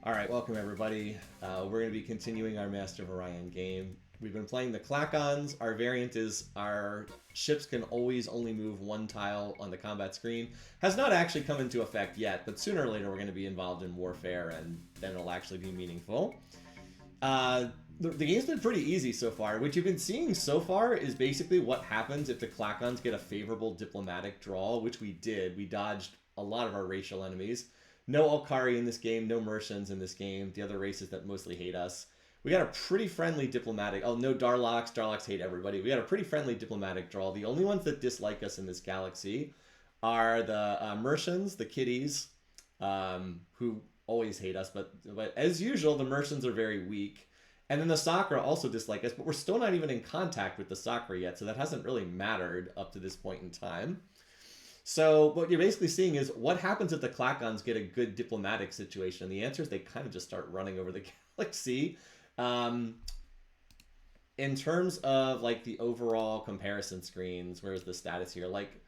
All right, welcome everybody. We're going to be continuing our Master of Orion game. We've been playing the Klackons. Our variant is our ships can always only move one tile on the combat screen. Has not actually come into effect yet, but sooner or later we're going to be involved in warfare, and then it'll actually be meaningful. The game's been pretty easy so far. What you've been seeing so far is basically what happens if the Klackons get a favorable diplomatic draw, which we did. We dodged a lot of our racial enemies. No Alkari in this game, no Mercians in this game, the other races that mostly hate us. We got a pretty friendly diplomatic... Oh, no Darloks. Darloks hate everybody. We got a pretty friendly diplomatic draw. The only ones that dislike us in this galaxy are the Mercians, the kitties, who always hate us. But as usual, the Mercians are very weak. And then the Sakura also dislike us, but we're still not even in contact with the Sakura yet, so that hasn't really mattered up to this point in time. So what you're basically seeing is what happens if the Klackons get a good diplomatic situation. And the answer is they kind of just start running over the galaxy. In terms of like the overall comparison screens, where's the status here? Like,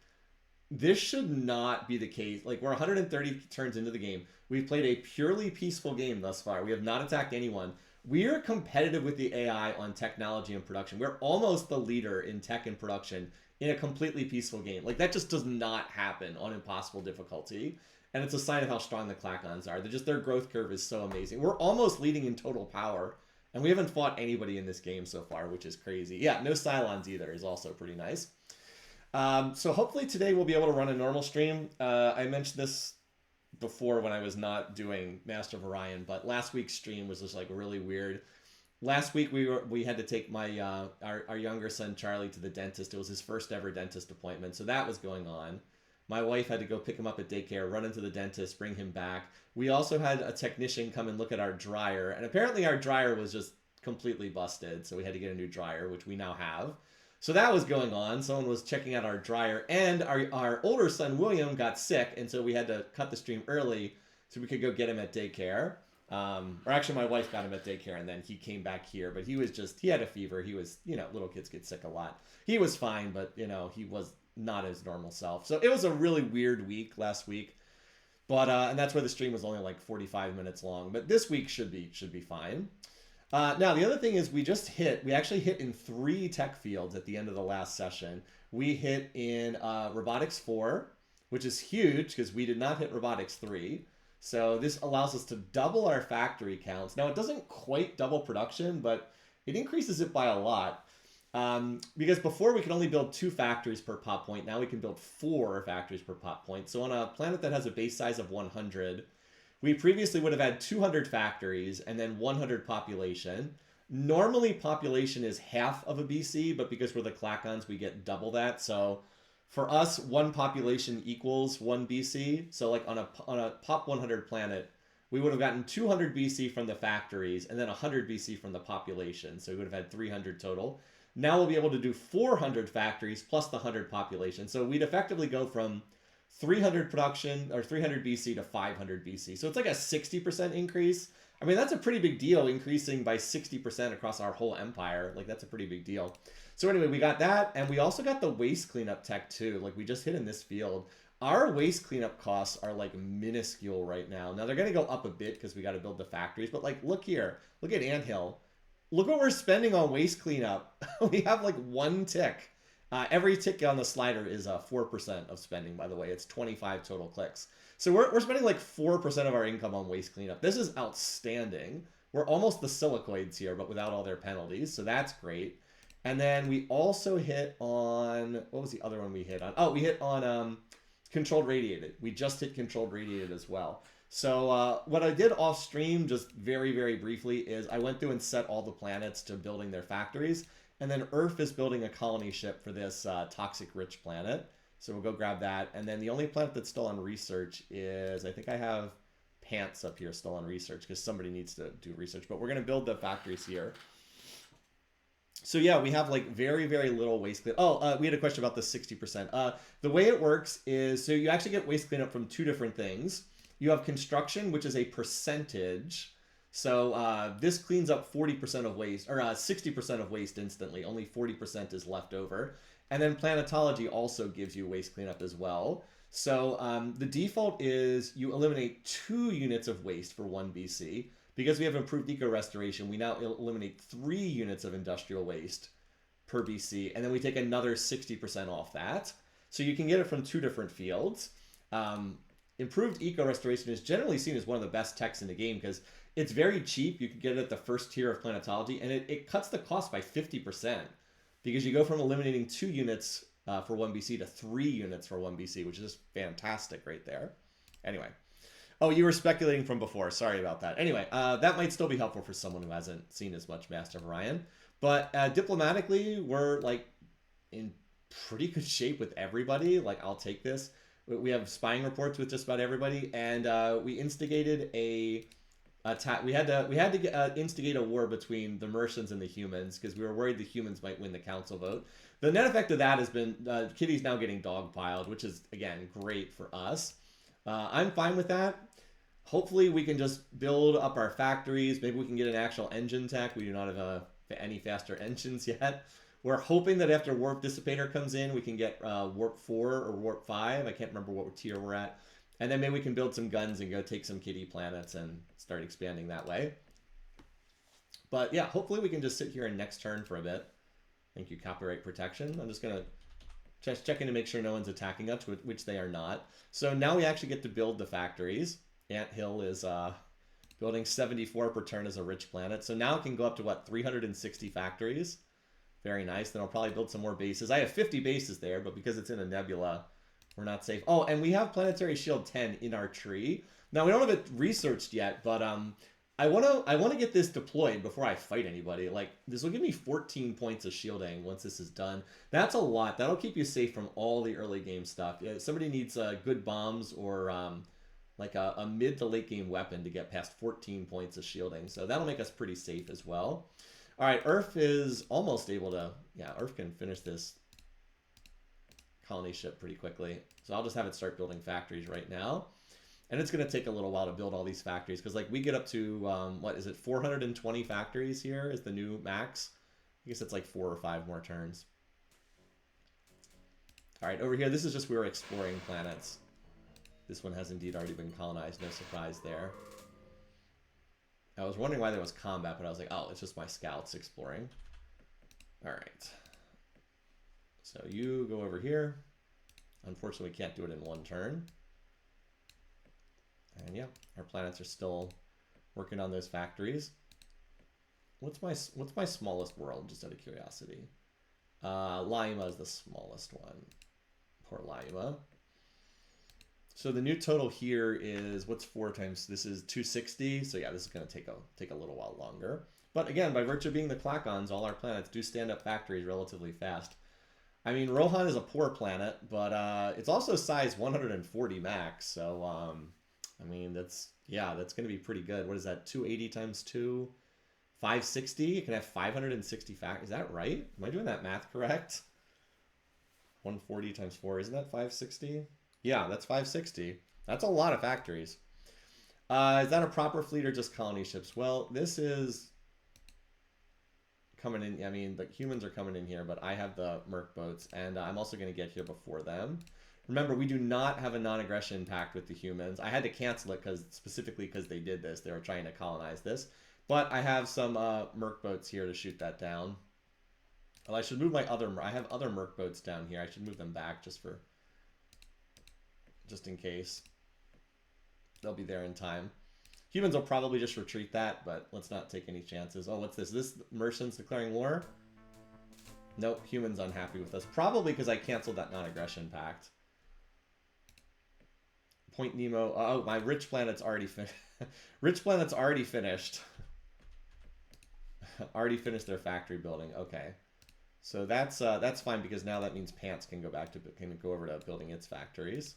this should not be the case. Like, we're 130 turns into the game. We've played a purely peaceful game thus far. We have not attacked anyone. We are competitive with the AI on technology and production. We're almost the leader in tech and production in a completely peaceful game. Like, that just does not happen on impossible difficulty. And it's a sign of how strong the Klackons are. Their growth curve is so amazing. We're almost leading in total power. And we haven't fought anybody in this game so far, which is crazy. Yeah, no Cylons either is also pretty nice. So hopefully today we'll be able to run a normal stream. I mentioned this before when I was not doing Master of Orion, but last week's stream was just like really weird. Last week we had to take my our younger son Charlie to the dentist. It was his first ever dentist appointment, so that was going on. My wife had to go pick him up at daycare, run into the dentist, bring him back. We also had a technician come and look at our dryer, and apparently our dryer was just completely busted, so we had to get a new dryer, which we now have. So that was going on. Someone was checking out our dryer, and our older son William got sick, and so we had to cut the stream early so we could go get him at daycare. Or actually, my wife got him at daycare, and then he came back here. But he had a fever. He was, little kids get sick a lot. He was fine, but, he was not his normal self. So it was a really weird week last week. But, and that's why the stream was only like 45 minutes long. But this week should be fine. Now, the other thing is we actually hit in 3 tech fields at the end of the last session. We hit in Robotics 4, which is huge because we did not hit Robotics 3. So this allows us to double our factory counts. Now, it doesn't quite double production, but it increases it by a lot. Because before we could only build 2 factories per pop point. Now we can build 4 factories per pop point. So on a planet that has a base size of 100, we previously would have had 200 factories and then 100 population. Normally, population is half of a BC, but because we're the Klackons, we get double that. So for us, 1 population equals 1 BC. So like on a pop 100 planet, we would have gotten 200 BC from the factories and then 100 BC from the population. So we would have had 300 total. Now we'll be able to do 400 factories plus the 100 population. So we'd effectively go from 300 production or 300 BC to 500 BC. So it's like a 60% increase. I mean, that's a pretty big deal, increasing by 60% across our whole empire. Like, that's a pretty big deal. So anyway, we got that, and we also got the waste cleanup tech too. Like, we just hit in this field. Our waste cleanup costs are like minuscule right now. Now they're going to go up a bit because we got to build the factories. But like, look here, look at Anthill. Look what we're spending on waste cleanup. We have like 1 tick. Every tick on the slider is 4% of spending, by the way. It's 25 total clicks. So we're spending like 4% of our income on waste cleanup. This is outstanding. We're almost the silicoids here, but without all their penalties. So that's great. And then we also hit on... What was the other one we hit on? Oh, we hit on controlled radiated. We just hit controlled radiated as well. So what I did off stream, just very, very briefly, is I went through and set all the planets to building their factories. And then Earth is building a colony ship for this toxic-rich planet. So we'll go grab that. And then the only planet that's still on research is, I think I have Pants up here still on research because somebody needs to do research. But we're going to build the factories here. So yeah, we have like very, very little waste cleanup. Oh, we had a question about the 60%. The way it works is, so you actually get waste cleanup from 2 different things. You have construction, which is a percentage. So this cleans up 40% of waste, or 60% of waste instantly. Only 40% is left over. And then planetology also gives you waste cleanup as well. So the default is you eliminate 2 units of waste for 1 BC. Because we have improved eco restoration, we now eliminate 3 units of industrial waste per BC, and then we take another 60% off that. So you can get it from 2 different fields. Improved eco restoration is generally seen as one of the best techs in the game because it's very cheap. You can get it at the first tier of planetology, and it cuts the cost by 50% because you go from eliminating 2 units for 1 BC to 3 units for 1 BC, which is fantastic right there. Anyway. Oh, you were speculating from before. Sorry about that. Anyway, that might still be helpful for someone who hasn't seen as much Master of Orion. But diplomatically, we're like in pretty good shape with everybody. Like, I'll take this. We have spying reports with just about everybody, and we instigated a attack. We had to instigate a war between the Mercians and the humans because we were worried the humans might win the council vote. The net effect of that has been Kitty's now getting dogpiled, which is again great for us. I'm fine with that. Hopefully we can just build up our factories. Maybe we can get an actual engine tech. We do not have any faster engines yet. We're hoping that after Warp Dissipator comes in, we can get Warp 4 or Warp 5. I can't remember what tier we're at. And then maybe we can build some guns and go take some kitty planets and start expanding that way. But yeah, hopefully we can just sit here in next turn for a bit. Thank you, copyright protection. I'm just going to just check in to make sure no one's attacking us, which they are not. So now we actually get to build the factories. Ant Hill is building 74 per turn as a rich planet. So now it can go up to, what, 360 factories? Very nice. Then I'll probably build some more bases. I have 50 bases there, but because it's in a nebula, we're not safe. Oh, and we have Planetary Shield 10 in our tree. Now, we don't have it researched yet, but I want to get this deployed before I fight anybody. Like, this will give me 14 points of shielding once this is done. That's a lot. That'll keep you safe from all the early game stuff. If somebody needs good bombs or like a mid to late game weapon to get past 14 points of shielding. So that'll make us pretty safe as well. All right, Earth is almost able to... Yeah, Earth can finish this colony ship pretty quickly. So I'll just have it start building factories right now. And it's going to take a little while to build all these factories because, like, we get up to, what is it, 420 factories here is the new max. I guess it's like 4 or 5 more turns. All right, over here, this is just we were exploring planets. This one has indeed already been colonized. No surprise there. I was wondering why there was combat, but I was like, oh, it's just my scouts exploring. All right. So you go over here. Unfortunately, we can't do it in one turn. And yeah, our planets are still working on those factories. What's my smallest world, just out of curiosity? Laima is the smallest one. Poor Laima. So the new total here is, what's 4 times? This is 260. So yeah, this is going to take a little while longer. But again, by virtue of being the Klackons, all our planets do stand up factories relatively fast. I mean, Rohan is a poor planet, but it's also size 140 max. So I mean, that's going to be pretty good. What is that? 280 times 2? 560? You can have 560 factories. Is that right? Am I doing that math correct? 140 times 4. Isn't that 560? Yeah, that's 560. That's a lot of factories. Is that a proper fleet or just colony ships? Well, this is coming in. I mean, the humans are coming in here, but I have the Merc boats, and I'm also going to get here before them. Remember, we do not have a non-aggression pact with the humans. I had to cancel it specifically because they did this. They were trying to colonize this. But I have some Merc boats here to shoot that down. Well, I should move my other... I have other Merc boats down here. I should move them back just in case. They'll be there in time. Humans will probably just retreat that, but let's not take any chances. Oh, what's this? Is this Mercians declaring war? Nope, humans unhappy with us. Probably because I canceled that non-aggression pact. Point Nemo. Oh, my rich planet's already finished. Rich planet's already finished. Already finished their factory building. Okay, so that's fine because now that means Pants can go over to building its factories.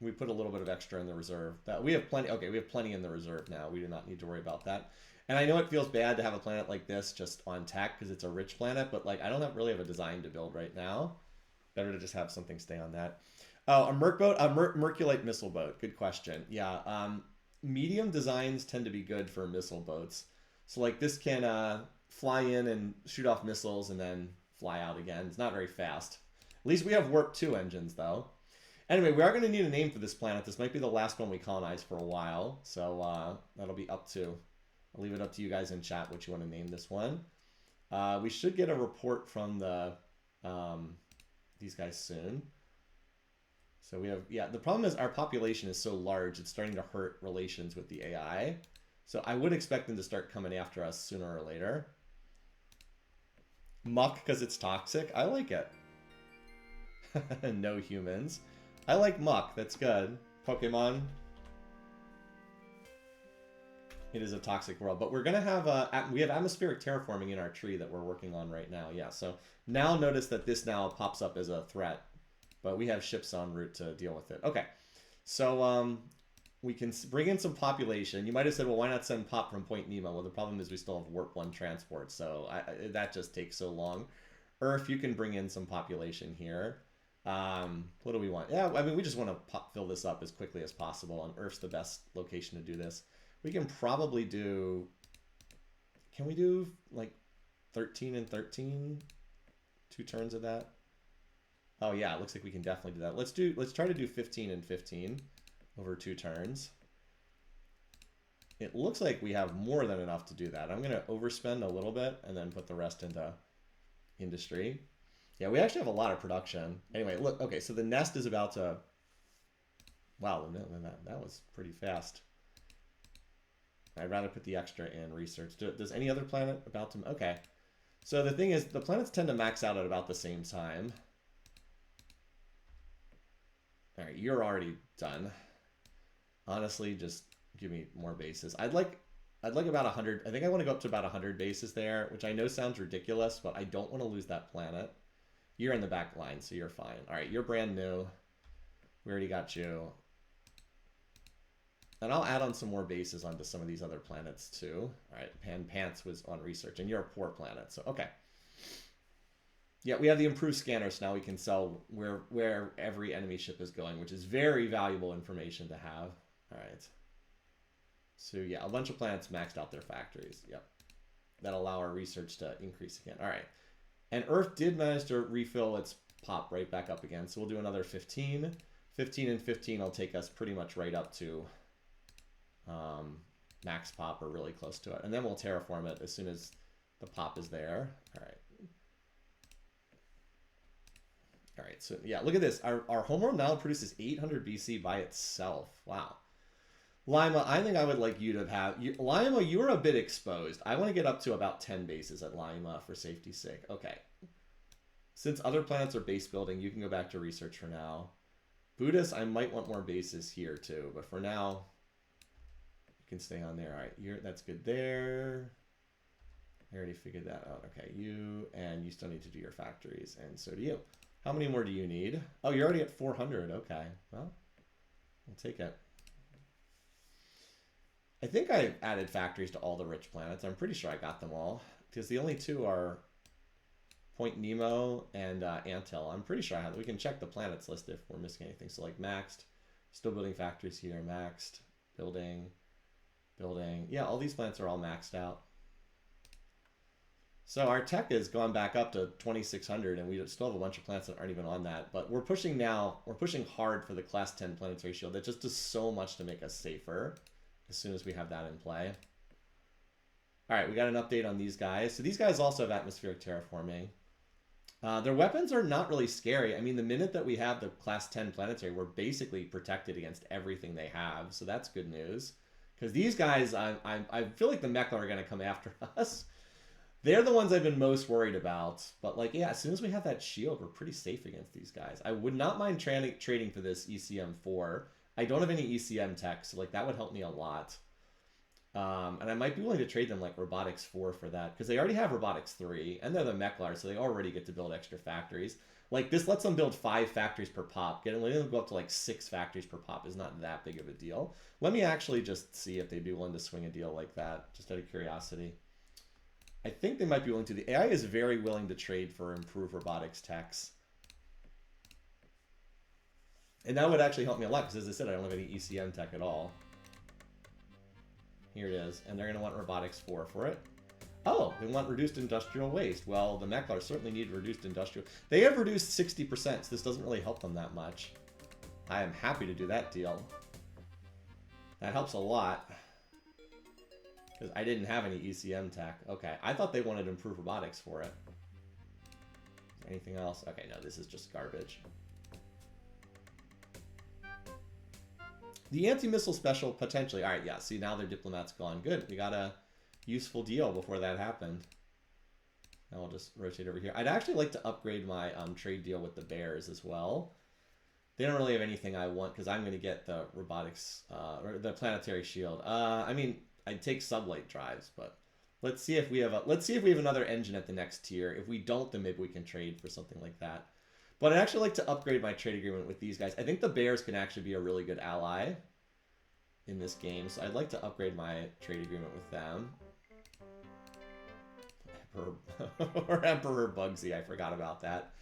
We put a little bit of extra in the reserve. We have plenty. Okay, we have plenty in the reserve now. We do not need to worry about that. And I know it feels bad to have a planet like this just on tech because it's a rich planet, but like I don't really have a design to build right now. Better to just have something stay on that. Oh, a Merc boat, a Merculite missile boat. Good question. Yeah, medium designs tend to be good for missile boats. So like this can fly in and shoot off missiles and then fly out again. It's not very fast. At least we have Warp 2 engines, though. Anyway, we are going to need a name for this planet. This might be the last one we colonize for a while. So that'll be up to... I'll leave it up to you guys in chat what you want to name this one. We should get a report from the these guys soon. So we have... Yeah, the problem is our population is so large, it's starting to hurt relations with the AI. So I would expect them to start coming after us sooner or later. Muck because it's toxic. I like it. No humans. I like Muck. That's good. Pokemon. It is a toxic world. But we're going to have... we have atmospheric terraforming in our tree that we're working on right now. Yeah, so now notice that this now pops up as a threat. But we have ships en route to deal with it. Okay. So we can bring in some population. You might have said, well, why not send Pop from Point Nemo? Well, the problem is we still have Warp 1 transport. So that just takes so long. Earth, you can bring in some population here. What do we want? Yeah, I mean, we just want to fill this up as quickly as possible, and Earth's the best location to do this. We can probably do... Can we do, like, 13 and 13? 2 turns of that? Oh, yeah, it looks like we can definitely do that. Let's try to do 15 and 15 over 2 turns. It looks like we have more than enough to do that. I'm going to overspend a little bit and then put the rest into industry. Yeah, we actually have a lot of production. Anyway, look, okay, so the nest is about to... Wow, that was pretty fast. I'd rather put the extra in research. Does any other planet about to... Okay. So the thing is, the planets tend to max out at about the same time. All right, you're already done. Honestly, just give me more bases. I'd like about 100. I think I want to go up to about 100 bases there, which I know sounds ridiculous, but I don't want to lose that planet. You're in the back line, so you're fine. All right, you're brand new. We already got you. And I'll add on some more bases onto some of these other planets too. All right, Pants was on research, and you're a poor planet, so okay. Yeah, we have the improved scanner, so now we can sell where every enemy ship is going, which is very valuable information to have. All right. So yeah, a bunch of planets maxed out their factories. Yep. That allow our research to increase again. All right. And Earth did manage to refill its pop right back up again. So we'll do another 15. 15 and 15 will take us pretty much right up to max pop or really close to it. And then we'll terraform it as soon as the pop is there. All right. All right, so yeah, look at this. Our homeworld now produces 800 BC by itself. Wow. Lima, I think I would like you to have... Lima, you're a bit exposed. I want to get up to about 10 bases at Lima for safety's sake. Okay. Since other planets are base building, you can go back to research for now. Buddhist, I might want more bases here too, but for now, you can stay on there. All right, that's good there. I already figured that out. Okay, you still need to do your factories, and so do you. How many more do you need? Oh, you're already at 400. Okay, well, we'll take it. I think I added factories to all the rich planets. I'm pretty sure I got them all, because the only 2 are Point Nemo and Antil. I'm pretty sure I have. We can check the planets list if we're missing anything. So like maxed, still building factories here, maxed, building. Yeah, all these planets are all maxed out. So our tech has gone back up to 2,600, and we still have a bunch of planets that aren't even on that. But we're pushing now. We're pushing hard for the class 10 planetary shield. That just does so much to make us safer as soon as we have that in play. All right, we got an update on these guys. So these guys also have atmospheric terraforming. Their weapons are not really scary. I mean, the minute that we have the class 10 planetary, we're basically protected against everything they have. So that's good news. Because these guys, I feel like the Mechla are going to come after us. They're the ones I've been most worried about. But, like, yeah, as soon as we have that shield, we're pretty safe against these guys. I would not mind trading for this ECM4. I don't have any ECM tech, so, like, that would help me a lot. And I might be willing to trade them, like, Robotics 4 for that. Because they already have Robotics 3, and they're the Mechlar, so they already get to build extra factories. Like, this lets them build 5 factories per pop. Letting them go up to, like, 6 factories per pop is not that big of a deal. Let me actually just see if they'd be willing to swing a deal like that, just out of curiosity. I think they might be willing to. The AI is very willing to trade for improved robotics techs. And that would actually help me a lot, because as I said, I don't have any ECM tech at all. Here it is. And they're going to want Robotics 4 for it. Oh, they want reduced industrial waste. Well, the Meklar certainly need reduced industrial. They have reduced 60%, so this doesn't really help them that much. I am happy to do that deal. That helps a lot. Because I didn't have any ECM tech. Okay, I thought they wanted improved robotics for it. Anything else? Okay, no, this is just garbage. The anti-missile special, potentially. Alright, yeah, see, now their diplomat's gone. Good, we got a useful deal before that happened. Now I'll just rotate over here. I'd actually like to upgrade my trade deal with the bears as well. They don't really have anything I want, because I'm going to get the robotics, or the planetary shield. I mean, I'd take sublight drives, but let's see if we have another engine at the next tier. If we don't, then maybe we can trade for something like that. But I'd actually like to upgrade my trade agreement with these guys. I think the bears can actually be a really good ally in this game, so I'd like to upgrade my trade agreement with them. Or Emperor Bugsy, I forgot about that.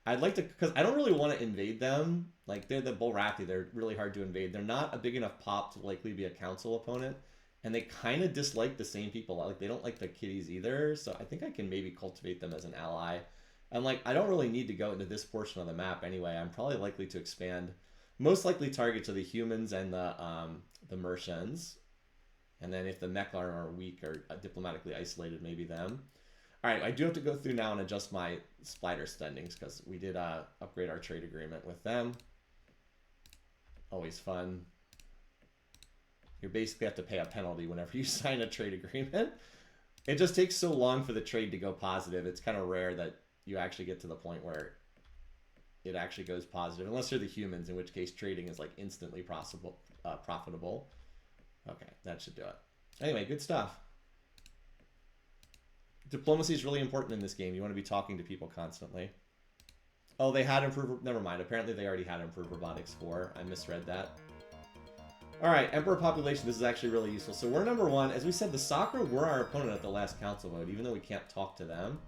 I'd like to, because I don't really want to invade them. Like, they're the Bullrathi, they're really hard to invade. They're not a big enough pop to likely be a council opponent. And they kind of dislike the same people. Like, they don't like the kitties either. So I think I can maybe cultivate them as an ally. And, like, I don't really need to go into this portion of the map anyway. I'm probably likely to expand. Most likely target to the humans and the Mercians. And then if the Meklar are weak or diplomatically isolated, maybe them. Alright, I do have to go through now and adjust my splitter spendings, because we did upgrade our trade agreement with them. Always fun. You basically have to pay a penalty whenever you sign a trade agreement. It just takes so long for the trade to go positive. It's kind of rare that you actually get to the point where it actually goes positive. Unless you're the humans, in which case trading is like instantly profitable. Okay, that should do it. Anyway, good stuff. Diplomacy is really important in this game. You want to be talking to people constantly. Oh, they had improved... Never mind. Apparently they already had improved robotics 4. I misread that. Alright, Emperor population. This is actually really useful. So we're number 1. As we said, the Sakura were our opponent at the last council vote, even though we can't talk to them.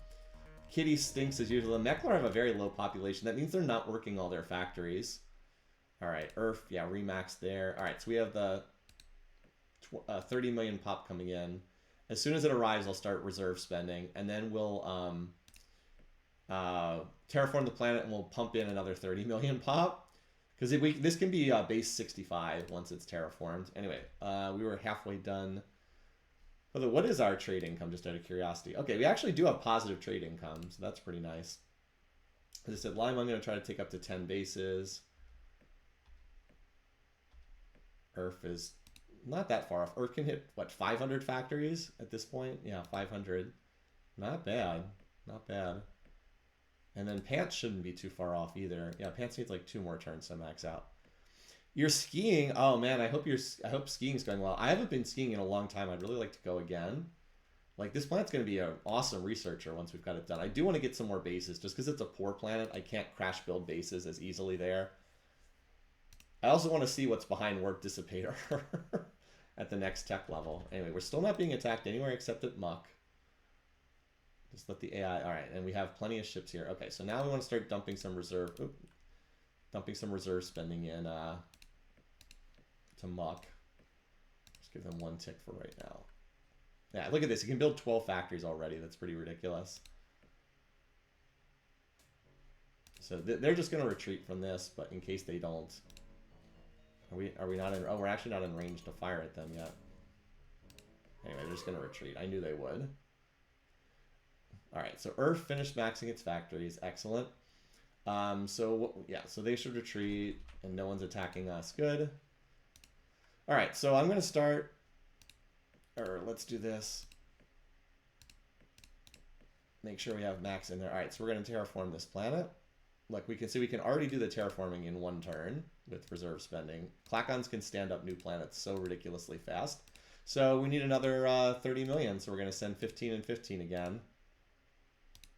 Kitty stinks as usual. The Meklar have a very low population. That means they're not working all their factories. Alright, Earth. Yeah, remax there. Alright, so we have the 30 million pop coming in. As soon as it arrives, I'll start reserve spending, and then we'll terraform the planet, and we'll pump in another 30 million pop. Because this can be base 65 once it's terraformed. Anyway, we were halfway done. Although, what is our trade income, just out of curiosity? Okay, we actually do have positive trade income, so that's pretty nice. As I said, Lime, I'm going to try to take up to 10 bases. Earth is... not that far off. Earth can hit, what, 500 factories at this point? Yeah, 500. Not bad. Not bad. And then Pants shouldn't be too far off either. Yeah, Pants needs like 2 more turns to max out. You're skiing. Oh man, I hope skiing's going well. I haven't been skiing in a long time. I'd really like to go again. Like, this planet's going to be an awesome researcher once we've got it done. I do want to get some more bases. Just because it's a poor planet, I can't crash build bases as easily there. I also want to see what's behind Warp Dissipator at the next tech level. Anyway, we're still not being attacked anywhere except at Muck. Just let the AI... Alright, and we have plenty of ships here. Okay, so now we want to start dumping some reserve... dumping some reserve spending in to Muck. Just give them 1 tick for right now. Yeah, look at this. You can build 12 factories already. That's pretty ridiculous. So they're just going to retreat from this, but in case they don't... Are we not in... Oh, we're actually not in range to fire at them yet. Anyway, they're just going to retreat. I knew they would. Alright, so Earth finished maxing its factories. Excellent. So they should retreat, and no one's attacking us. Good. Alright, so I'm going to start... Or let's do this. Make sure we have max in there. Alright, so we're going to terraform this planet. Look, we can see we can already do the terraforming in 1 turn with reserve spending. Klackons can stand up new planets so ridiculously fast. So we need another 30 million, so we're going to send 15 and 15 again.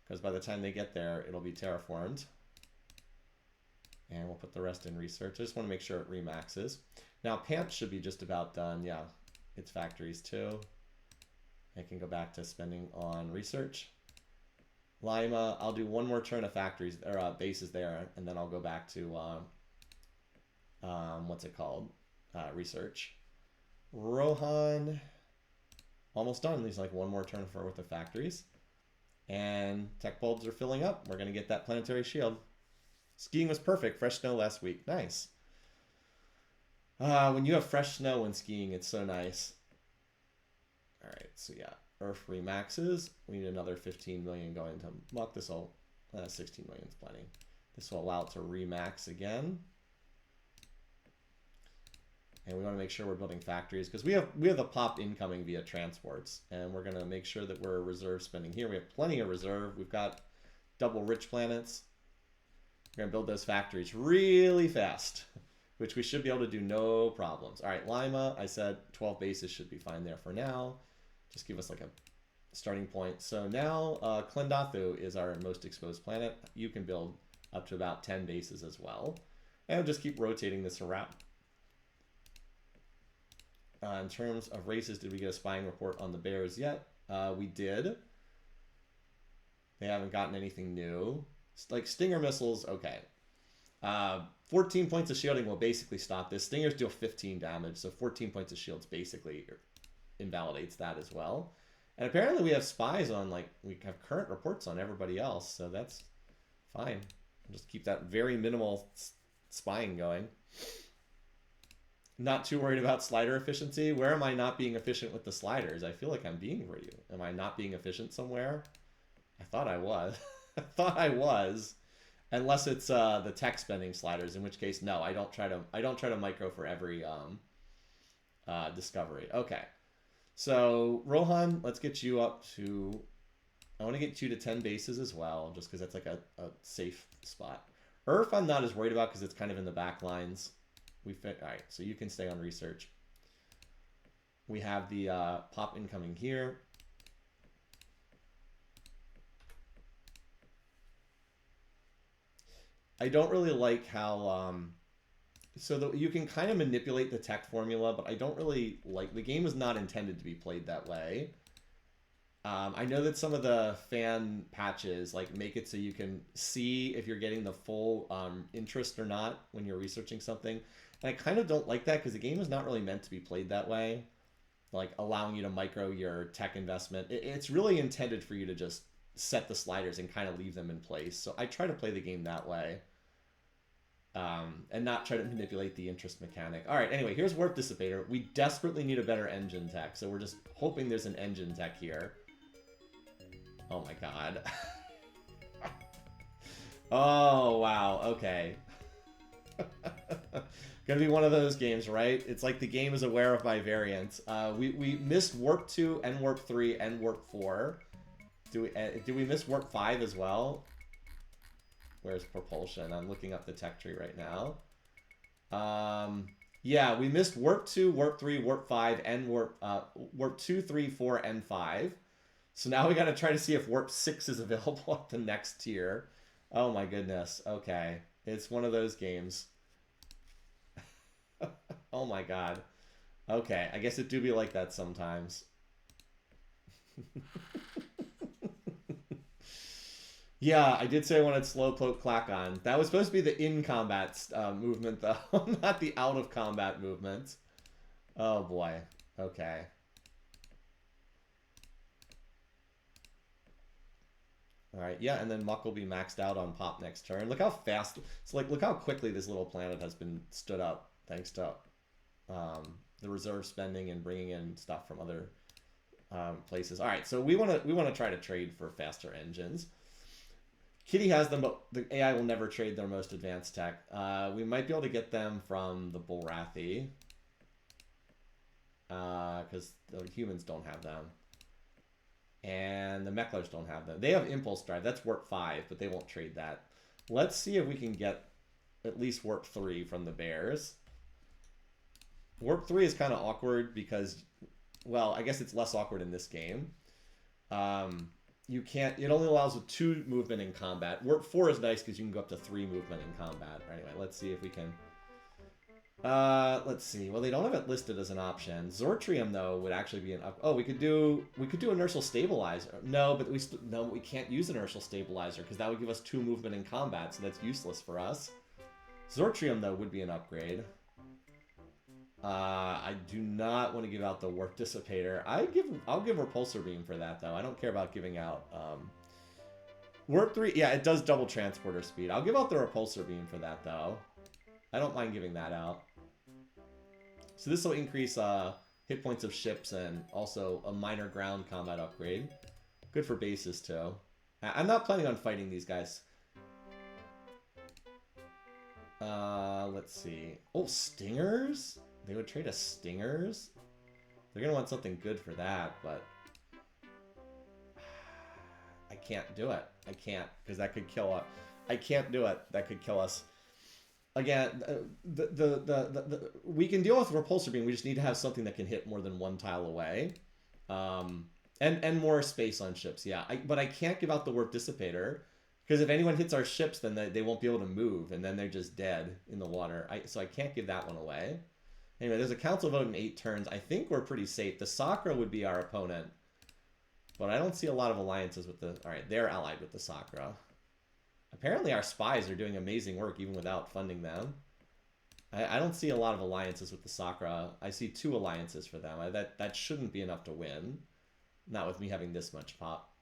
Because by the time they get there, it'll be terraformed. And we'll put the rest in research. I just want to make sure it remaxes. Now, Pants should be just about done. Yeah, it's factories too. I can go back to spending on research. Lima, I'll do 1 more turn of factories or bases there, and then I'll go back to what's it called? Research. Rohan, Almost done. There's like one more turn for with the factories. And tech bulbs are filling up. We're going to get that planetary shield. Skiing was perfect. Fresh snow last week. Nice. When you have fresh snow when skiing, it's so nice. All right, so yeah, Earth remaxes. We need another 15 million going to muck. This will 16 million is plenty. This will allow it to remax again. And we want to make sure we're building factories because we have the pop incoming via transports, and we're going to make sure that we're reserve spending here. We have plenty of reserve. We've got double rich planets. We're going to build those factories really fast, which we should be able to do no problems. All right, Lima, I said 12 bases should be fine there for now. Just give us like a starting point. So now Klendathu is our most exposed planet. You can build up to about 10 bases as well. And we'll just keep rotating this around. In terms of races, did we get a spying report on the Bears yet? We did. They haven't gotten anything new. Like Stinger missiles, okay. 14 points of shielding will basically stop this. Stingers deal 15 damage, so 14 points of shields basically invalidates that as well. And apparently we have spies on, like, we have current reports on everybody else, so that's fine. Just keep that very minimal spying going. Not too worried about slider efficiency. Where am I not being efficient with the sliders? I feel like I'm being for you. Am I not being efficient somewhere? I thought I was. I thought I was. Unless it's the tech spending sliders, in which case, no, I don't try to micro for every discovery. Okay. So Rohan, let's get you up to, I want to get you to 10 bases as well, just because that's like a safe spot. Earth I'm not as worried about because it's kind of in the back lines. All right, so you can stay on research. We have the pop incoming here. I don't really like how you can kind of manipulate the tech formula, but I don't really like, the game is not intended to be played that way. I know that some of the fan patches like make it so you can see if you're getting the full interest or not when you're researching something. And I kind of don't like that because the game is not really meant to be played that way, like allowing you to micro your tech investment. It's really intended for you to just set the sliders and kind of leave them in place. So I try to play the game that way and not try to manipulate the interest mechanic. All right, anyway, here's Warp Dissipator. We desperately need a better engine tech, so we're just hoping there's an engine tech here. Oh my god. Oh, wow, okay. Gonna be one of those games, right? It's like the game is aware of my variants. We missed Warp 2 and Warp 3 and Warp 4. Do we miss Warp 5 as well? Where's propulsion? I'm looking up the tech tree right now. Yeah, we missed Warp 2, Warp 3, Warp 5, and Warp 2, 3, 4, and 5. So now we gotta try to see if Warp 6 is available at the next tier. Oh my goodness. Okay. It's one of those games. Oh my god. Okay, I guess it do be like that sometimes. Yeah, I did say I wanted Slowpoke Klackon. That was supposed to be the in-combat movement, though, not the out-of-combat movement. Oh boy. Okay. Alright, yeah, and then Muck will be maxed out on Pop next turn. Look how fast, it's like, look how quickly this little planet has been stood up, thanks to the reserve spending and bringing in stuff from other places. Alright, so we want to try to trade for faster engines. Kitty has them, but the AI will never trade their most advanced tech. We might be able to get them from the Bullrathi, because the humans don't have them. And the Mechlars don't have them. They have Impulse Drive. That's Warp 5, but they won't trade that. Let's see if we can get at least Warp 3 from the Bears. Warp 3 is kind of awkward because, well, I guess it's less awkward in this game. You can't, it only allows 2 movement in combat. Warp 4 is nice because you can go up to 3 movement in combat. Anyway, let's see if we can. Let's see. Well, they don't have it listed as an option. Zortrium, though, would actually be an up. Oh, we could do inertial stabilizer. No, but we can't use inertial stabilizer because that would give us 2 movement in combat, so that's useless for us. Zortrium, though, would be an upgrade. I do not want to give out the Warp Dissipator. I'll give Repulsor Beam for that, though. I don't care about giving out... Warp 3, yeah, it does double transporter speed. I'll give out the Repulsor Beam for that, though. I don't mind giving that out. So this will increase hit points of ships and also a minor ground combat upgrade. Good for bases, too. I'm not planning on fighting these guys. Let's see. Oh, Stingers? They would trade us Stingers? They're going to want something good for that, but... I can't do it. I can't, because that could kill us. I can't do it. That could kill us. Again, we can deal with Repulsor Beam. We just need to have something that can hit more than one tile away. And more space on ships, yeah. But I can't give out the Warp Dissipator, because if anyone hits our ships, then they won't be able to move, and then they're just dead in the water. So I can't give that one away. Anyway, there's a council vote in 8 turns. I think we're pretty safe. The Sakura would be our opponent. But I don't see a lot of alliances with the... Alright, they're allied with the Sakura. Apparently our spies are doing amazing work even without funding them. I don't see a lot of alliances with the Sakura. I see 2 alliances for them. That shouldn't be enough to win. Not with me having this much pop.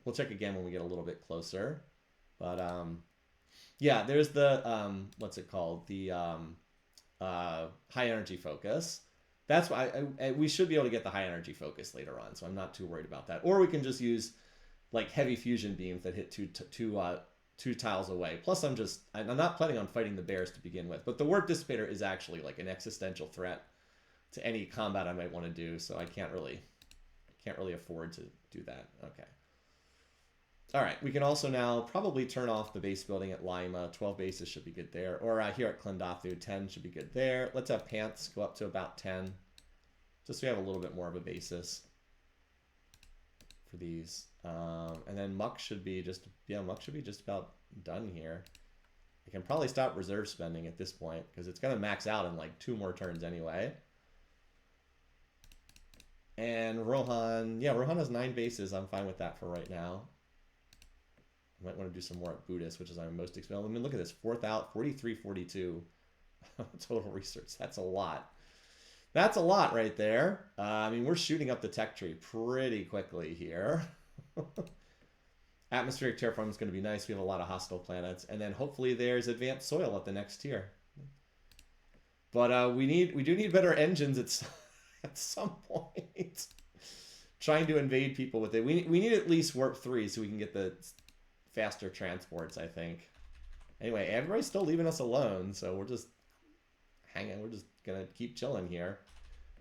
We'll check again when we get a little bit closer. But, yeah, there's the, what's it called? The high energy focus. That's why we should be able to get the high energy focus later on, so I'm not too worried about that. Or we can just use like heavy fusion beams that hit two tiles away. Plus, I'm not planning on fighting the bears to begin with. But the Warp Dissipator is actually like an existential threat to any combat I might want to do, so I can't really afford to do that. Okay. All right, we can also now probably turn off the base building at Lima. 12 bases should be good there. Or here at Klendathu, 10 should be good there. Let's have Pants go up to about 10. Just so we have a little bit more of a basis for these. And then Muck should be just about done here. I can probably stop reserve spending at this point, because it's going to max out in like 2 more turns anyway. And Rohan, yeah, Rohan has 9 bases. I'm fine with that for right now. I might want to do some more at Buddhist, which is our most expensive. I mean, look at this. 4th out, 43, 42 total research. That's a lot. That's a lot right there. I mean, we're shooting up the tech tree pretty quickly here. Atmospheric terraforming is going to be nice. We have a lot of hostile planets. And then hopefully there's advanced soil at the next tier. But we do need better engines at some point. Trying to invade people with it. We need at least Warp 3 so we can get the faster transports, I think. Anyway, everybody's still leaving us alone, so we're just hanging. We're just gonna keep chilling here.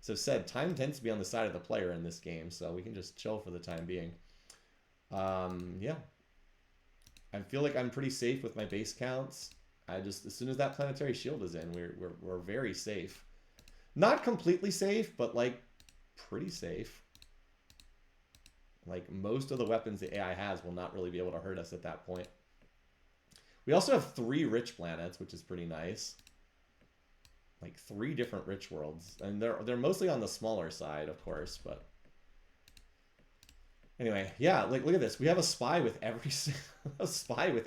So said, time tends to be on the side of the player in this game, so we can just chill for the time being. Yeah. I feel like I'm pretty safe with my base counts. As soon as that planetary shield is in, we're very safe. Not completely safe, but like pretty safe. Like, most of the weapons the AI has will not really be able to hurt us at that point. We also have 3 rich planets, which is pretty nice. Like, 3 different rich worlds. And they're mostly on the smaller side, of course, but... Anyway, yeah, like, look at this. We have a spy with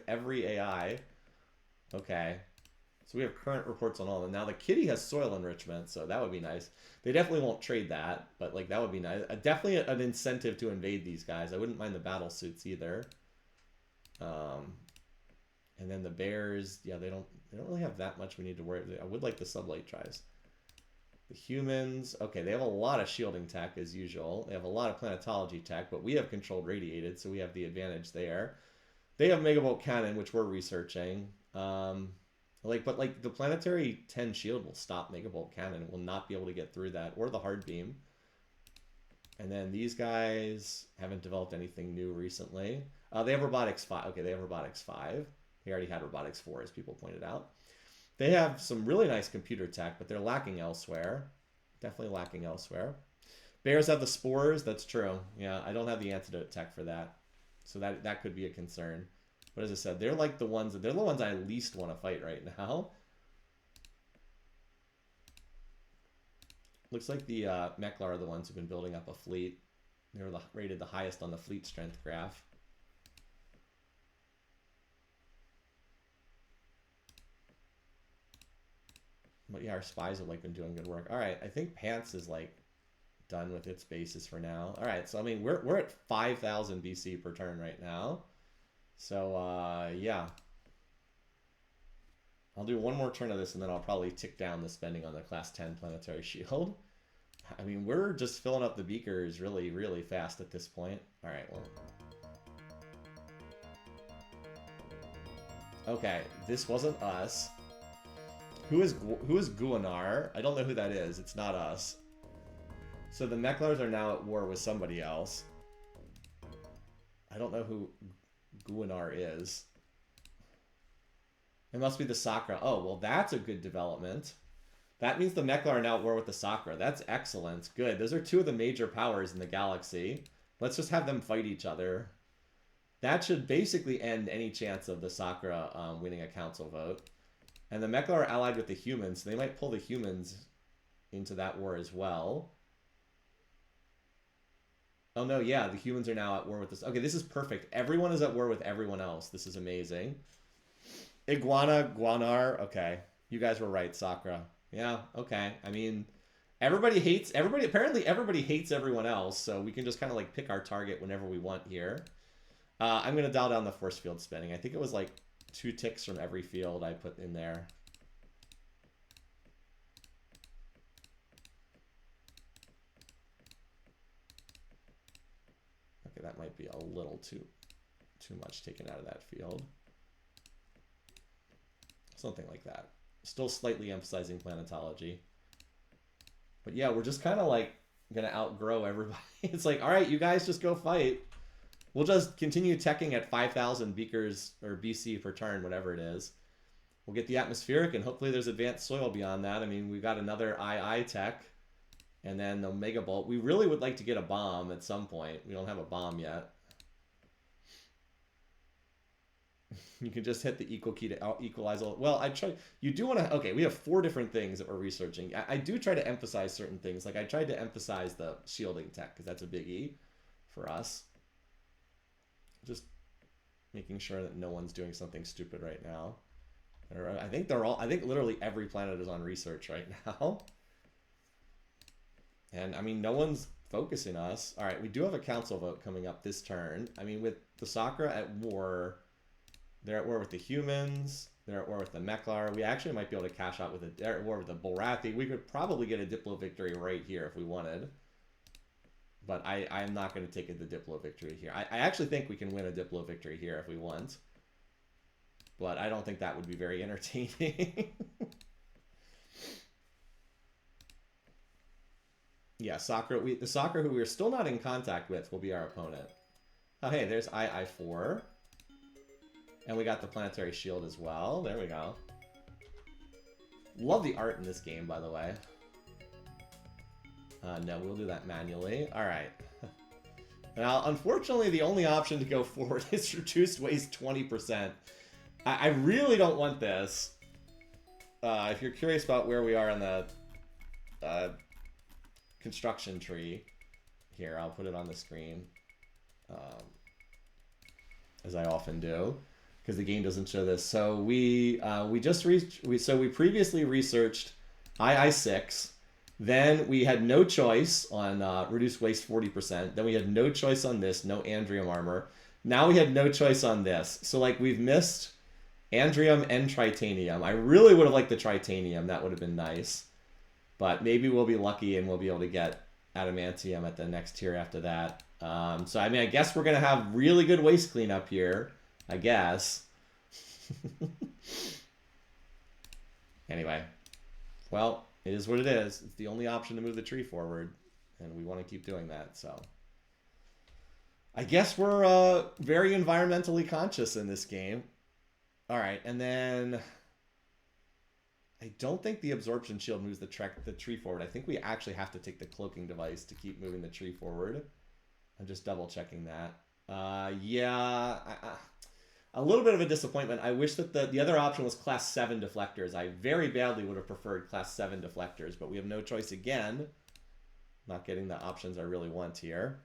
every AI. Okay. So we have current reports on all of them. Now, the kitty has soil enrichment, so that would be nice. They definitely won't trade that, but like that would be nice. Definitely an incentive to invade these guys. I wouldn't mind the battle suits either. And then the bears, yeah, they don't really have that much we need to worry. I would like the sublight drives. The humans, okay, they have a lot of shielding tech as usual. They have a lot of planetology tech, but we have controlled radiated, so we have the advantage there. They have Megavolt cannon, which we're researching. But the planetary 10 shield will stop Megavolt cannon. It will not be able to get through that, or the hard beam. And then these guys haven't developed anything new recently. They have robotics 5. Okay, they have robotics 5. They already had robotics 4, as people pointed out. They have some really nice computer tech, but they're lacking elsewhere. Definitely lacking elsewhere. Bears have the spores. That's true. Yeah, I don't have the antidote tech for that, so that could be a concern. But as I said, they're the ones I least want to fight right now. Looks like the Meklar are the ones who've been building up a fleet. They were rated the highest on the fleet strength graph. But yeah, our spies have like been doing good work. All right, I think Pants is like done with its bases for now. All right, so I mean we're at 5,000 BC per turn right now. So yeah, I'll do one more turn of this and then I'll probably tick down the spending on the class 10 planetary shield. I mean, we're just filling up the beakers really, really fast at this point. All right, well. Okay, this wasn't us. Who is Guanar? I don't know who that is. It's not us. So the Mechlars are now at war with somebody else. I don't know who Guanar is. It must be the Sakra. Oh, well, that's a good development. That means the Mechlar are now at war with the Sakra. That's excellent. Good. Those are two of the major powers in the galaxy. Let's just have them fight each other. That should basically end any chance of the Sakra winning a council vote. And the Mechlar are allied with the humans, so they might pull the humans into that war as well. Oh no, yeah, the humans are now at war with this. Okay, this is perfect. Everyone is at war with everyone else. This is amazing. Iguana, Guanar. Okay, you guys were right, Sakra. Yeah, okay. I mean, apparently everybody hates everyone else, so we can just kind of like pick our target whenever we want here. I'm going to dial down the force field spending. I think it was like 2 ticks from every field I put in there. Okay, that might be a little too much taken out of that field. Something like that. Still slightly emphasizing planetology. But yeah, we're just kind of like going to outgrow everybody. It's like, all right, you guys just go fight. We'll just continue teching at 5,000 beakers or BC per turn, whatever it is. We'll get the atmospheric, and hopefully there's advanced soil beyond that. I mean, we've got another II tech, and then the Mega Bolt. We really would like to get a bomb at some point. We don't have a bomb yet. You can just hit the equal key to equalize all. Well, I try. You do want to. Okay, we have 4 different things that we're researching. I do try to emphasize certain things. Like I tried to emphasize the shielding tech because that's a biggie for us. Just making sure that no one's doing something stupid right now. I think they're all. I think literally every planet is on research right now. And I mean, no one's focusing us. All right, we do have a council vote coming up this turn. I mean, with the Sakra at war. They're at war with the humans. They're at war with the Mechlar. We actually might be able to cash out with they're at war with the Bulrathi. We could probably get a Diplo victory right here if we wanted. But I'm not going to take the Diplo victory here. I actually think we can win a Diplo victory here if we want. But I don't think that would be very entertaining. Yeah, Sakra. The Sakra who we're still not in contact with will be our opponent. Oh, hey, there's II4. And we got the planetary shield as well. There we go. Love the art in this game, by the way. No, we'll do that manually. All right. Now, unfortunately, the only option to go forward is reduced waste 20%. I really don't want this. If you're curious about where we are on the construction tree, here, I'll put it on the screen. As I often do. Because the game doesn't show this. So we previously researched II6. Then we had no choice on reduce waste 40%. Then we had no choice on this, no Andrium armor. Now we had no choice on this. So like we've missed Andrium and Tritanium. I really would have liked the Tritanium. That would have been nice. But maybe we'll be lucky and we'll be able to get Adamantium at the next tier after that. So I mean, I guess we're going to have really good waste cleanup here. I guess. Anyway. Well, it is what it is. It's the only option to move the tree forward. And we want to keep doing that, so. I guess we're very environmentally conscious in this game. Alright, and then... I don't think the absorption shield moves the tree forward. I think we actually have to take the cloaking device to keep moving the tree forward. I'm just double checking that. Yeah... A little bit of a disappointment. I wish that the other option was class 7 deflectors. I very badly would have preferred class 7 deflectors, but we have no choice again. Not getting the options I really want here.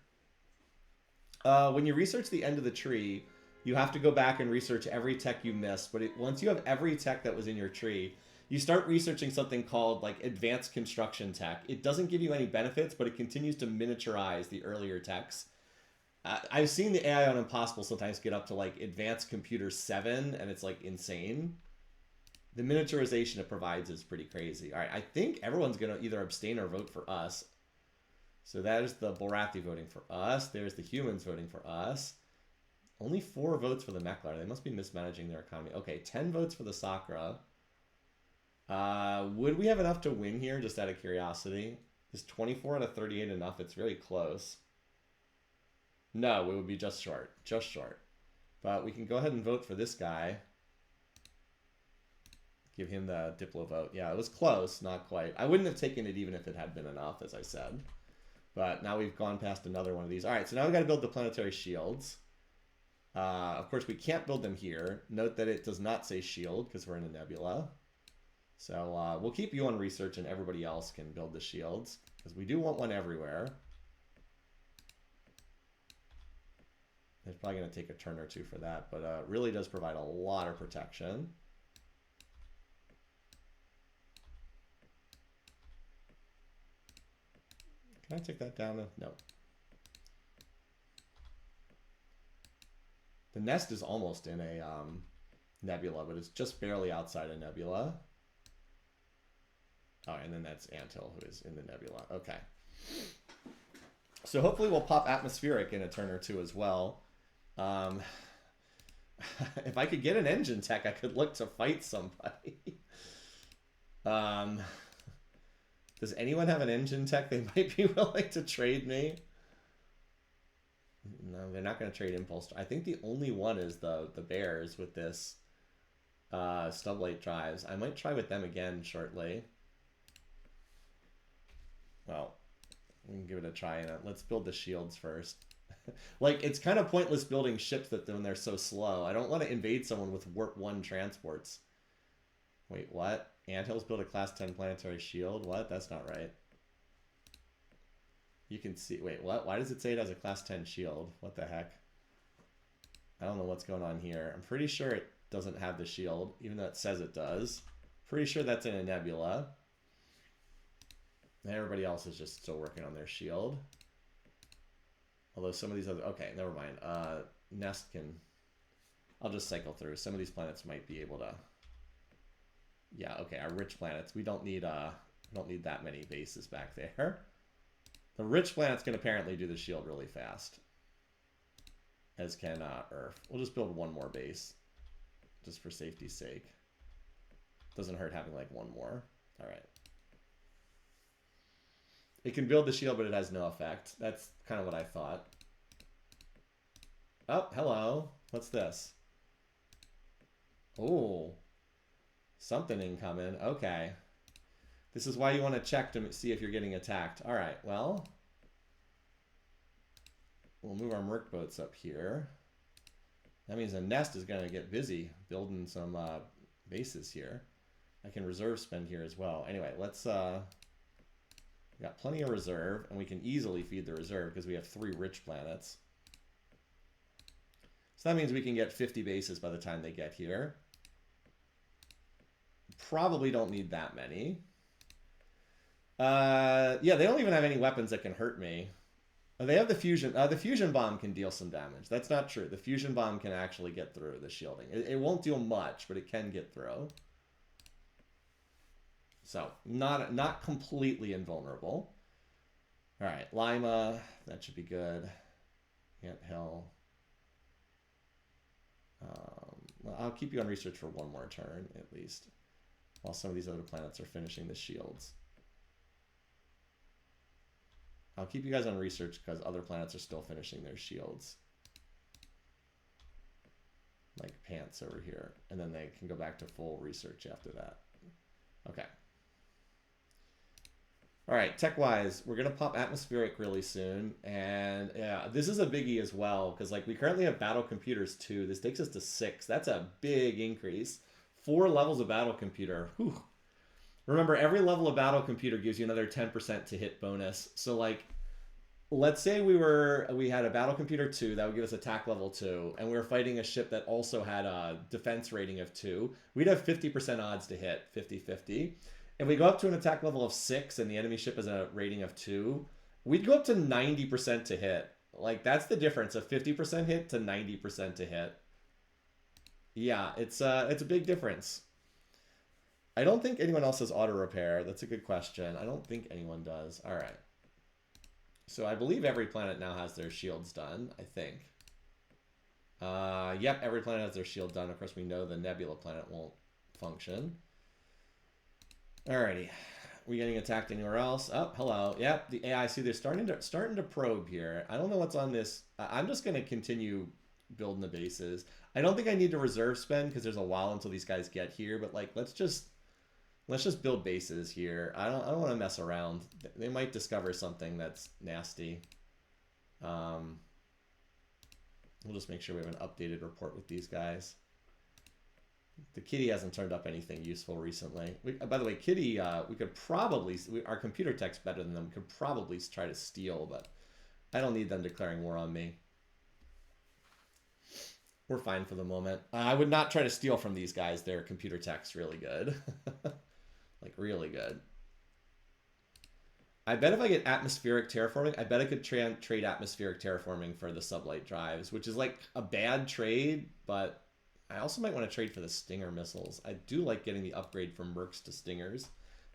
When you research the end of the tree, you have to go back and research every tech you missed. But once you have every tech that was in your tree, you start researching something called like advanced construction tech. It doesn't give you any benefits, but it continues to miniaturize the earlier techs. I've seen the AI on Impossible sometimes get up to like advanced computer 7, and it's like insane. The miniaturization it provides is pretty crazy. All right, I think everyone's going to either abstain or vote for us. So that is the Borathi voting for us. There's the humans voting for us. Only 4 votes for the Meklar. They must be mismanaging their economy. Okay, 10 votes for the Sakura. Would we have enough to win here, just out of curiosity? Is 24 out of 38 enough? It's really close. No, it would be just short. Just short. But we can go ahead and vote for this guy. Give him the Diplo vote. Yeah, it was close, not quite. I wouldn't have taken it even if it had been enough, as I said. But now we've gone past another one of these. All right, so now we've got to build the planetary shields. Of course, we can't build them here. Note that it does not say shield because we're in a nebula. So we'll keep you on research, and everybody else can build the shields because we do want one everywhere. It's probably going to take a turn or two for that, but it really does provide a lot of protection. Can I take that down? No. The nest is almost in a nebula, but it's just barely outside a nebula. Oh, and then that's Anthill, who is in the nebula. Okay. So hopefully we'll pop atmospheric in a turn or two as well. If I could get an engine tech, I could look to fight somebody. Does anyone have an engine tech they might be willing to trade me? No, they're not going to trade Impulse. I think the only one is the Bears with this Stublight drives. I might try with them again shortly. Well, we can give it a try. Let's build the shields first. Like, it's kind of pointless building ships when they're so slow. I don't want to invade someone with Warp 1 transports. Wait, what? Anthills build a Class 10 planetary shield? What? That's not right. You can see... Wait, what? Why does it say it has a Class 10 shield? What the heck? I don't know what's going on here. I'm pretty sure it doesn't have the shield, even though it says it does. Pretty sure that's in a nebula. And everybody else is just still working on their shield. Although some of these other... Okay, never mind. Nest can... I'll just cycle through. Some of these planets might be able to... Yeah, okay, our rich planets. We don't need that many bases back there. The rich planets can apparently do the shield really fast. As can Earth. We'll just build one more base. Just for safety's sake. Doesn't hurt having like one more. Alright. It can build the shield, but it has no effect. That's kind of what I thought. Oh, hello. What's this? Oh. Something incoming. Okay. This is why you want to check to see if you're getting attacked. All right, well. We'll move our Merc boats up here. That means the nest is going to get busy building some bases here. I can reserve spend here as well. Anyway, let's... we got plenty of reserve, and we can easily feed the reserve because we have 3 rich planets. So that means we can get 50 bases by the time they get here. Probably don't need that many. Yeah, they don't even have any weapons that can hurt me. Oh, they have the fusion. The fusion bomb can deal some damage. That's not true. The fusion bomb can actually get through the shielding. It won't deal much, but it can get through. So, not completely invulnerable. All right, Lima. That should be good. Ant Hill. Well, I'll keep you on research for one more turn, at least. While some of these other planets are finishing the shields. I'll keep you guys on research because other planets are still finishing their shields. Like Pants over here. And then they can go back to full research after that. Okay. Alright, tech-wise, we're going to pop atmospheric really soon. And yeah, this is a biggie as well. Because like we currently have battle computers 2. This takes us to 6. That's a big increase. 4 levels of battle computer. Whew. Remember, every level of battle computer gives you another 10% to hit bonus. So, like, let's say we had a battle computer 2 that would give us attack level 2, and we were fighting a ship that also had a defense rating of 2. We'd have 50% odds to hit, 50-50. If we go up to an attack level of 6 and the enemy ship has a rating of 2, we'd go up to 90% to hit. Like, that's the difference of 50% hit to 90% to hit. Yeah, it's a big difference. I don't think anyone else has auto repair. That's a good question. I don't think anyone does. All right. So I believe every planet now has their shields done, I think. Yep, every planet has their shield done. Of course, we know the Nebula planet won't function. Alrighty. We getting attacked anywhere else? Oh, hello. Yep, the AI, see, they're starting to probe here. I don't know what's on this. I'm just going to continue building the bases. I don't think I need to reserve spend because there's a while until these guys get here, but like, let's just build bases here. I don't want to mess around. They might discover something that's nasty. We'll just make sure we have an updated report with these guys. The Kitty hasn't turned up anything useful recently. By the way, Kitty, we could probably... our computer tech's better than them. We could probably try to steal, but I don't need them declaring war on me. We're fine for the moment. I would not try to steal from these guys. Their computer tech's really good. Like, really good. I bet if I get atmospheric terraforming, I bet I could trade atmospheric terraforming for the sublight drives, which is like a bad trade, but I also might want to trade for the Stinger missiles. I do like getting the upgrade from Mercs to Stingers.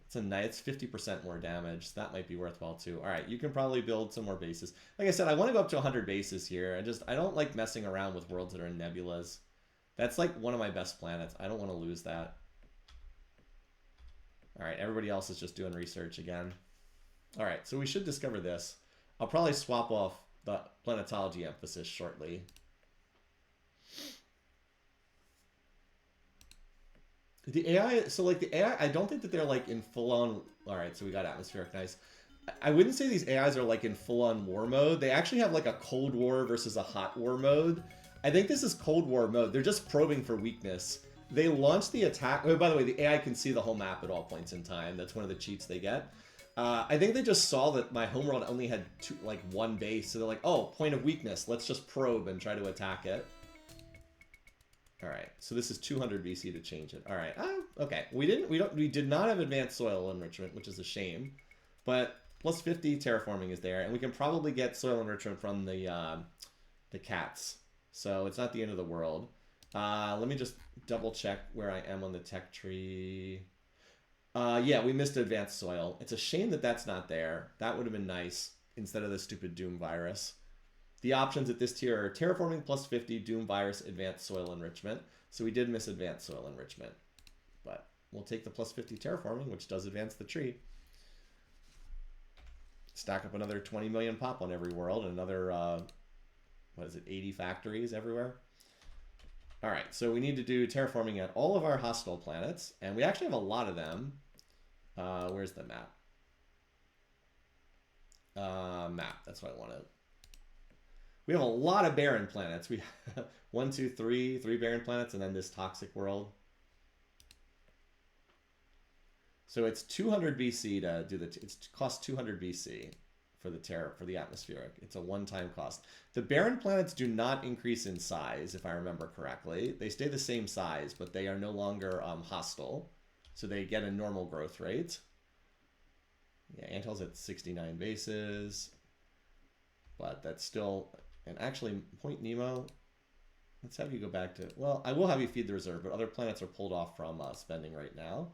It's a nice 50% more damage, so that might be worthwhile too. All right, you can probably build some more bases. Like I said, I want to go up to 100 bases here. I don't like messing around with worlds that are in nebulas. That's like one of my best planets. I don't want to lose that. All right, everybody else is just doing research again. All right, so we should discover this. I'll probably swap off the planetology emphasis shortly. The AI, so like the AI, I don't think that they're like in full-on... All right, so we got atmospheric, nice. I wouldn't say these AIs are like in full-on war mode. They actually have like a Cold War versus a Hot War mode. I think this is Cold War mode. They're just probing for weakness. They launched the attack... Oh, by the way, the AI can see the whole map at all points in time. That's one of the cheats they get. I think they just saw that my homeworld only had one base, so they're like, oh, point of weakness. Let's just probe and try to attack it. All right, so this is 200 BC to change it. All right, okay. We did not have advanced soil enrichment, which is a shame, but plus 50 terraforming is there, and we can probably get soil enrichment from the cats. So it's not the end of the world. Let me just double check where I am on the tech tree. Yeah, we missed advanced soil. It's a shame that that's not there. That would have been nice instead of the stupid Doom virus. The options at this tier are terraforming plus 50, Doom virus, advanced soil enrichment. So we did miss advanced soil enrichment. But we'll take the plus 50 terraforming, which does advance the tree. Stack up another 20 million pop on every world and another, what is it, 80 factories everywhere. All right, so we need to do terraforming at all of our hostile planets, and we actually have a lot of them. Where's the map? Map, that's what I wanted. We have a lot of barren planets. We have 1, 2, 3 barren planets, and then this toxic world. So it's 200 BC to do it costs 200 BC for the atmospheric. It's a one-time cost. The barren planets do not increase in size, if I remember correctly. They stay the same size, but they are no longer hostile, so they get a normal growth rate. Yeah, Antel's at 69 bases, but that's still... And actually, Point Nemo, let's have you go back to... Well, I will have you feed the reserve, but other planets are pulled off from spending right now.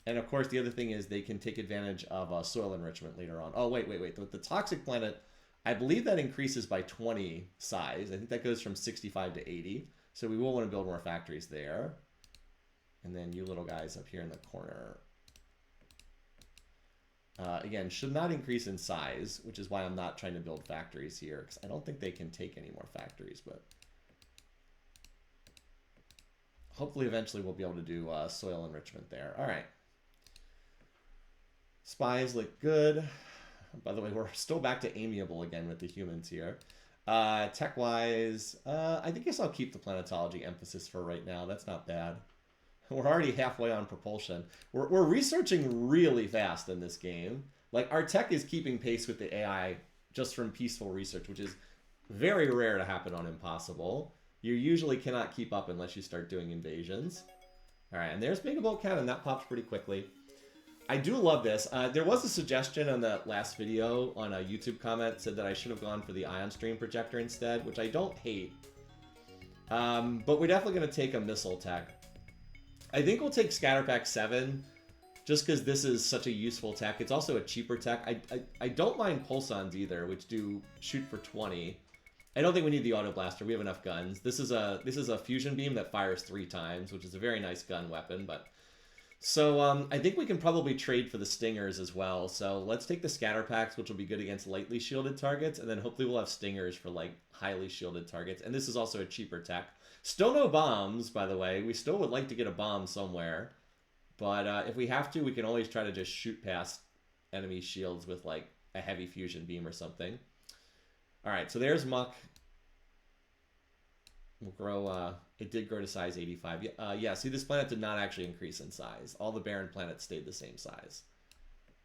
And of course, the other thing is they can take advantage of soil enrichment later on. Oh, wait. The toxic planet, I believe that increases by 20 size. I think that goes from 65 to 80. So we will want to build more factories there. And then you little guys up here in the corner. Again, should not increase in size, which is why I'm not trying to build factories here, because I don't think they can take any more factories, but hopefully eventually we'll be able to do soil enrichment there. All right. Spies look good. By the way, we're still back to amiable again with the humans here. Tech-wise, I guess I'll keep the planetology emphasis for right now. That's not bad. We're already halfway on propulsion. We're researching really fast in this game. Like, our tech is keeping pace with the AI just from peaceful research, which is very rare to happen on Impossible. You usually cannot keep up unless you start doing invasions. All right, and there's Mega Bolt Cannon. That pops pretty quickly. I do love this. There was a suggestion on the last video on a YouTube comment said that I should have gone for the Ion Stream projector instead, which I don't hate. But we're definitely going to take a missile tech. I think we'll take Scatterpack 7 just because this is such a useful tech. It's also a cheaper tech. I don't mind Pulsons either, which do shoot for 20. I don't think we need the Auto Blaster. We have enough guns. This is a fusion beam that fires 3 times, which is a very nice gun weapon. But so I think we can probably trade for the Stingers as well. So let's take the Scatter Packs, which will be good against lightly shielded targets, and then hopefully we'll have Stingers for like highly shielded targets. And this is also a cheaper tech. Still no bombs, by the way. We still would like to get a bomb somewhere. But if we have to, we can always try to just shoot past enemy shields with like a heavy fusion beam or something. All right, so there's Muck. We'll grow, it did grow to size 85. Yeah, see, this planet did not actually increase in size. All the barren planets stayed the same size.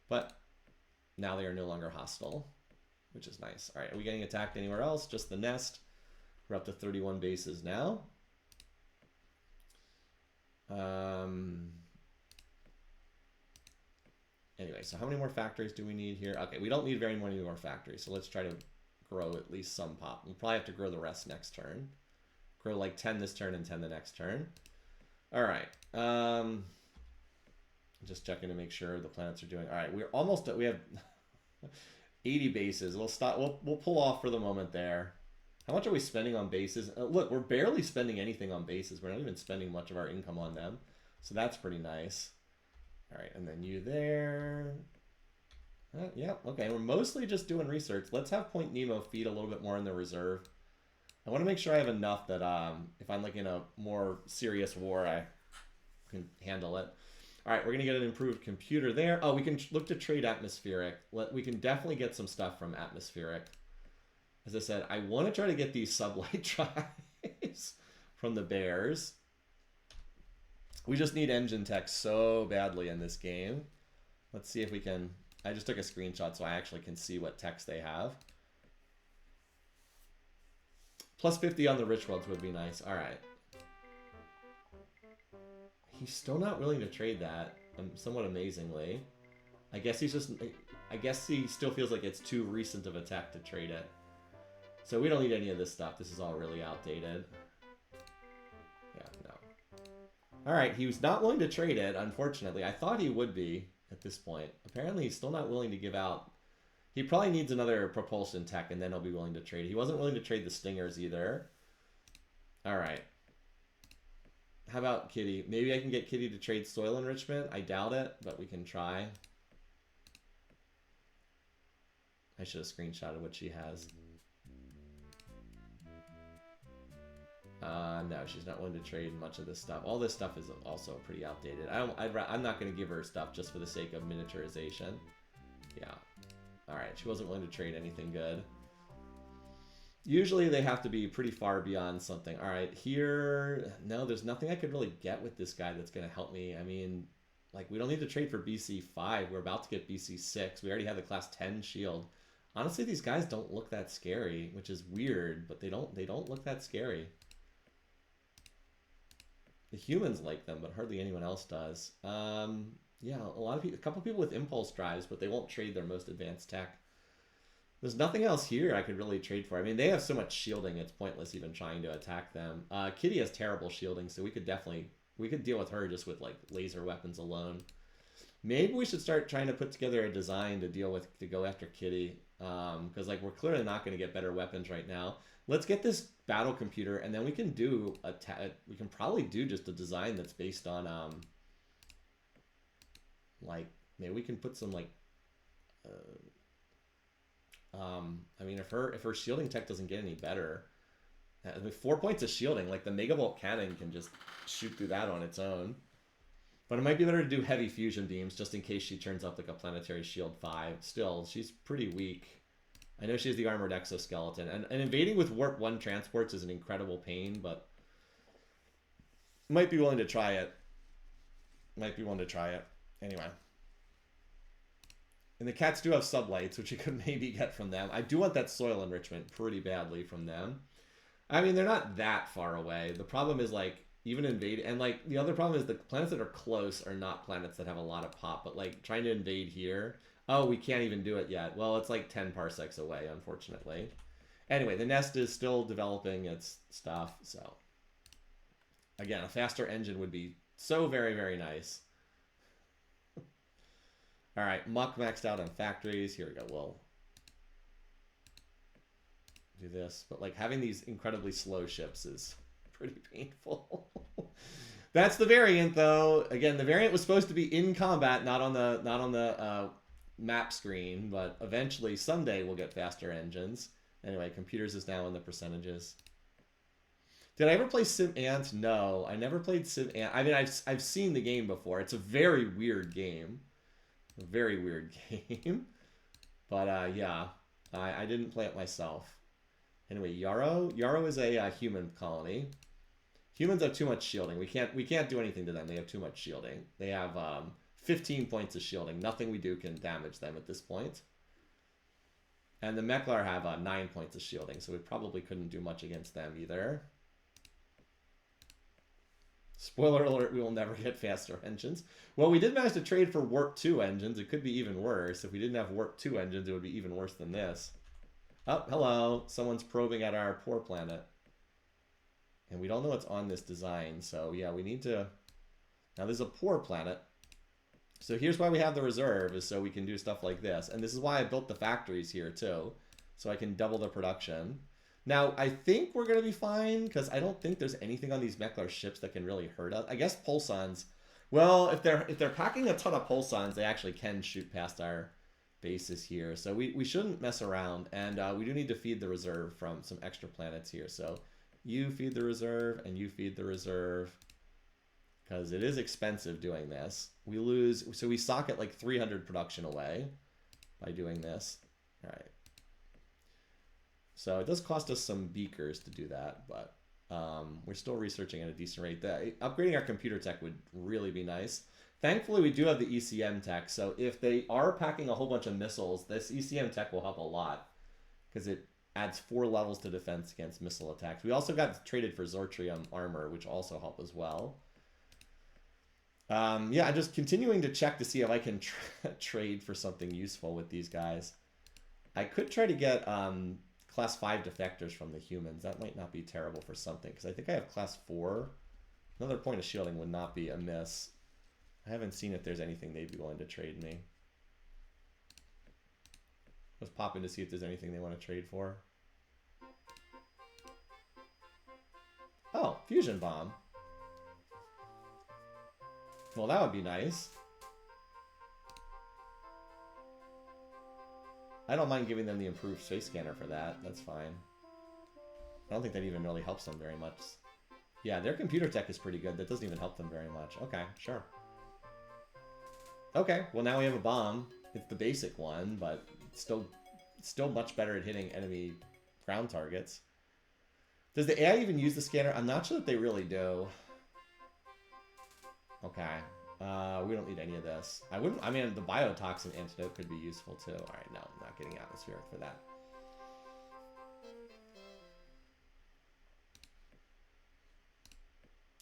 But now they are no longer hostile, which is nice. All right, are we getting attacked anywhere else? Just the nest. We're up to 31 bases now. Anyway, so how many more factories do we need here? Okay, we don't need very many more factories, so let's try to grow at least some pop. We'll probably have to grow the rest next turn. Grow like 10 this turn and 10 the next turn. All right. Just checking to make sure the planets are doing all right. We're almost we have 80 bases. We'll stop. We'll pull off for the moment there. How much are we spending on bases? Look, we're barely spending anything on bases. We're not even spending much of our income on them, so that's pretty nice. All right, and then you there. Yeah, okay. We're mostly just doing research. Let's have Point Nemo feed a little bit more in the reserve. I want to make sure I have enough that if I'm like in a more serious war, I can handle it. All right, we're going to get an improved computer there. Oh, we can look to trade atmospheric. We can definitely get some stuff from atmospheric. As I said, I want to try to get these sublight drives from the bears. We just need engine tech so badly in this game. Let's see if we can... I just took a screenshot so I actually can see what techs they have. Plus 50 on the rich worlds would be nice. All right. He's still not willing to trade that, somewhat amazingly. I guess he's just... I guess he still feels like it's too recent of a tech to trade it. So we don't need any of this stuff. This is all really outdated. Yeah, no. All right, he was not willing to trade it, unfortunately. I thought he would be at this point. Apparently, he's still not willing to give out. He probably needs another propulsion tech, and then he'll be willing to trade. He wasn't willing to trade the Stingers either. All right. How about Kitty? Maybe I can get Kitty to trade soil enrichment. I doubt it, but we can try. I should have screenshotted what she has. No, she's not willing to trade much of this stuff. All this stuff is also pretty outdated. I'm not going to give her stuff just for the sake of miniaturization. Yeah. Alright, she wasn't willing to trade anything good. Usually they have to be pretty far beyond something. Alright, here... No, there's nothing I could really get with this guy that's going to help me. I mean, like, we don't need to trade for BC5. We're about to get BC6. We already have the class 10 shield. Honestly, these guys don't look that scary, which is weird, but they don't look that scary. The humans like them, but hardly anyone else does. Yeah, a couple people with impulse drives, but they won't trade their most advanced tech. There's nothing else here I could really trade for. I mean, they have so much shielding, it's pointless even trying to attack them. Kitty has terrible shielding, so we could deal with her just with like laser weapons alone. Maybe we should start trying to put together a design to go after Kitty, because like we're clearly not going to get better weapons right now. Let's get this battle computer, and then we can probably do just a design that's based on like maybe we can put some like I mean if her shielding tech doesn't get any better, I mean, 4 points of shielding, like the Megavolt cannon can just shoot through that on its own. But it might be better to do heavy fusion beams just in case she turns up like a planetary shield 5. Still, she's pretty weak. I know she has the armored exoskeleton. And invading with Warp 1 transports is an incredible pain, but might be willing to try it. Anyway. And the cats do have sublights, which you could maybe get from them. I do want that soil enrichment pretty badly from them. I mean, they're not that far away. The problem is, like, even invade... And, like, the other problem is the planets that are close are not planets that have a lot of pop. But, like, trying to invade here... Oh, we can't even do it yet. Well, it's like 10 parsecs away, unfortunately. Anyway, the nest is still developing its stuff, so... Again, a faster engine would be so very, very nice. Alright, Muck maxed out on factories. Here we go, we'll do this. But, like, having these incredibly slow ships is pretty painful. That's the variant, though. Again, the variant was supposed to be in combat, not on the map screen, but eventually, someday, we'll get faster engines. Anyway, computers is now in the percentages. Did I ever play Sim Ant? No, I never played Sim Ant. I mean, I've seen the game before. It's a very weird game. A very weird game. But, yeah, I didn't play it myself. Anyway, Yarrow. Yarrow is a human colony. Humans have too much shielding. We can't do anything to them. They have too much shielding. They have 15 points of shielding. Nothing we do can damage them at this point. And the Meklar have 9 points of shielding, so we probably couldn't do much against them either. Spoiler alert, we will never get faster engines. Well, we did manage to trade for Warp 2 engines. It could be even worse. If we didn't have Warp 2 engines, it would be even worse than this. Oh, hello. Someone's probing at our poor planet. And we don't know what's on this design, so yeah, we need to... Now, there's a poor planet. So here's why we have the reserve, is so we can do stuff like this. And this is why I built the factories here, too. So I can double the production. Now, I think we're going to be fine, because I don't think there's anything on these Meklar ships that can really hurt us. I guess Pulsons... Well, if they're packing a ton of Pulsons, they actually can shoot past our bases here. So we shouldn't mess around. And we do need to feed the reserve from some extra planets here. So you feed the reserve, and you feed the reserve. Because it is expensive doing this. We lose... So we socket like 300 production away by doing this. All right. So it does cost us some beakers to do that, but we're still researching at a decent rate. Upgrading our computer tech would really be nice. Thankfully, we do have the ECM tech, so if they are packing a whole bunch of missiles, this ECM tech will help a lot, because it adds 4 levels to defense against missile attacks. We also got traded for Zortrium armor, which also help as well. Yeah, I'm just continuing to check to see if I can trade for something useful with these guys. I could try to get... Class 5 defectors from the humans. That might not be terrible for something, because I think I have Class 4. Another point of shielding would not be amiss. I haven't seen if there's anything they'd be willing to trade me. Let's pop in to see if there's anything they want to trade for. Oh, fusion bomb. Well, that would be nice. I don't mind giving them the improved space scanner for that. That's fine. I don't think that even really helps them very much. Yeah, their computer tech is pretty good. That doesn't even help them very much. Okay, sure. Okay, well now we have a bomb. It's the basic one, but it's still much better at hitting enemy ground targets. Does the AI even use the scanner? I'm not sure that they really do. Okay. We don't need any of this. I mean, the biotoxin antidote could be useful too. Alright, no, I'm not getting atmospheric for that.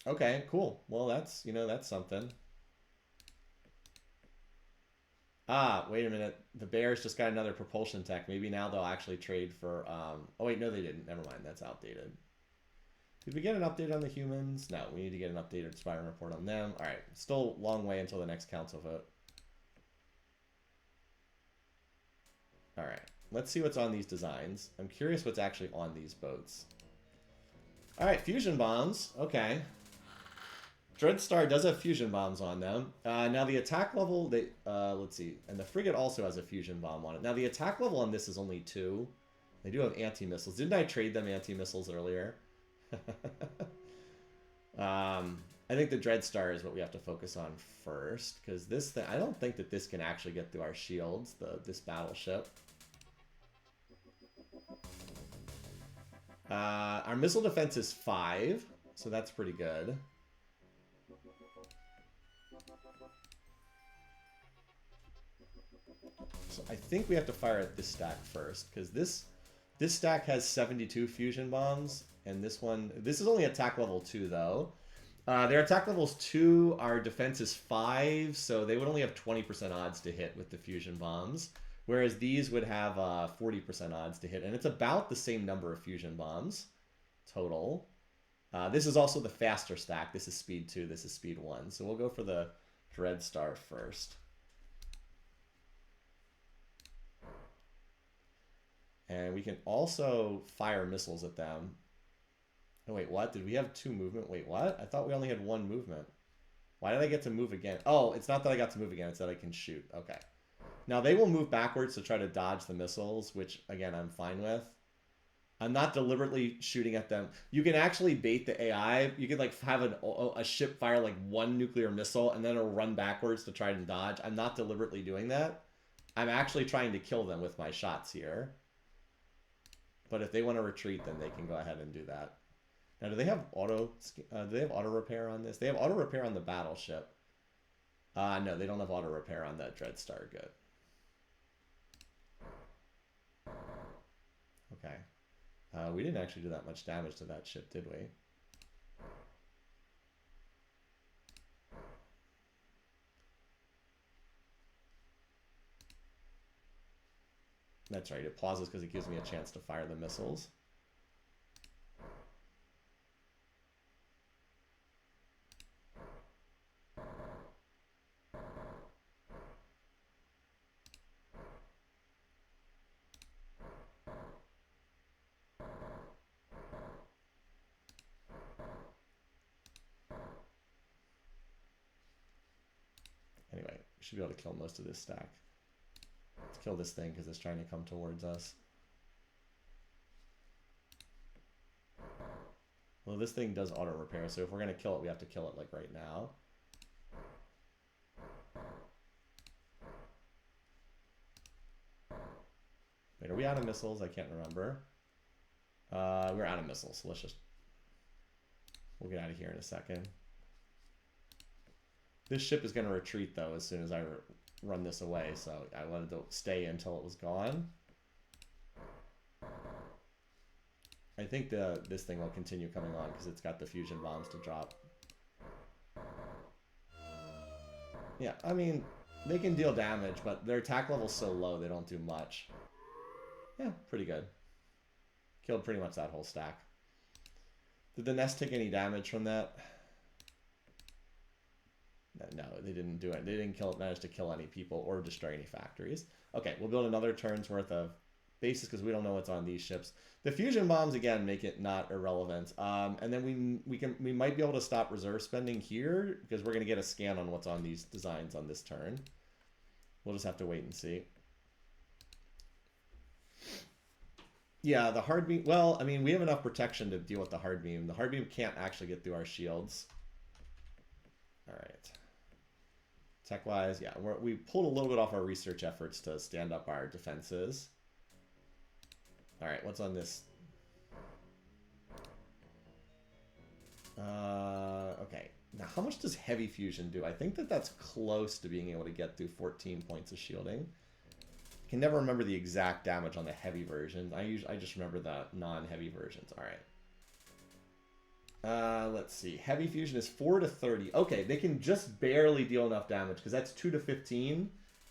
Okay, cool. Well, that's something. Ah, wait a minute. The bears just got another propulsion tech. Maybe now they'll actually trade for, oh wait, no they didn't. Never mind, that's outdated. Did we get an update on the humans? No, we need to get an updated spy report on them. All right, still a long way until the next council vote. All right, let's see what's on these designs. I'm curious what's actually on these boats. All right, fusion bombs. Okay. Dreadstar does have fusion bombs on them. Now the attack level, let's see, and the frigate also has a fusion bomb on it. Now the attack level on this is only 2. They do have anti-missiles. Didn't I trade them anti-missiles earlier? I think the Dreadstar is what we have to focus on first, because this thing, I don't think that this can actually get through our shields, this battleship. Our missile defense is 5, so that's pretty good. So I think we have to fire at this stack first, because this stack has 72 fusion bombs, and this is only attack level 2 though. Their attack levels 2, our defense is 5, so they would only have 20% odds to hit with the fusion bombs, whereas these would have 40% odds to hit, and it's about the same number of fusion bombs total. This is also the faster stack. This is speed 2, this is speed 1, so we'll go for the Dreadstar first. And we can also fire missiles at them. Oh, wait, what? Did we have 2 movement? Wait, what? I thought we only had 1 movement. Why did I get to move again? Oh, it's not that I got to move again. It's that I can shoot. Okay. Now, they will move backwards to try to dodge the missiles, which, again, I'm fine with. I'm not deliberately shooting at them. You can actually bait the AI. You could, like, have a ship fire, like, 1 nuclear missile, and then it'll run backwards to try and dodge. I'm not deliberately doing that. I'm actually trying to kill them with my shots here. But if they want to retreat, then they can go ahead and do that. Now, do they have auto repair on this? They have auto repair on the battleship. No, they don't have auto repair on that Dreadstar. Good. Okay. We didn't actually do that much damage to that ship, did we? That's right. It pauses because it gives me a chance to fire the missiles. Anyway, we should be able to kill most of this stack. Let's kill this thing because it's trying to come towards us. Well, this thing does auto repair, so if we're going to kill it, we have to kill it like right now. Wait, are we out of missiles? I can't remember. We're out of missiles, so we'll get out of here in a second. This ship is going to retreat, though, as soon as I run this away, so I wanted to stay until it was gone. I think this thing will continue coming on because it's got the fusion bombs to drop. Yeah, I mean, they can deal damage, but their attack level's so low they don't do much. Yeah, pretty good. Killed pretty much that whole stack. Did the nest take any damage from that? No, they didn't do it. They didn't manage to kill any people or destroy any factories. Okay, we'll build another turn's worth of bases because we don't know what's on these ships. The fusion bombs, again, make it not irrelevant. And then we might be able to stop reserve spending here because we're going to get a scan on what's on these designs on this turn. We'll just have to wait and see. Yeah, the hard beam. Well, I mean, we have enough protection to deal with the hard beam. The hard beam can't actually get through our shields. All right. Tech-wise, yeah, we pulled a little bit off our research efforts to stand up our defenses. All right, what's on this? Okay. Now, how much does heavy fusion do? I think that's close to being able to get through 14 points of shielding. I can never remember the exact damage on the heavy version. I just remember the non-heavy versions. All right. Let's see. Heavy fusion is 4 to 30. Okay, they can just barely deal enough damage because that's 2 to 15.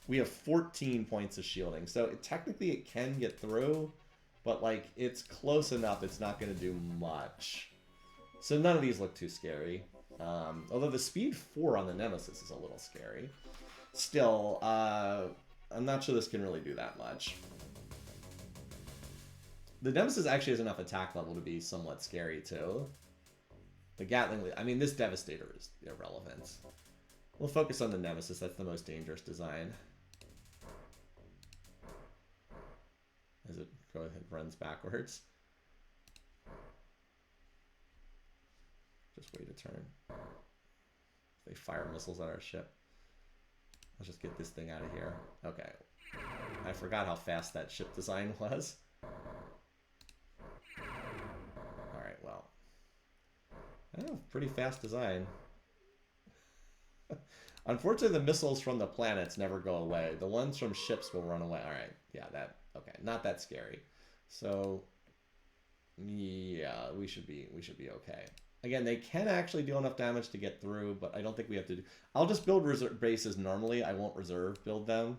We have 14 points of shielding. So technically it can get through, but like it's close enough it's not going to do much. So none of these look too scary. Although the speed 4 on the Nemesis is a little scary. Still, I'm not sure this can really do that much. The Nemesis actually has enough attack level to be somewhat scary too. The Gatling, I mean, this Devastator is irrelevant. We'll focus on the Nemesis. That's the most dangerous design. As it runs backwards. Just wait a turn. They fire missiles at our ship. Let's just get this thing out of here. Okay. I forgot how fast that ship design was. Alright, well. Oh, pretty fast design. Unfortunately, the missiles from the planets never go away. The ones from ships will run away. All right. Yeah, that okay. Not that scary. So yeah, we should be okay. Again, they can actually do enough damage to get through, but I don't think we have to do. I'll just build reserve bases normally. I won't reserve build them,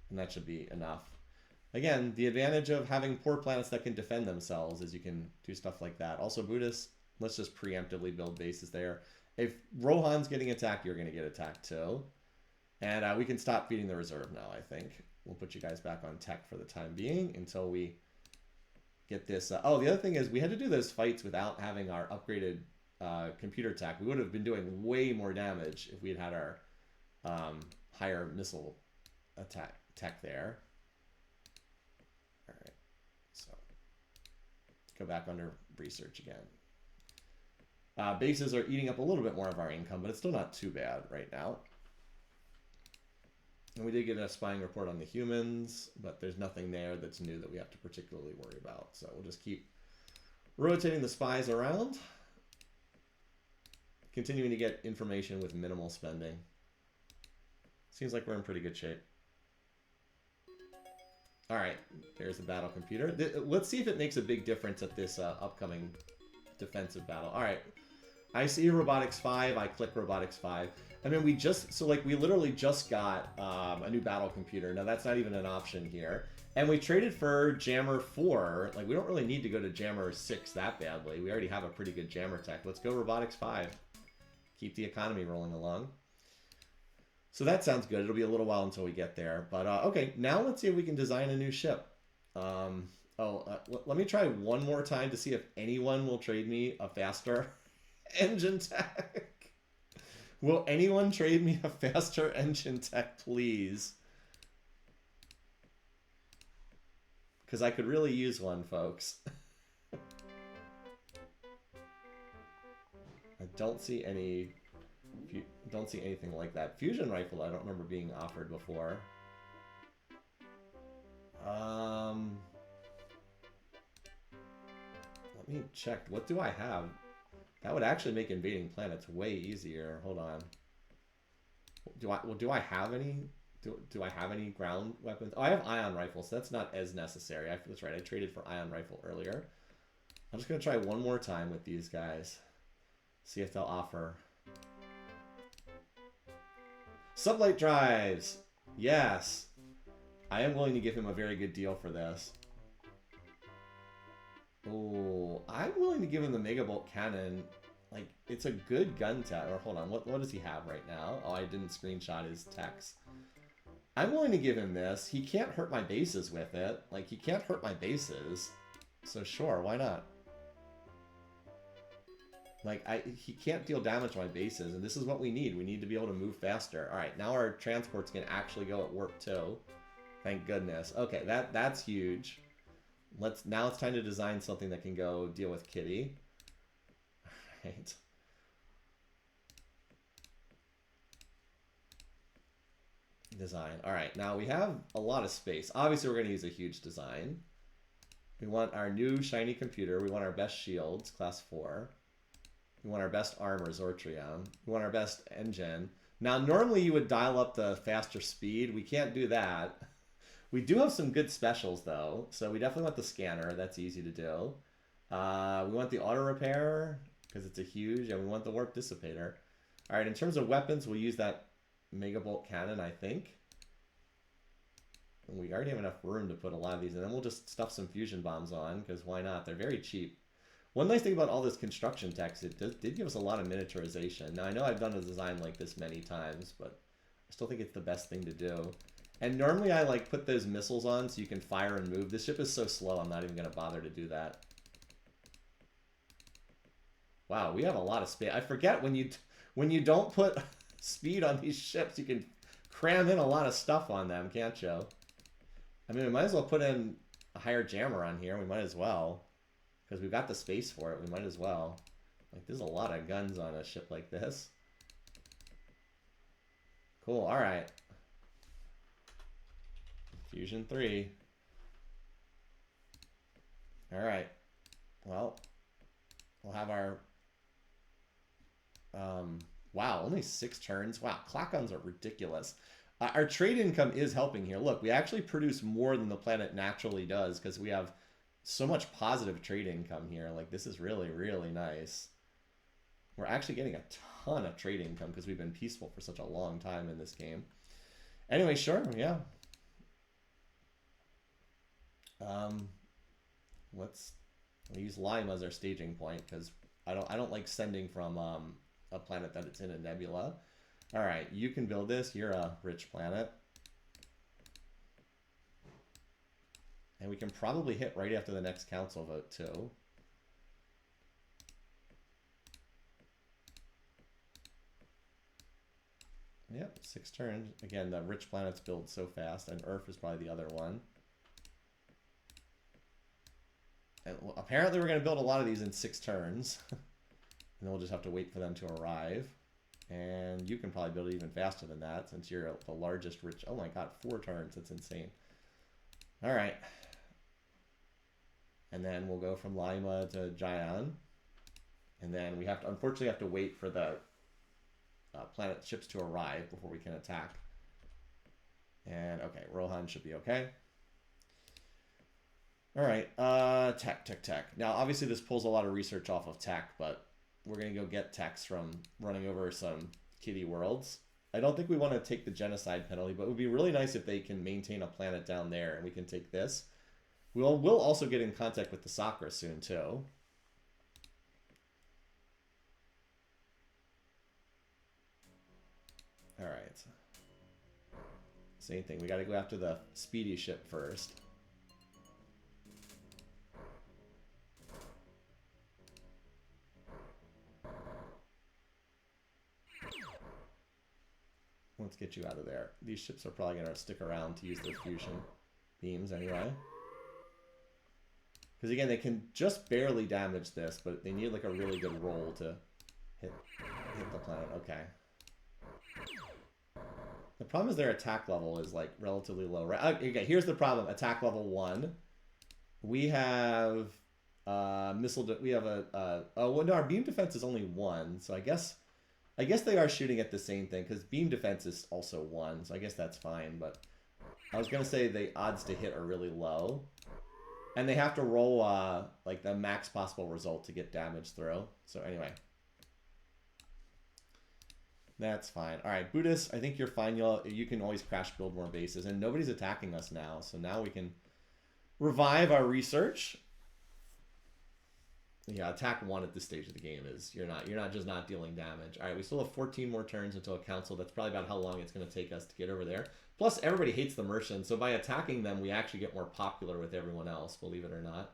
and that should be enough. Again, the advantage of having poor planets that can defend themselves is you can do stuff like that. Also, Buddhists, let's just preemptively build bases there. If Rohan's getting attacked, you're going to get attacked too. And we can stop feeding the reserve now, I think. We'll put you guys back on tech for the time being until we get this. Oh, the other thing is we had to do those fights without having our upgraded computer tech. We would have been doing way more damage if we had had our higher missile attack tech there. All right, so go back under research again. Bases are eating up a little bit more of our income, but it's still not too bad right now. And we did get a spying report on the humans, but there's nothing there that's new that we have to particularly worry about. So we'll just keep rotating the spies around. Continuing to get information with minimal spending. Seems like we're in pretty good shape. All right, there's the battle computer. Let's see if it makes a big difference at this upcoming defensive battle. All right, I see Robotics 5, I click Robotics 5. I mean, we literally just got a new battle computer. Now, that's not even an option here. And we traded for Jammer 4. Like, we don't really need to go to Jammer 6 that badly. We already have a pretty good Jammer tech. Let's go Robotics 5. Keep the economy rolling along. So that sounds good. It'll be a little while until we get there. But, okay, now let's see if we can design a new ship. Let me try one more time to see if anyone will trade me a faster engine tech. Will anyone trade me a faster engine tech, please? Because I could really use one, folks. I don't see anything like that. Fusion rifle, I don't remember being offered before. Let me check. What do I have? That would actually make invading planets way easier. Hold on. Do I have any? Do I have any ground weapons? Oh, I have ion rifles. So that's not as necessary. That's right. I traded for ion rifle earlier. I'm just gonna try one more time with these guys. See if they'll offer. Sublight drives. Yes. I am willing to give him a very good deal for this. Oh, I'm willing to give him the Megabolt cannon. Like, it's a good gun tech. Or hold on, what does he have right now? Oh, I didn't screenshot his text. I'm willing to give him this. He can't hurt my bases with it. Like, he can't hurt my bases. So sure, why not? Like, he can't deal damage to my bases, and this is what we need. We need to be able to move faster. All right, now our transports can actually go at warp 2. Thank goodness. Okay, that's huge. Now it's time to design something that can go deal with Kitty. All right. Design. All right, now we have a lot of space. Obviously, we're going to use a huge design. We want our new shiny computer. We want our best shields, class 4. We want our best armor, Zortrium. We want our best engine. Now, normally you would dial up the faster speed. We can't do that. We do have some good specials, though. So we definitely want the scanner. That's easy to do. We want the auto repair, because it's a huge, and we want the warp dissipator. All right, in terms of weapons, we'll use that Megabolt cannon, I think. And we already have enough room to put a lot of these, and then we'll just stuff some fusion bombs on, because why not? They're very cheap. One nice thing about all this construction text, it did give us a lot of miniaturization. Now, I know I've done a design like this many times, but I still think it's the best thing to do. And normally I like put those missiles on so you can fire and move. This ship is so slow, I'm not even going to bother to do that. Wow, we have a lot of space. I forget when you don't put speed on these ships, you can cram in a lot of stuff on them, can't you? I mean, we might as well put in a higher jammer on here. We might as well. Because we've got the space for it, we might as well. Like, there's a lot of guns on a ship like this. Cool, alright. Fusion 3. Alright. Well, we'll have our Wow, only 6 turns. Wow, Klackons are ridiculous. Our trade income is helping here. Look, we actually produce more than the planet naturally does because we have so much positive trade income here. Like, this is really, really nice. We're actually getting a ton of trade income because we've been peaceful for such a long time in this game. Anyway, sure, yeah. Let's use Lime as our staging point because I don't like sending from a planet that it's in a nebula. All right, you can build this. You're a rich planet. And we can probably hit right after the next council vote, too. Yep, 6 turns. Again, the rich planets build so fast, and Earth is probably the other one. And apparently we're going to build a lot of these in 6 turns. And then we'll just have to wait for them to arrive. And you can probably build it even faster than that since you're the largest rich... Oh my god, 4 turns. That's insane. Alright. And then we'll go from Lima to Gion. And then we have to, unfortunately, have to wait for the planet ships to arrive before we can attack. And okay, Rohan should be okay. Alright, tech. Now, obviously this pulls a lot of research off of tech, but we're going to go get techs from running over some kitty worlds. I don't think we want to take the genocide penalty, but it would be really nice if they can maintain a planet down there and we can take this. We'll also get in contact with the Sakura soon, too. Alright. Same thing. We got to go after the speedy ship first. Let's get you out of there. These ships are probably going to stick around to use their fusion beams anyway. Because again, they can just barely damage this, but they need like a really good roll to hit the planet. Okay. The problem is their attack level is like relatively low. Right? Okay, here's the problem. Attack level 1. We have missile. We have oh well, no, our beam defense is only 1. So I guess they are shooting at the same thing because beam defense is also 1. So I guess that's fine. But I was gonna say the odds to hit are really low, and they have to roll like the max possible result to get damage through. So anyway. That's fine. All right, Buddhist, I think you're fine. You can always crash build more bases, and nobody's attacking us now. So now we can revive our research. Yeah, attack 1 at this stage of the game is you're not just not dealing damage. All right, we still have 14 more turns until a council. That's probably about how long it's going to take us to get over there. Plus, everybody hates the merchants, so by attacking them, we actually get more popular with everyone else. Believe it or not.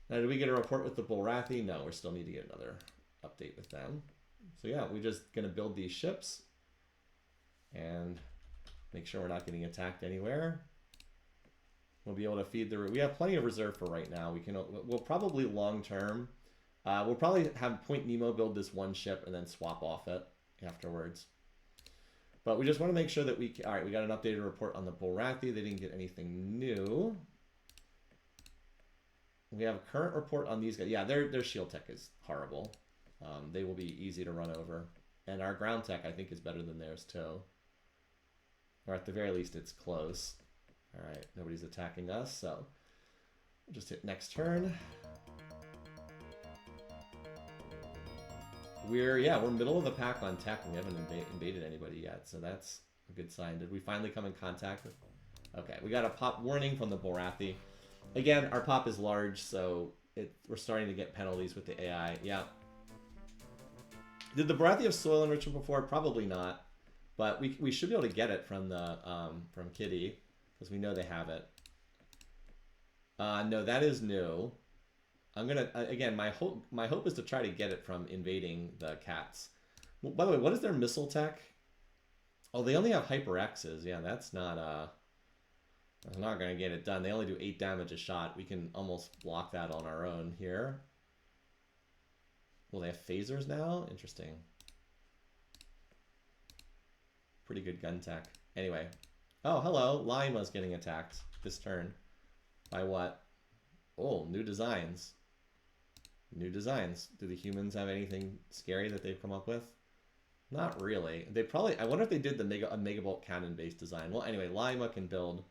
Now, did we get a report with the Bulrathi? No, we still need to get another update with them. So yeah, we're just going to build these ships and make sure we're not getting attacked anywhere. We'll be able to feed the... We have plenty of reserve for right now. We'll probably long term... we'll probably have Point Nemo build this one ship and then swap off it afterwards. But we just want to make sure that we... Alright, we got an updated report on the Bulrathi. They didn't get anything new. We have a current report on these guys. Yeah, their shield tech is horrible. They will be easy to run over. And our ground tech, I think, is better than theirs, too. Or at the very least, it's close. Alright, nobody's attacking us, so we'll just hit next turn. We're middle of the pack on tech, and we haven't invaded anybody yet, so that's a good sign. Did we finally come in contact with... Okay, we got a pop warning from the Bulrathi. Again, our pop is large, so we're starting to get penalties with the AI. Yeah. Did the Bulrathi have soil enrichment before? Probably not. But we should be able to get it from the from Kitty, because we know they have it. No, that is new. I'm gonna again. My hope is to try to get it from invading the cats. Well, by the way, what is their missile tech? Oh, they only have Hyper X's. Yeah, that's not gonna get it done. They only do 8 damage a shot. We can almost block that on our own here. Well, they have phasers now? Interesting. Pretty good gun tech. Anyway. Oh, hello. Lima's getting attacked this turn. By what? Oh, new designs. New designs. Do the humans have anything scary that they've come up with? Not really. They probably, I wonder if they did a Mega Bolt cannon base design. Well, anyway, Lima can build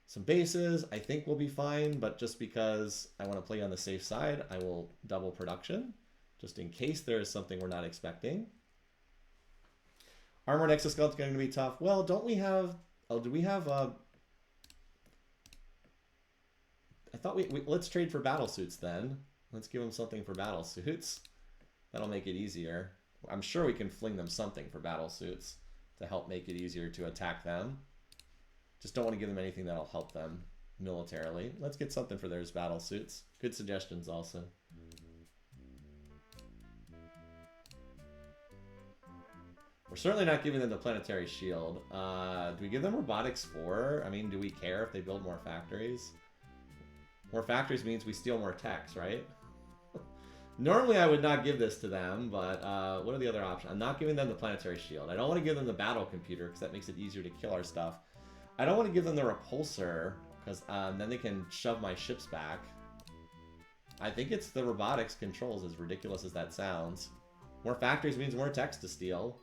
some bases. I think we'll be fine, but just because I want to play on the safe side, I will double production, just in case there is something we're not expecting. Armored Exoskeleton's going to be tough. Well, don't we have... Oh, do we have... I thought let's trade for battle suits then. Let's give them something for battle suits. That'll make it easier. I'm sure we can fling them something for battle suits to help make it easier to attack them. Just don't want to give them anything that'll help them militarily. Let's get something for theirs battle suits. Good suggestions also. We're certainly not giving them the planetary shield. Do we give them robotics 4? I mean, do we care if they build more factories? More factories means we steal more techs, right? Normally I would not give this to them, but what are the other options? I'm not giving them the planetary shield. I don't want to give them the battle computer because that makes it easier to kill our stuff. I don't want to give them the repulsor because then they can shove my ships back. I think it's the robotics controls, as ridiculous as that sounds. More factories means more techs to steal.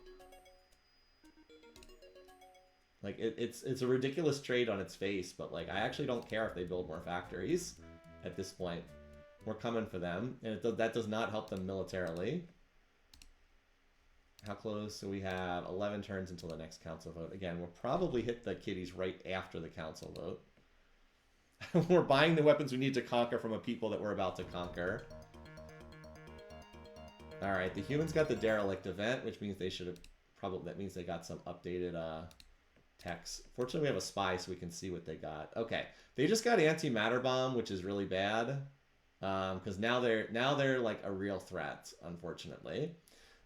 Like, it's a ridiculous trade on its face, but like I actually don't care if they build more factories at this point. We're coming for them, and that does not help them militarily. How close? So we have 11 turns until the next council vote. Again, we'll probably hit the kitties right after the council vote. We're buying the weapons we need to conquer from a people that we're about to conquer. Alright, the humans got the derelict event, which means they should have probably... That means they got some updated techs. Fortunately, we have a spy so we can see what they got. Okay, they just got anti-matter bomb, which is really bad. Because now they're like a real threat, unfortunately.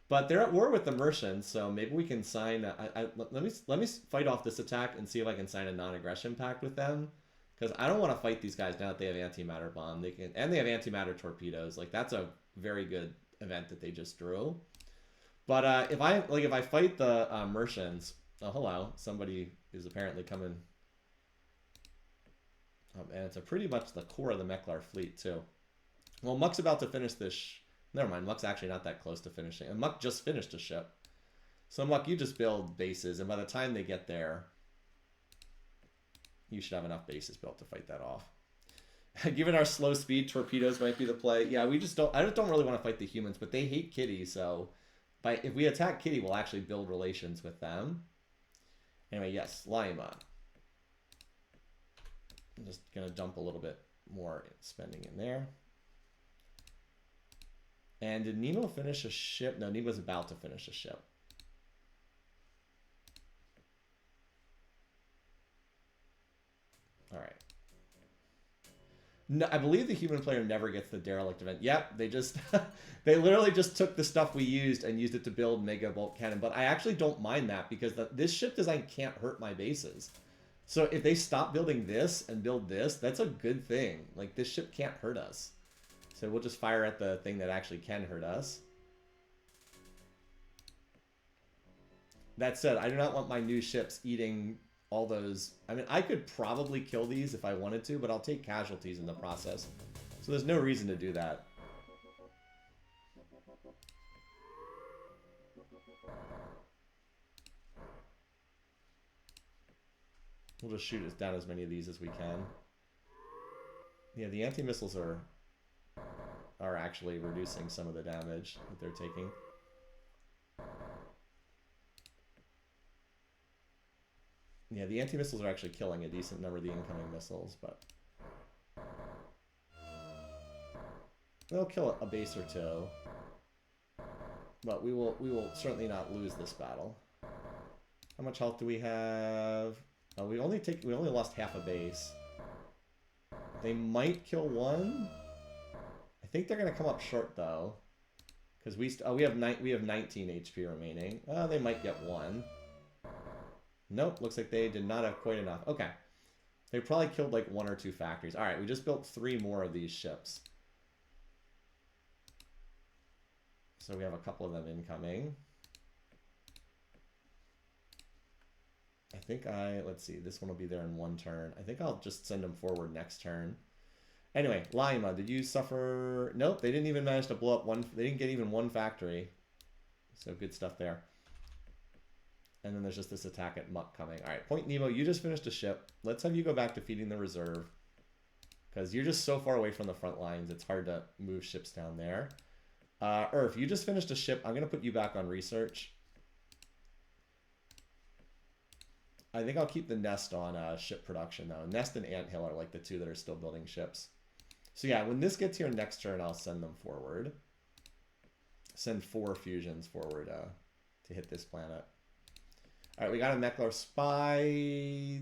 But they're at war with the Merchants, so maybe we can sign. Let me fight off this attack and see if I can sign a non-aggression pact with them. Because I don't want to fight these guys now that they have antimatter bomb. They have antimatter torpedoes. Like that's a very good event that they just drew. But if I fight the Merchants, oh hello, somebody is apparently coming. And it's pretty much the core of the Meklar fleet too. Well, Muck's about to finish this. Never mind, Muck's actually not that close to finishing. And Muck just finished a ship. So Muck, you just build bases, and by the time they get there, you should have enough bases built to fight that off. Given our slow speed, torpedoes might be the play. Yeah, I just don't really want to fight the humans, but they hate Kitty, so if we attack Kitty, we'll actually build relations with them. Anyway, yes, Lima. I'm just gonna dump a little bit more spending in there. And did Nemo finish a ship? No, Nemo's about to finish a ship. All right. No, I believe the human player never gets the derelict event. Yep, they just they literally just took the stuff we used and used it to build Mega Bolt Cannon. But I actually don't mind that because this ship design can't hurt my bases. So if they stop building this and build this, that's a good thing. Like this ship can't hurt us. So we'll just fire at the thing that actually can hurt us. That said, I do not want my new ships eating all those. I mean, I could probably kill these if I wanted to, but I'll take casualties in the process. So there's no reason to do that. We'll just shoot down as many of these as we can. Yeah, the anti-missiles are actually reducing some of the damage that they're taking. Yeah, the anti-missiles are actually killing a decent number of the incoming missiles, but they'll kill a base or two. But we will certainly not lose this battle. How much health do we have? Oh, we only lost half a base. They might kill one. I think they're gonna come up short though, because we have 19 HP remaining. They might get one. Nope, looks like they did not have quite enough. Okay, they probably killed like 1 or 2 factories. All right, we just built 3 more of these ships, so we have a couple of them incoming. I think let's see, this one will be there in 1 turn. I think I'll just send them forward next turn. Anyway, Lima, did you suffer? Nope, they didn't even manage to blow up one. They didn't get even 1 factory. So good stuff there. And then there's just this attack at Muck coming. All right, Point Nemo, you just finished a ship. Let's have you go back to feeding the reserve. Because you're just so far away from the front lines, it's hard to move ships down there. Earth, you just finished a ship. I'm going to put you back on research. I think I'll keep the Nest on ship production, though. Nest and Anthill are like the two that are still building ships. So yeah, when this gets here next turn, I'll send them forward. Send 4 fusions forward to hit this planet. All right, we got a Mechler Spy.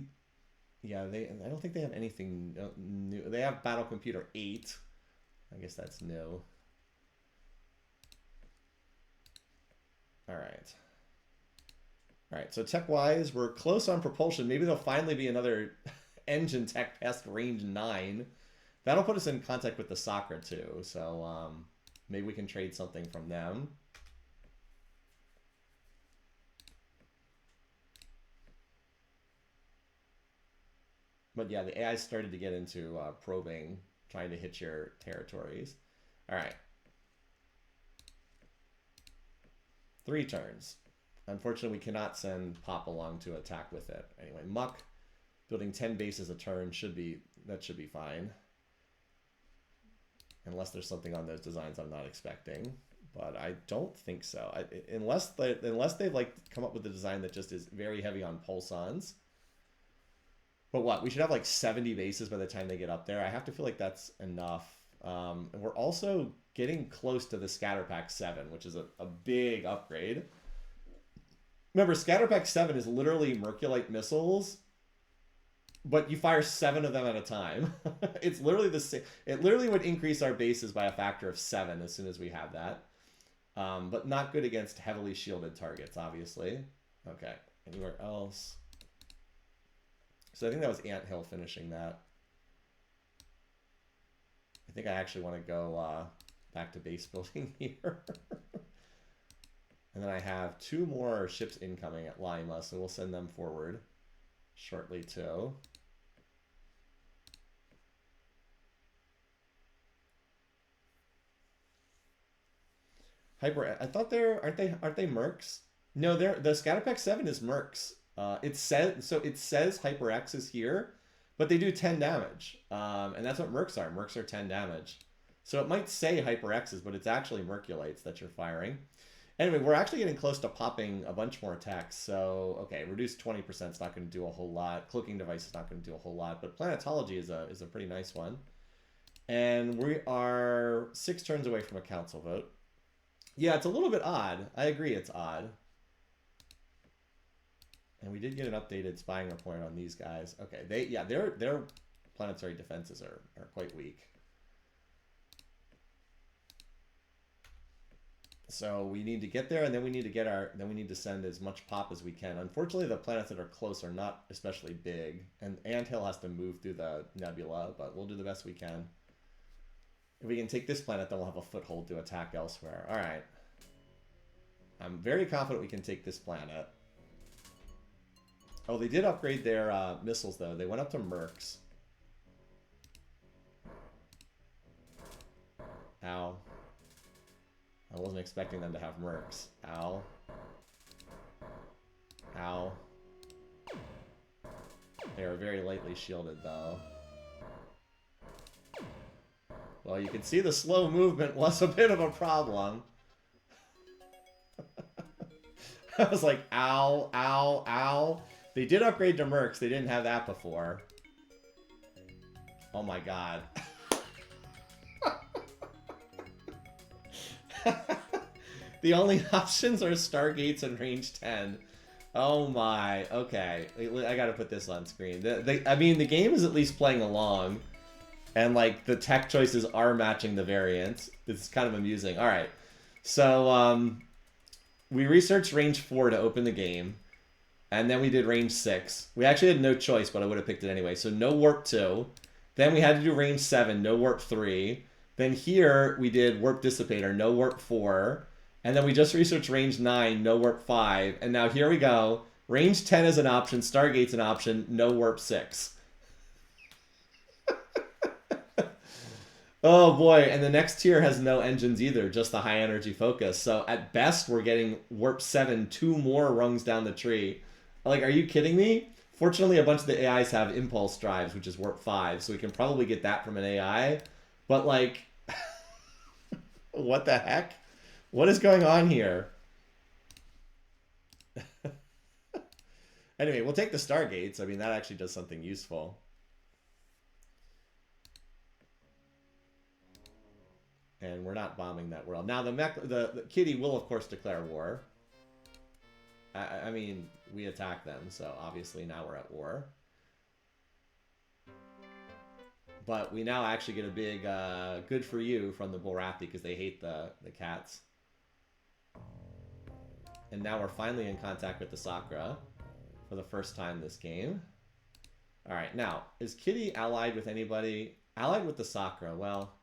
Yeah, I don't think they have anything new. They have Battle Computer 8. I guess that's new. All right. All right, so tech-wise, we're close on propulsion. Maybe there'll finally be another engine tech past range 9. That'll put us in contact with the Sakra, too. So maybe we can trade something from them. But yeah, the AI started to get into probing, trying to hit your territories. All right. 3 turns. Unfortunately, we cannot send Pop along to attack with it. Anyway, Muck, building 10 bases a turn that should be fine. Unless there's something on those designs I'm not expecting. But I don't think so. Unless they've like come up with a design that just is very heavy on pulsons. But what? We should have like 70 bases by the time they get up there. I have to feel like that's enough. And we're also getting close to the Scatter Pack 7, which is a big upgrade. Remember, Scatter Pack 7 is literally Merculite missiles, but you fire 7 of them at a time. It's literally the same. It literally would increase our bases by a factor of 7 as soon as we have that. But not good against heavily shielded targets, obviously. Okay, anywhere else? So I think that was Anthill finishing that. I think I actually want to go back to base building here. And then I have 2 more ships incoming at Lima, so we'll send them forward shortly too. Hyper, I thought aren't they mercs? No, the Scatterpack 7 is mercs. It says HyperX is here, but they do 10 damage. And that's what mercs are. Mercs are 10 damage. So it might say HyperXs, but it's actually Merculites that you're firing. Anyway, we're actually getting close to popping a bunch more attacks. So, okay, reduced 20% is not going to do a whole lot. Cloaking device is not going to do a whole lot. But Planetology is a pretty nice one. And we are 6 turns away from a council vote. Yeah, it's a little bit odd. I agree it's odd. And we did get an updated spying report on these guys. Okay, their planetary defenses are quite weak. So we need to get there, and then we need to send as much pop as we can. Unfortunately, the planets that are close are not especially big, and Anthill has to move through the nebula, but we'll do the best we can. If we can take this planet, then we'll have a foothold to attack elsewhere. All right. I'm very confident we can take this planet. Oh, they did upgrade their missiles, though. They went up to Mercs. Ow. I wasn't expecting them to have Mercs. Ow. Ow. They are very lightly shielded, though. Well, you can see the slow movement was a bit of a problem. I was like, ow, ow, ow. They did upgrade to Mercs. They didn't have that before. Oh my god. The only options are Stargates and range 10. Oh my. Okay. I gotta put this on screen. I mean, the game is at least playing along. And, like, the tech choices are matching the variants. It's kind of amusing. Alright. So, we researched range 4 to open the game. And then we did range 6. We actually had no choice, but I would have picked it anyway. So, no warp 2. Then we had to do range 7, no warp 3. Then here, we did warp dissipator, no warp 4. And then we just researched range 9, no warp 5. And now here we go. Range 10 is an option, Stargate's an option, no warp 6. Oh boy, and the next tier has no engines either, just the high energy focus. So at best, we're getting warp 7, 2 more rungs down the tree. Like, are you kidding me? Fortunately, a bunch of the AIs have impulse drives, which is warp 5, so we can probably get that from an AI. But like, what the heck? What is going on here? Anyway, we'll take the Stargates. I mean, that actually does something useful. And we're not bombing that world. Now, the kitty will, of course, declare war. I mean, we attack them, so obviously now we're at war. But we now actually get a big good for you from the Borathi because they hate the cats. And now we're finally in contact with the Sakura for the first time this game. Alright, now, is Kitty allied with anybody? Allied with the Sakura. Well,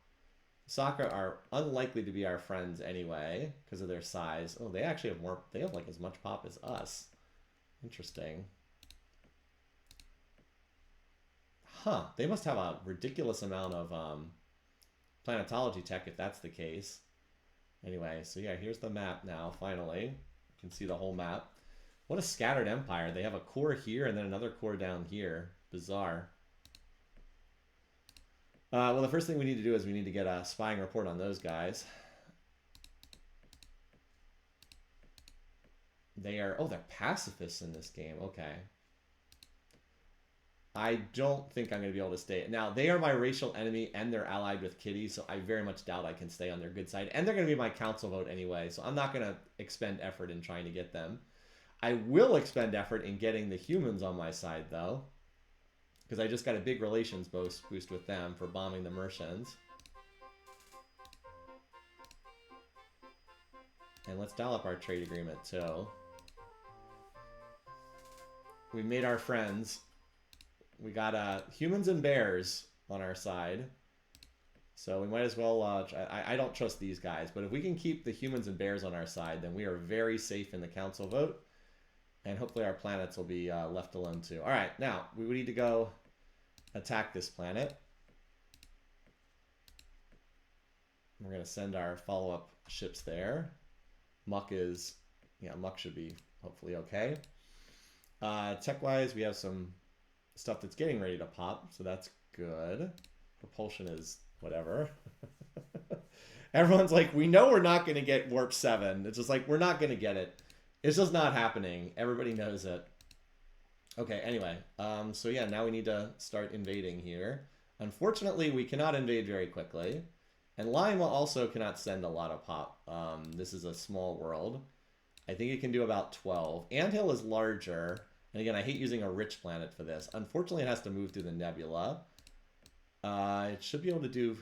Sakura are unlikely to be our friends anyway because of their size. Oh, they actually have more. They have like as much pop as us. Interesting. Huh. They must have a ridiculous amount of planetology tech if that's the case. Anyway, so yeah, here's the map now, finally. You can see the whole map. What a scattered empire. They have a core here and then another core down here. Bizarre. Well, the first thing we need to do is we need to get a spying report on those guys. They are... Oh, they're pacifists in this game. Okay. I don't think I'm going to be able to stay. Now, they are my racial enemy, and they're allied with Kitty, so I very much doubt I can stay on their good side. And they're going to be my council vote anyway, so I'm not going to expend effort in trying to get them. I will expend effort in getting the humans on my side, though. Because I just got a big relations boost with them for bombing the Mercians. And let's dial up our trade agreement, too. We made our friends. We got humans and bears on our side. So we might as well... I don't trust these guys, but if we can keep the humans and bears on our side, then we are very safe in the council vote. And hopefully our planets will be left alone, too. All right, now, we need to go attack this planet. We're going to send our follow-up ships there. Muck is... Yeah, Muck should be hopefully okay. Tech-wise, we have some stuff that's getting ready to pop, so that's good. Propulsion is whatever. Everyone's like, we know we're not going to get Warp 7. It's just like, we're not going to get it. It's just not happening. Everybody knows it. Okay, anyway. So yeah, now we need to start invading here. Unfortunately, we cannot invade very quickly. And Lima also cannot send a lot of pop. This is a small world. I think it can do about 12. Anthill is larger. And again, I hate using a rich planet for this. Unfortunately, it has to move through the nebula. It should be able to do...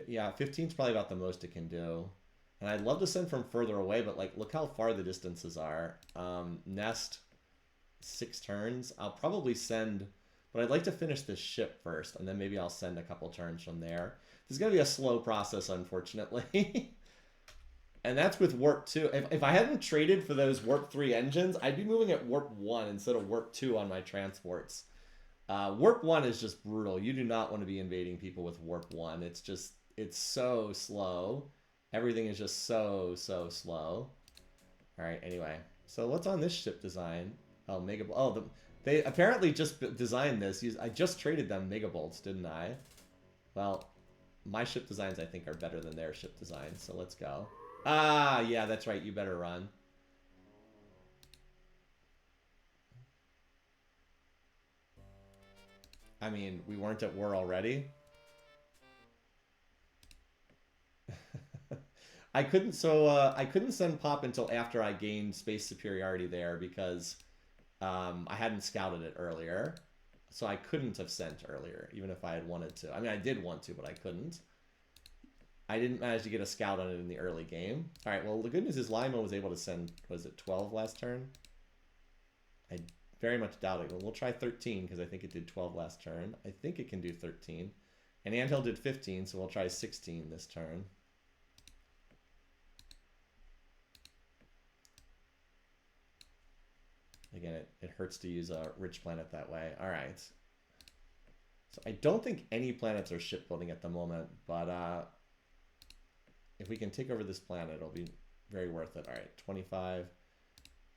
Yeah, 15 is probably about the most it can do. And I'd love to send from further away, but like, look how far the distances are. Nest, 6 turns. I'll probably send... But I'd like to finish this ship first, and then maybe I'll send a couple turns from there. This is going to be a slow process, unfortunately. And that's with Warp 2. If I hadn't traded for those Warp 3 engines, I'd be moving at Warp 1 instead of Warp 2 on my transports. Warp 1 is just brutal. You do not want to be invading people with Warp 1. It's just, it's so slow. Everything is just so slow. Alright, anyway. So what's on this ship design? Oh, Mega... Oh, they apparently just designed this. I just traded them Mega Bolts, didn't I? Well, my ship designs, I think, are better than their ship designs, so let's go. Ah, yeah, that's right. You better run. I mean, we weren't at war already. I couldn't send pop until after I gained space superiority there because I hadn't scouted it earlier. So I couldn't have sent earlier, even if I had wanted to. I mean, I did want to, but I couldn't. I didn't manage to get a scout on it in the early game. All right, well, the good news is Lima was able to send, was it 12 last turn? I very much doubt it. We'll try 13 because I think it did 12 last turn. I think it can do 13. And Anthill did 15, so we'll try 16 this turn. Again, it hurts to use a rich planet that way. All right. So I don't think any planets are shipbuilding at the moment, but if we can take over this planet, it'll be very worth it. All right, 25.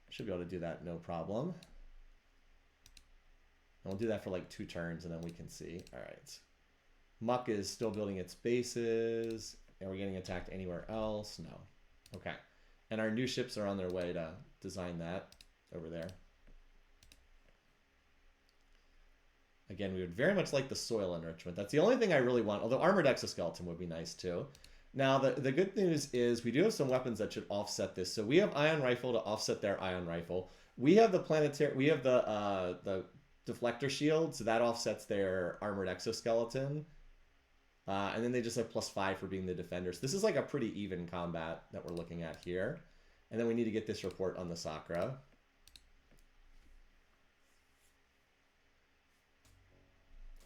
Should be able to do that, no problem. And we'll do that for like 2 turns, and then we can see. All right. Muck is still building its bases. Are we getting attacked anywhere else? No. Okay. And our new ships are on their way to design that over there. Again, we would very much like the soil enrichment. That's the only thing I really want, although armored exoskeleton would be nice too. Now, the good news is we do have some weapons that should offset this. So we have ion rifle to offset their ion rifle. We have the planetary, we have the deflector shield, so that offsets their armored exoskeleton. And then they just have +5 for being the defenders. This is like a pretty even combat that we're looking at here. And then we need to get this report on the Sakura.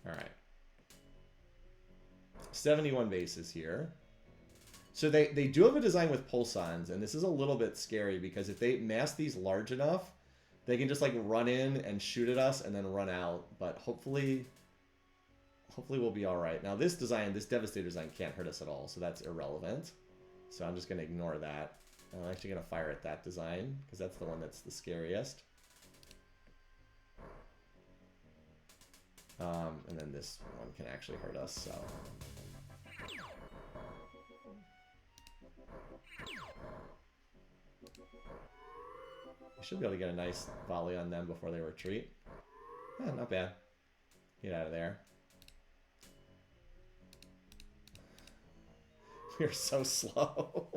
All right. 71 bases here. So they do have a design with pulsons, and this is a little bit scary because if they mass these large enough, they can just like run in and shoot at us and then run out. But hopefully we'll be all right. Now this design, this Devastator design can't hurt us at all, so that's irrelevant. So I'm just going to ignore that. I'm actually going to fire at that design because that's the one that's the scariest. And then this one can actually hurt us, so... We should be able to get a nice volley on them before they retreat. Yeah, not bad. Get out of there. We're so slow.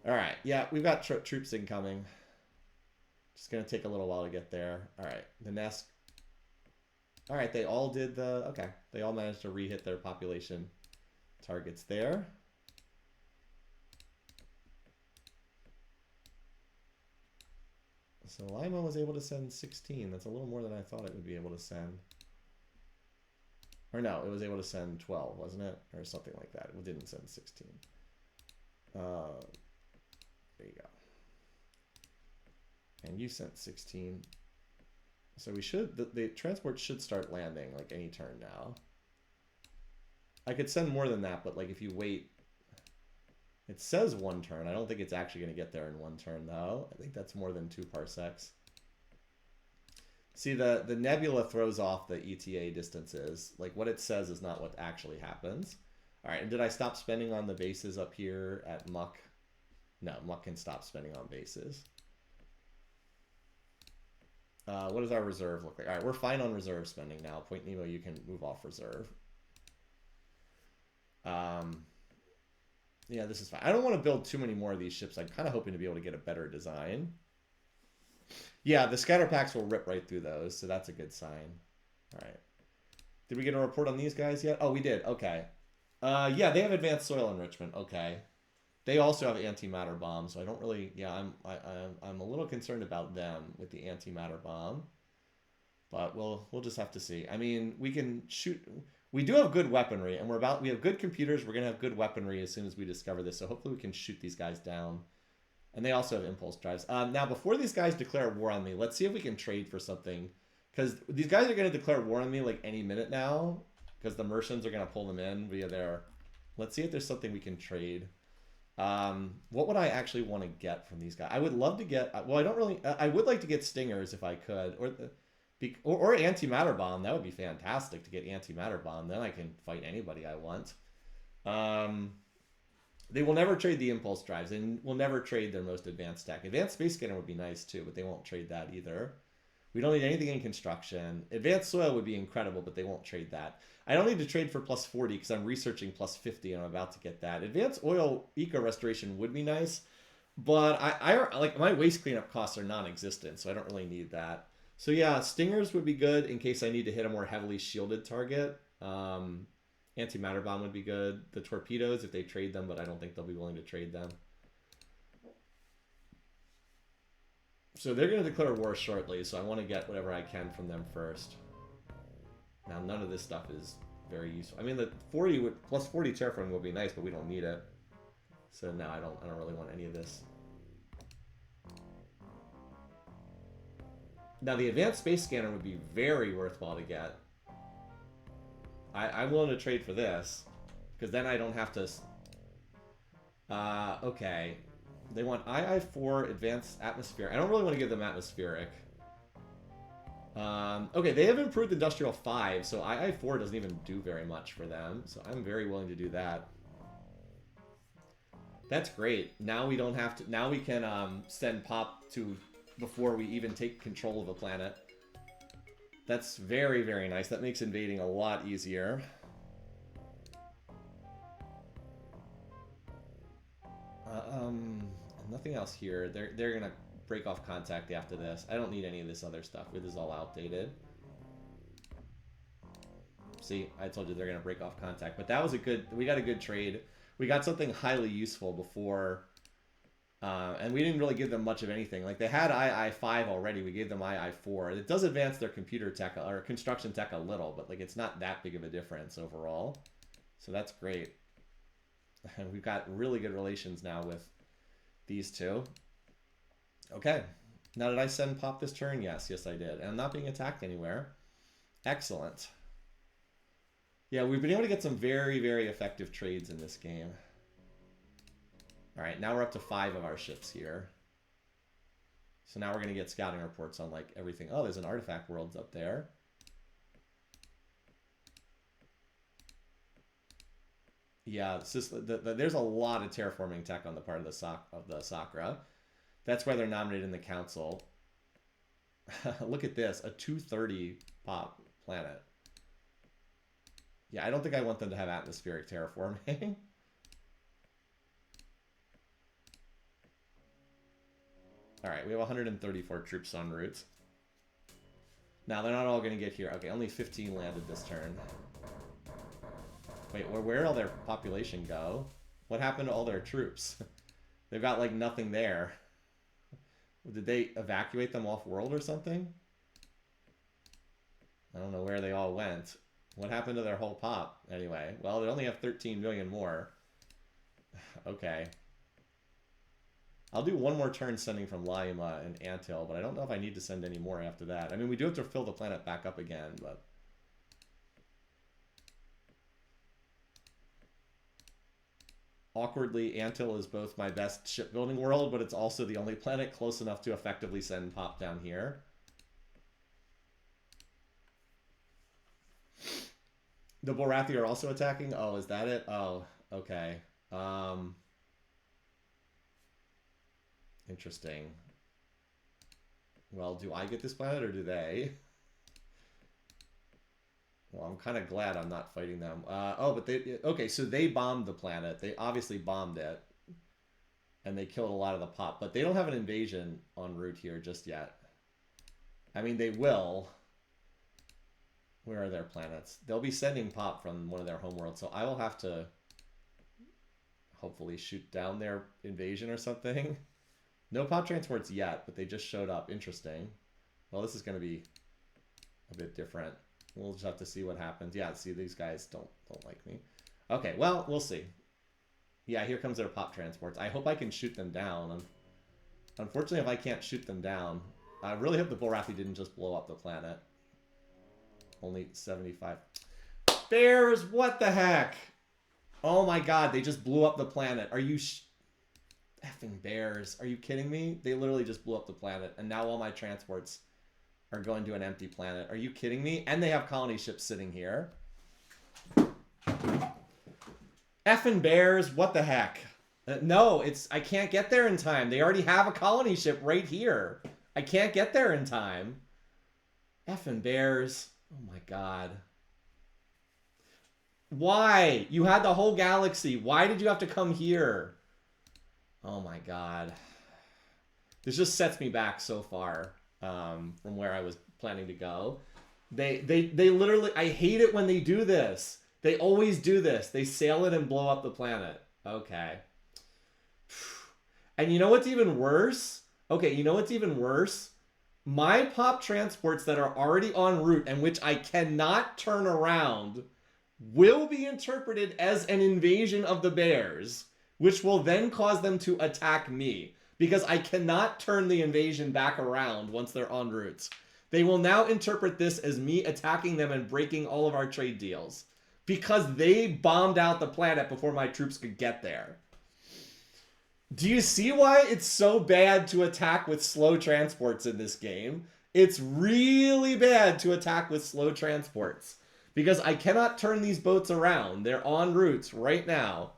Alright, yeah, we've got troops incoming. Just gonna take a little while to get there. Alright, the nest... Alright, they all did the... Okay, they all managed to re-hit their population targets there. So Lima was able to send 16. That's a little more than I thought it would be able to send. Or no, it was able to send 12, wasn't it? Or something like that. It didn't send 16. There you go. And you sent 16. So we should, the transport should start landing like any turn now. I could send more than that, but like if you wait, it says 1 turn. I don't think it's actually going to get there in 1 turn though. I think that's more than 2 parsecs. See, the nebula throws off the ETA distances. Like what it says is not what actually happens. All right, and did I stop spending on the bases up here at Muck? No, Muck can stop spending on bases. What does our reserve look like? All right, we're fine on reserve spending now. Point Nemo, you can move off reserve. Yeah, this is fine. I don't want to build too many more of these ships. I'm kind of hoping to be able to get a better design. Yeah, the scatter packs will rip right through those, so that's a good sign. All right. Did we get a report on these guys yet? Oh, we did. Okay. Yeah, they have advanced soil enrichment. Okay. They also have antimatter bomb, so I don't really... Yeah, I'm a little concerned about them with the antimatter bomb. But we'll just have to see. I mean, we can shoot... We do have good weaponry, and we have good computers. We're going to have good weaponry as soon as we discover this, so hopefully we can shoot these guys down. And they also have impulse drives. Now, before these guys declare war on me, let's see if we can trade for something. Because these guys are going to declare war on me like any minute now, because the Mercians are going to pull them in via their... Let's see if there's something we can trade. What would I actually want to get from these guys? I would love to get... Well, I don't really... I would like to get Stingers if I could. Or antimatter bomb. That would be fantastic to get antimatter bomb. Then I can fight anybody I want. They will never trade the impulse drives, and will never trade their most advanced tech. Advanced space scanner would be nice too, but they won't trade that either. We don't need anything in construction. Advanced soil would be incredible, but they won't trade that. I don't need to trade for +40 because I'm researching +50 and I'm about to get that. Advanced oil eco restoration would be nice, but I like my waste cleanup costs are non-existent, so I don't really need that. So yeah, Stingers would be good in case I need to hit a more heavily shielded target. Antimatter bomb would be good. The torpedoes, if they trade them, but I don't think they'll be willing to trade them. So they're going to declare war shortly, so I want to get whatever I can from them first. Now, none of this stuff is very useful. I mean, the 40 would, +40 terraforming would be nice, but we don't need it. So no, I don't really want any of this. Now, the advanced space scanner would be very worthwhile to get. I'm willing to trade for this. Because then I don't have to... okay. They want II-4 Advanced Atmosphere. I don't really want to give them Atmospheric. Okay, they have improved Industrial 5, so II-4 doesn't even do very much for them. So I'm very willing to do that. That's great. Now we don't have to... Now we can send Pop to... before we even take control of a planet. That's very, very nice. That makes invading a lot easier. Nothing else here. They're gonna break off contact after this. I don't need any of this other stuff. It is all outdated. See, I told you they're gonna break off contact. But that was a good... We got a good trade. We got something highly useful before... and we didn't really give them much of anything. Like, they had II-5 already. We gave them II-4. It does advance their computer tech, or construction tech a little, but, like, it's not that big of a difference overall. So that's great. And we've got really good relations now with these two. Okay. Now, did I send Pop this turn? Yes. Yes, I did. And I'm not being attacked anywhere. Excellent. Yeah, we've been able to get some very, very effective trades in this game. Alright, now we're up to 5 of our ships here. So now we're going to get scouting reports on, like, everything. Oh, there's an artifact worlds up there. Yeah, there's a lot of terraforming tech on the part of the Sakura. That's why they're nominated in the council. Look at this, a 230 Pop planet. Yeah, I don't think I want them to have atmospheric terraforming. Alright, we have 134 troops en route. Now, they're not all going to get here. Okay, only 15 landed this turn. Wait, where did all their population go? What happened to all their troops? They've got, like, nothing there. Did they evacuate them off-world or something? I don't know where they all went. What happened to their whole pop? Anyway, well, they only have 13 million more. Okay. I'll do one more turn sending from Lima and Anthill, but I don't know if I need to send any more after that. I mean, we do have to fill the planet back up again, but... Awkwardly, Anthill is both my best shipbuilding world, but it's also the only planet close enough to effectively send Pop down here. The Borathi are also attacking? Oh, is that it? Oh, okay. Interesting. Well, do I get this planet or do they? Well, I'm kind of glad I'm not fighting them. Oh, but they... Okay, so they bombed the planet. They obviously bombed it. And they killed a lot of the Pop. But they don't have an invasion en route here just yet. I mean, they will. Where are their planets? They'll be sending Pop from one of their homeworlds, so I will have to hopefully shoot down their invasion or something. No Pop transports yet, but they just showed up. Interesting. Well, this is going to be a bit different. We'll just have to see what happens. Yeah, see, these guys don't like me. Okay, well, we'll see. Yeah, here comes their Pop transports. I hope I can shoot them down. Unfortunately, if I can't shoot them down, I really hope the Borathi didn't just blow up the planet. Only 75. Bears, what the heck? Oh my god, they just blew up the planet. Are you effing bears? Are you kidding me? They literally just blew up the planet, and now all my transports are going to an empty planet. Are you kidding me? And they have colony ships sitting here. Effing bears, what the heck? No, I can't get there in time. They already have a colony ship right here. I can't get there in time. Effing bears. Oh my god. Why? You had the whole galaxy. Why did you have to come here? Oh my god. This just sets me back so far from where I was planning to go. They literally... I hate it when they do this. They always do this. They sail it and blow up the planet. Okay. And you know what's even worse? Okay, you know what's even worse? My Pop transports that are already en route and which I cannot turn around will be interpreted as an invasion of the bears, which will then cause them to attack me because I cannot turn the invasion back around once they're en route. They will now interpret this as me attacking them and breaking all of our trade deals. because they bombed out the planet before my troops could get there. Do you see why it's so bad to attack with slow transports in this game? It's really bad to attack with slow transports. Because I cannot turn these boats around. They're en route right now.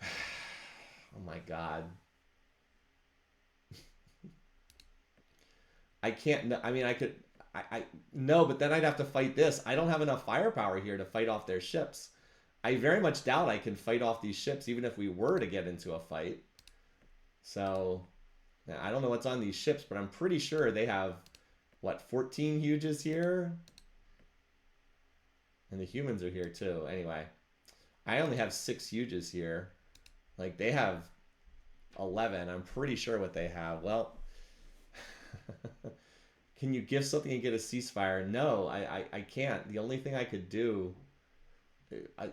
Oh my god. I can't... I mean, I could... no, but then I'd have to fight this. I don't have enough firepower here to fight off their ships. I very much doubt I can fight off these ships, even if we were to get into a fight. So, I don't know what's on these ships, but I'm pretty sure they have, what, 14 huges here? And the humans are here, too. Anyway, I only have 6 huges here. Like, they have 11. I'm pretty sure what they have. Well, can you give something and get a ceasefire? No, I can't. The only thing I could do...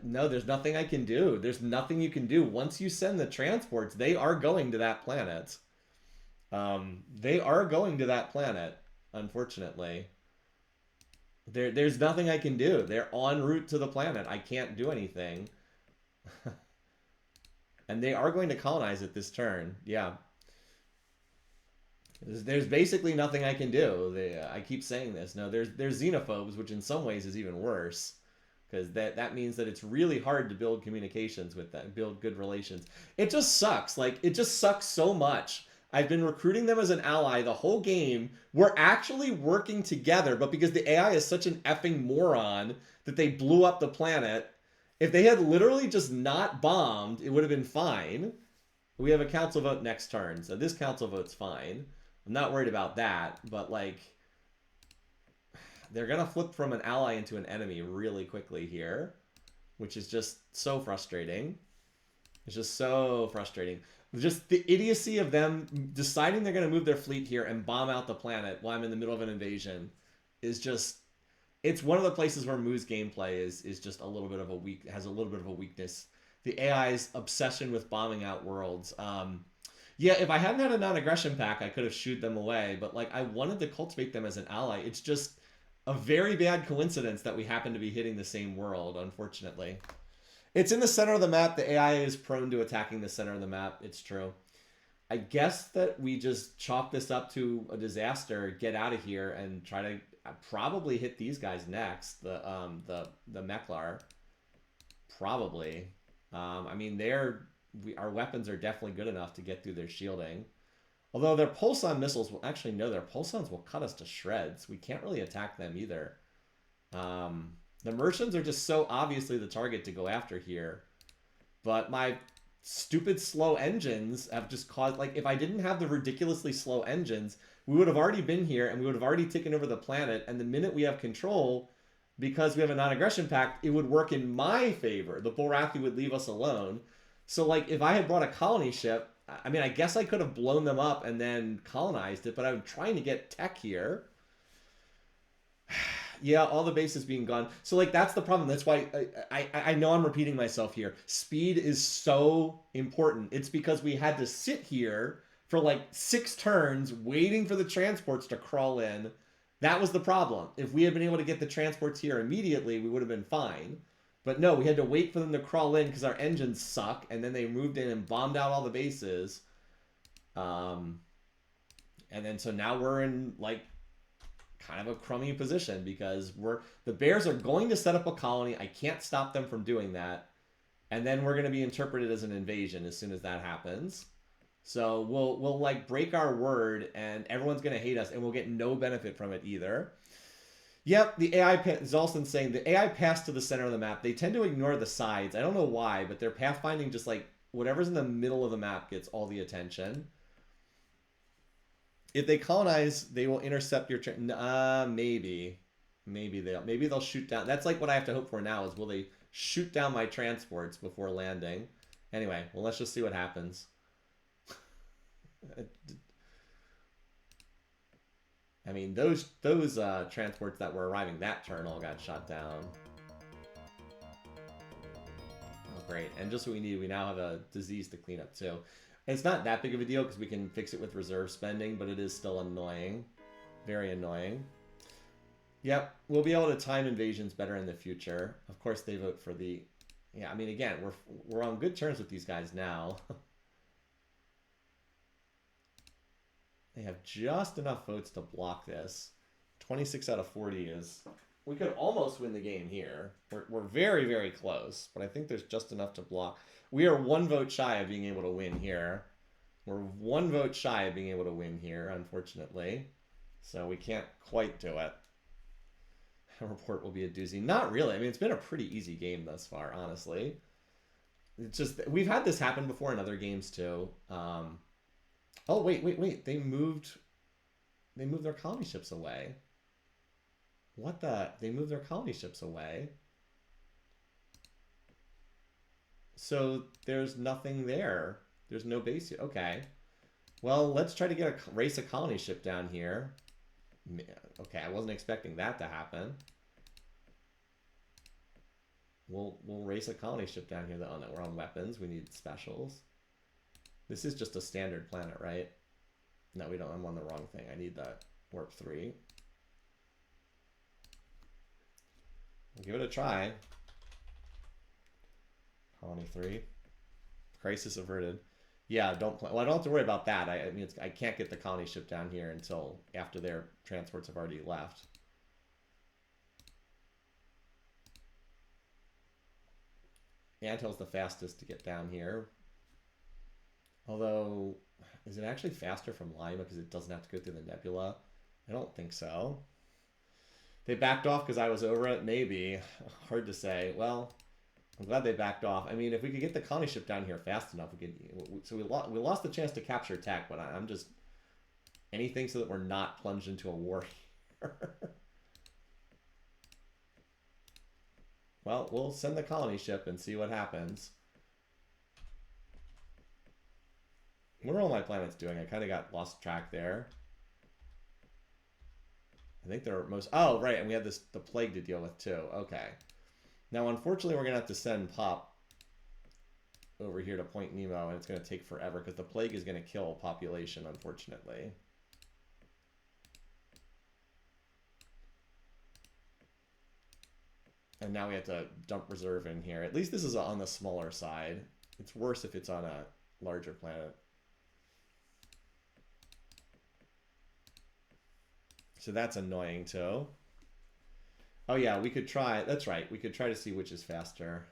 no, there's nothing I can do. There's nothing you can do. Once you send the transports, they are going to that planet. They are going to that planet, unfortunately. There's nothing I can do. They're en route to the planet. I can't do anything. And they are going to colonize it this turn. Yeah. There's basically nothing I can do. I keep saying this. No, there's xenophobes, which in some ways is even worse. Because that means that it's really hard to build communications with them, build good relations. It just sucks. Like, it just sucks so much. I've been recruiting them as an ally the whole game. We're actually working together, but because the AI is such an effing moron that they blew up the planet, if they had literally just not bombed, it would have been fine. We have a council vote next turn, so this council vote's fine. I'm not worried about that, but, like... they're going to flip from an ally into an enemy really quickly here, which is just so frustrating. It's just so frustrating. Just the idiocy of them deciding they're going to move their fleet here and bomb out the planet while I'm in the middle of an invasion is just... it's one of the places where Moo's gameplay is just a little bit of a has a little bit of a weakness. The AI's obsession with bombing out worlds. Yeah, if I hadn't had a non-aggression pack, I could have shooed them away, but, like, I wanted to cultivate them as an ally. It's just... a very bad coincidence that we happen to be hitting the same world, unfortunately. It's in the center of the map. The AI is prone to attacking the center of the map. It's true. I guess that we just chalk this up to a disaster, get out of here, and try to probably hit these guys next. The Meklar. Probably. I mean, our weapons are definitely good enough to get through their shielding. Although their pulson missiles will... actually, no, their pulsons will cut us to shreds. We can't really attack them either. The Merchants are just so obviously the target to go after here. But my stupid slow engines have just caused... like, if I didn't have the ridiculously slow engines, we would have already been here and we would have already taken over the planet. And the minute we have control, because we have a non-aggression pact, it would work in my favor. The Bulrathi would leave us alone. So, like, if I had brought a colony ship... I mean, I guess I could have blown them up and then colonized it, but I'm trying to get tech here. Yeah, all the bases being gone. So, like, that's the problem. That's why I know I'm repeating myself here. Speed is so important. It's because we had to sit here for, like, 6 turns waiting for the transports to crawl in. That was the problem. If we had been able to get the transports here immediately, we would have been fine. But no, we had to wait for them to crawl in because our engines suck, and then they moved in and bombed out all the bases. And then so now we're in, like, kind of a crummy position because the Bears are going to set up a colony. I can't stop them from doing that. And then we're going to be interpreted as an invasion as soon as that happens. So we'll like break our word, and everyone's going to hate us, and we'll get no benefit from it either. Yep, the AI, Zolson's saying, the AI passed to the center of the map. They tend to ignore the sides. I don't know why, but their pathfinding just, like, whatever's in the middle of the map gets all the attention. If they colonize, they will intercept your... maybe. Maybe they'll shoot down... That's, like, what I have to hope for now, is will they shoot down my transports before landing? Anyway, well, let's just see what happens. I mean, those transports that were arriving that turn all got shot down. Oh, great. And just what we need, we now have a disease to clean up, too. It's not that big of a deal because we can fix it with reserve spending, but it is still annoying. Very annoying. Yep, we'll be able to time invasions better in the future. Of course, they vote for the... Yeah, I mean, again, we're on good terms with these guys now. They have just enough votes to block this. 26 out of 40 is... We could almost win the game here. We're very, very close, but I think there's just enough to block. We are one vote shy of being able to win here. We're one vote shy of being able to win here, unfortunately. So we can't quite do it. A report will be a doozy. Not really. I mean, it's been a pretty easy game thus far, honestly. It's just, we've had this happen before in other games too. Oh, wait. They moved their colony ships away. What the? They moved their colony ships away. So there's nothing there. There's no base here. Okay. Well, let's try to race a colony ship down here. Okay, I wasn't expecting that to happen. We'll race a colony ship down here. Oh no, we're on weapons. We need specials. This is just a standard planet, right? No, we don't. I'm on the wrong thing. I need that warp 3. We'll give it a try. Colony 3. Crisis averted. Yeah, don't play. Well, I don't have to worry about that. I mean, I can't get the colony ship down here until after their transports have already left. Anthill's the fastest to get down here. Although, is it actually faster from Lima because it doesn't have to go through the nebula? I don't think so. They backed off because I was over it? Maybe. Hard to say. Well, I'm glad they backed off. I mean, if we could get the colony ship down here fast enough, we could. So we lost the chance to capture tech, but I'm just anything so that we're not plunged into a war here. Well, we'll send the colony ship and see what happens. What are all my planets doing? I kind of got lost track there. I think they're most... Oh, right, and we had the plague to deal with too. Okay. Now, unfortunately, we're going to have to send Pop over here to Point Nemo, and it's going to take forever because the plague is going to kill population, unfortunately. And now we have to dump reserve in here. At least this is on the smaller side. It's worse if it's on a larger planet. So that's annoying too. Oh yeah, we could try, that's right, we could try to see which is faster.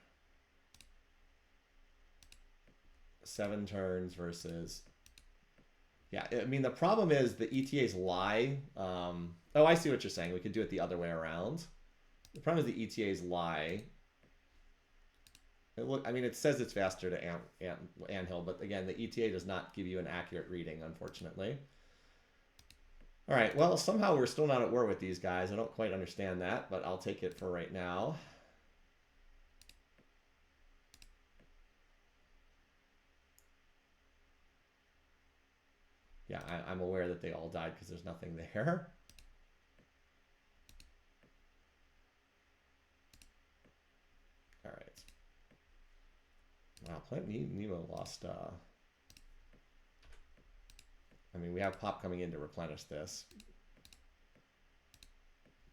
7 turns versus... Yeah, I mean the problem is the ETAs lie. Oh, I see what you're saying. We could do it the other way around. The problem is the ETAs lie. I mean, it says it's faster to Anthill, but again, the ETA does not give you an accurate reading, unfortunately. All right, well, somehow we're still not at war with these guys. I don't quite understand that, but I'll take it for right now. Yeah, I'm aware that they all died because there's nothing there. All right. Wow, Planet Nemo lost... I mean, we have Pop coming in to replenish this.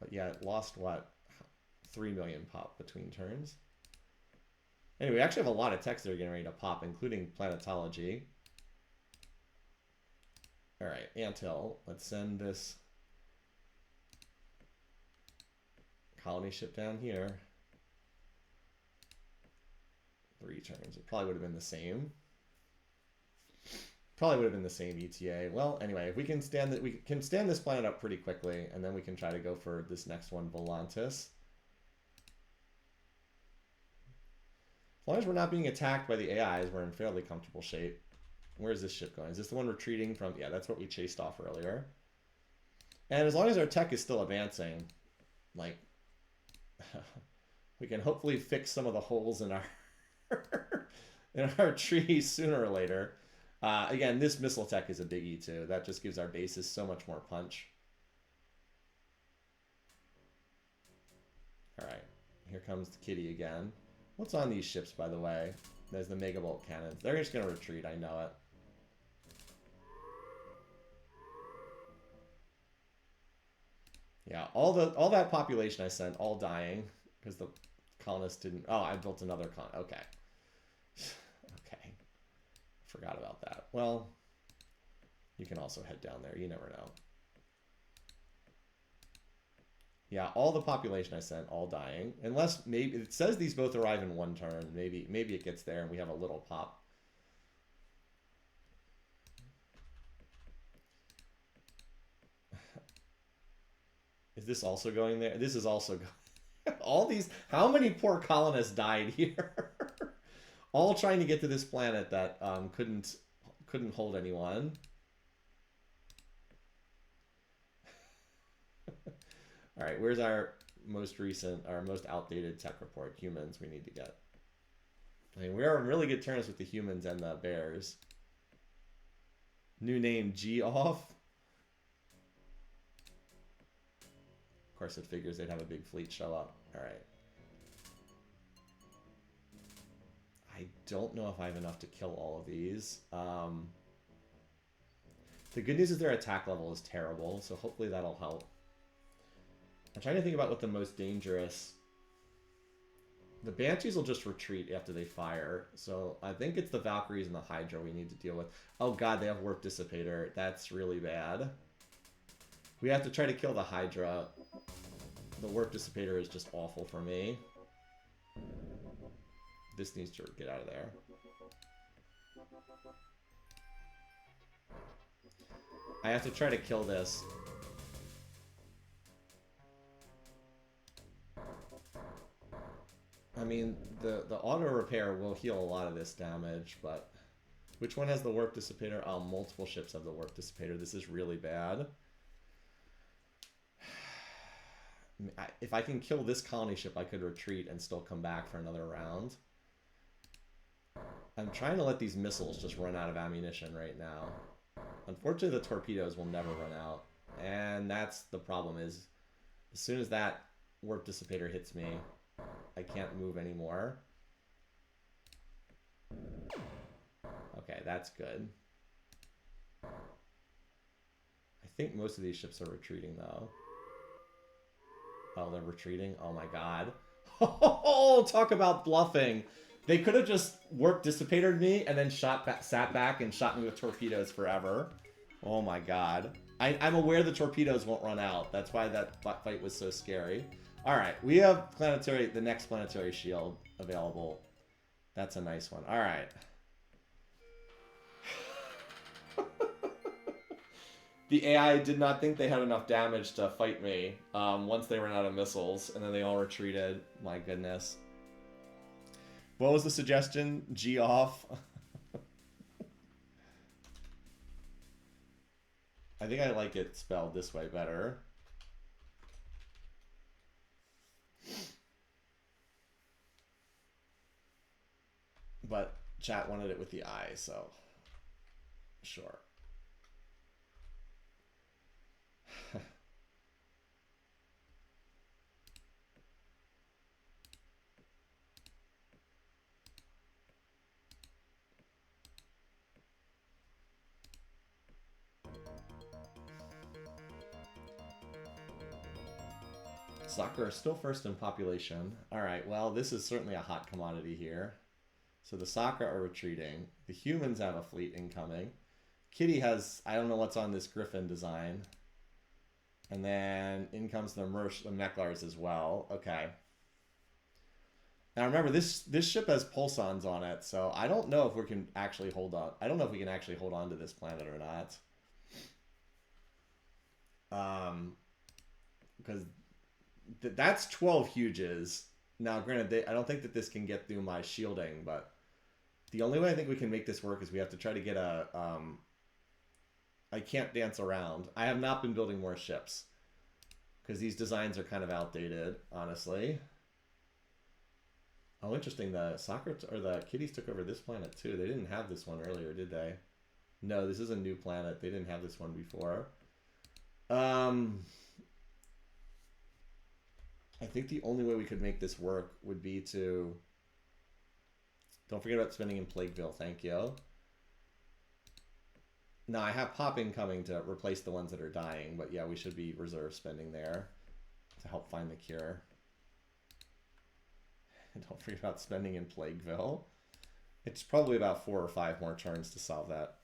But yeah, it lost, what, 3 million Pop between turns. Anyway, we actually have a lot of techs that are getting ready to pop, including planetology. All right, Anthill, let's send this colony ship down here. 3 turns. It probably would have been the same. Probably would have been the same ETA. Well, anyway, if we can stand that, we can stand this planet up pretty quickly, and then we can try to go for this next one, Volantis. As long as we're not being attacked by the AIs, we're in fairly comfortable shape. Where's this ship going? Is this the one retreating from? Yeah, that's what we chased off earlier. And as long as our tech is still advancing, like, we can hopefully fix some of the holes in our in our trees sooner or later. Again, this missile tech is a biggie too. That just gives our bases so much more punch. All right, here comes the kitty again. What's on these ships, by the way? There's the Megabolt cannons. They're just going to retreat, I know it. Yeah, all that population I sent, all dying because the colonists didn't. Oh, I built another Okay. Okay. Forgot about that. Well, you can also head down there. You never know. Yeah, all the population I sent, all dying. Unless maybe it says these both arrive in one turn. Maybe it gets there and we have a little pop. Is this also going there? This is also going. All these. How many poor colonists died here? All trying to get to this planet that couldn't hold anyone. All right, where's our most outdated tech report? Humans we need to get. I mean, we're on really good terms with the humans and the bears. New name G-Off. Of course, it figures they'd have a big fleet show up. All right. I don't know if I have enough to kill all of these. The good news is their attack level is terrible, so hopefully that'll help. I'm trying to think about what the most dangerous... The Banshees will just retreat after they fire, so I think it's the Valkyries and the Hydra we need to deal with. Oh god, they have Warp Dissipator. That's really bad. We have to try to kill the Hydra. The Warp Dissipator is just awful for me. This needs to get out of there. I have to try to kill this. I mean, the auto repair will heal a lot of this damage, but which one has the Warp Dissipator? Oh, multiple ships have the Warp Dissipator. This is really bad. If I can kill this colony ship, I could retreat and still come back for another round. I'm trying to let these missiles just run out of ammunition right now. Unfortunately, the torpedoes will never run out. And that's the problem is, as soon as that Warp Dissipator hits me, I can't move anymore. Okay, that's good. I think most of these ships are retreating, though. Oh, they're retreating? Oh my god. Oh, talk about bluffing. They could have just Warp Dissipated me and then sat back and shot me with torpedoes forever. Oh my god. I'm aware the torpedoes won't run out. That's why that fight was so scary. Alright, we have the next planetary shield available. That's a nice one. Alright. The AI did not think they had enough damage to fight me once they ran out of missiles, and then they all retreated. My goodness. What was the suggestion? G off? I think I like it spelled this way better. But chat wanted it with the I, so sure. Soccer is still first in population. Alright, well, this is certainly a hot commodity here. So the Soccer are retreating. The humans have a fleet incoming. Kitty has, I don't know what's on this Griffin design. And then in comes the Mechlars as well. Okay. Now remember, this ship has pulsons on it, so I don't know if we can actually hold on. I don't know if we can actually hold on to this planet or not. Because that's 12 huges. Now, granted, I don't think that this can get through my shielding, but the only way I think we can make this work is we have to try to get a... I can't dance around. I have not been building more ships because these designs are kind of outdated, honestly. Oh, interesting. The the Kitties took over this planet too. They didn't have this one earlier, did they? No, this is a new planet. They didn't have this one before. I think the only way we could make this work would be to... Don't forget about spending in Plagueville, thank you. No, I have popping coming to replace the ones that are dying, but yeah, we should be reserve spending there to help find the cure. And don't forget about spending in Plagueville. It's probably about 4 or 5 more turns to solve that.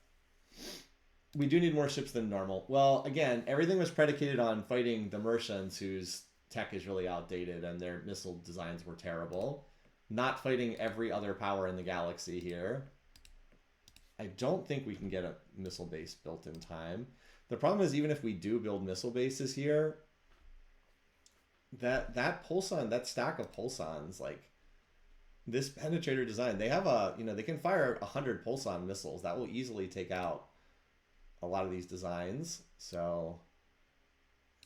We do need more ships than normal. Well, again, everything was predicated on fighting the Merchants, whose tech is really outdated and their missile designs were terrible. Not fighting every other power in the galaxy here. I don't think we can get a missile base built in time. The problem is, even if we do build missile bases here, that Pulson, that stack of Pulsons, like this penetrator design, they have a, you know, they can fire 100 Pulson missiles. That will easily take out a lot of these designs. So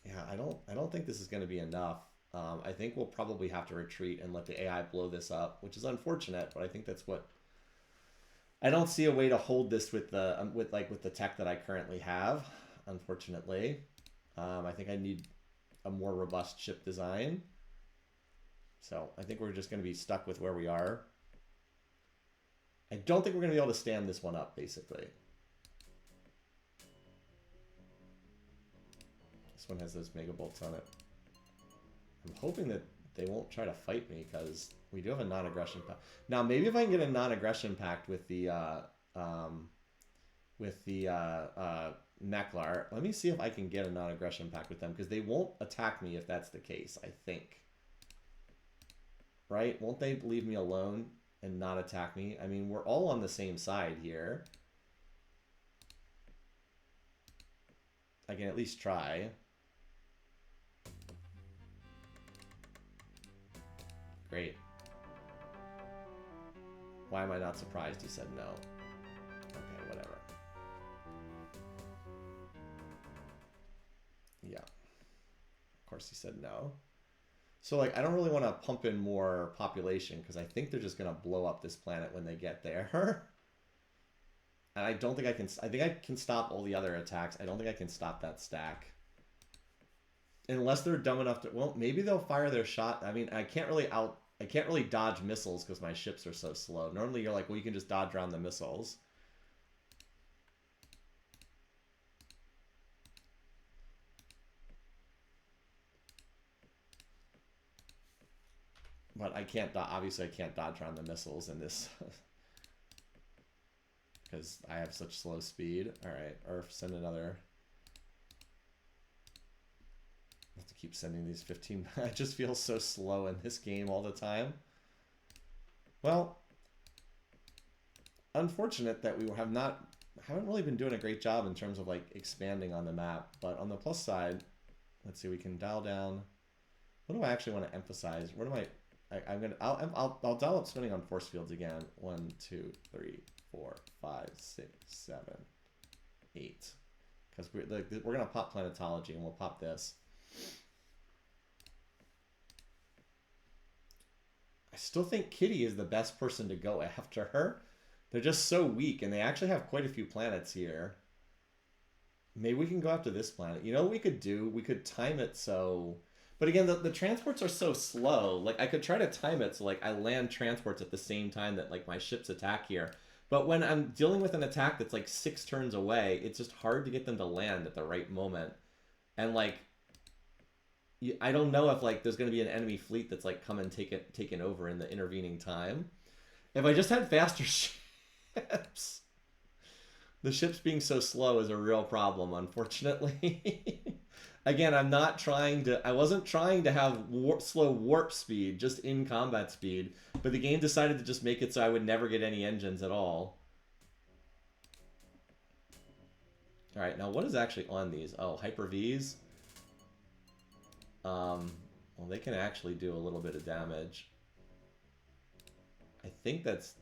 yeah, I don't think this is going to be enough. I think we'll probably have to retreat and let the AI blow this up, which is unfortunate, but I think that's what. I don't see a way to hold this with the with the tech that I currently have, unfortunately. I think I need a more robust ship design. So I think we're just going to be stuck with where we are. I don't think we're going to be able to stand this one up, basically. This one has those mega bolts on it. I'm hoping that they won't try to fight me, because we do have a non-aggression pact. Now, maybe if I can get a non-aggression pact with the Meklar. Let me see if I can get a non-aggression pact with them, because they won't attack me if that's the case, I think. Right? Won't they leave me alone and not attack me? I mean, we're all on the same side here. I can at least try. Great. Why am I not surprised he said no? Okay, whatever. Yeah. Of course he said no. So, like, I don't really want to pump in more population, because I think they're just going to blow up this planet when they get there. And I don't think I can... I think I can stop all the other attacks. I don't think I can stop that stack. Unless they're dumb enough to... Well, maybe they'll fire their shot. I mean, I can't really dodge missiles because my ships are so slow. Normally you're like, well, you can just dodge around the missiles. But I can't, obviously I can't dodge around the missiles in this. Because I have such slow speed. Alright, or send another. I have to keep sending these 15. I just feel so slow in this game all the time. Well, unfortunate that we haven't really been doing a great job in terms of like expanding on the map. But on the plus side, let's see, we can dial down. What do I actually want to emphasize? What do I'll dial up spinning on force fields again. 1, 2, 3, 4, 5, 6, 7, 8. Because we're gonna pop planetology and we'll pop this. I still think Kitty is the best person to go after her. They're just so weak, and they actually have quite a few planets here. Maybe we can go after this planet. You know what we could do? We could time it so... But again, the transports are so slow. Like, I could try to time it so, like, I land transports at the same time that, like, my ships attack here. But when I'm dealing with an attack that's, like, 6 turns away, it's just hard to get them to land at the right moment. And, like... I don't know if like there's going to be an enemy fleet that's like come and taken over in the intervening time. If I just had faster ships, the ships being so slow is a real problem, unfortunately. Again, I wasn't trying to have slow warp speed, just in combat speed, but the game decided to just make it so I would never get any engines at all. All right, now what is actually on these? Oh, Hyper-Vs. Well, they can actually do a little bit of damage. I think that's...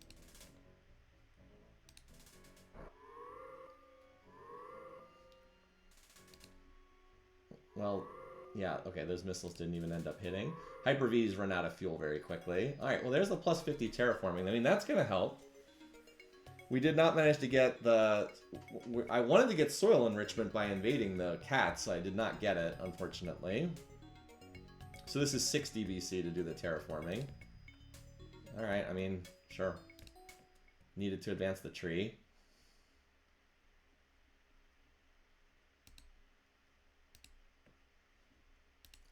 Well, yeah, okay, those missiles didn't even end up hitting. Hyper-Vs run out of fuel very quickly. Alright, well, there's the plus 50 terraforming. I mean, that's going to help. We did not manage to get the... I wanted to get soil enrichment by invading the cats. I did not get it, unfortunately. So this is 60 BC to do the terraforming. Alright, I mean, sure. Needed to advance the tree.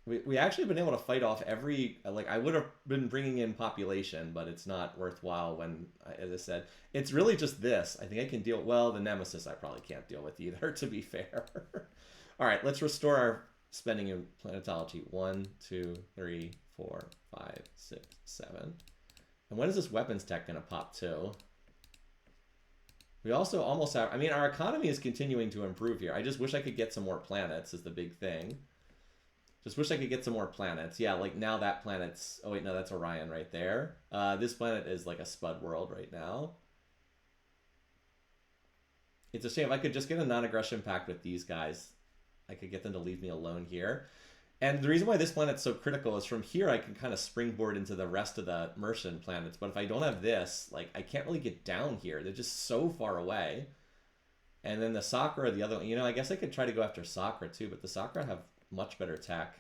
We actually been able to fight off every, like, I would have been bringing in population, but it's not worthwhile when, as I said, it's really just this. I think I can deal, well, the Nemesis I probably can't deal with either, to be fair. All right, let's restore our spending in planetology. 1, 2, 3, 4, 5, 6, 7. And when is this weapons tech going to pop too? We also almost have, I mean, our economy is continuing to improve here. I just wish I could get some more planets is the big thing. Just wish I could get some more planets. Yeah, like now that planet's... Oh, wait, no, that's Orion right there. This planet is like a spud world right now. It's a shame. I could just get a non-aggression pact with these guys. I could get them to leave me alone here. And the reason why this planet's so critical is from here I can kind of springboard into the rest of the Mercian planets. But if I don't have this, like, I can't really get down here. They're just so far away. And then the Sakura, the other... You know, I guess I could try to go after Sakura too, but the Sakura have much better tech.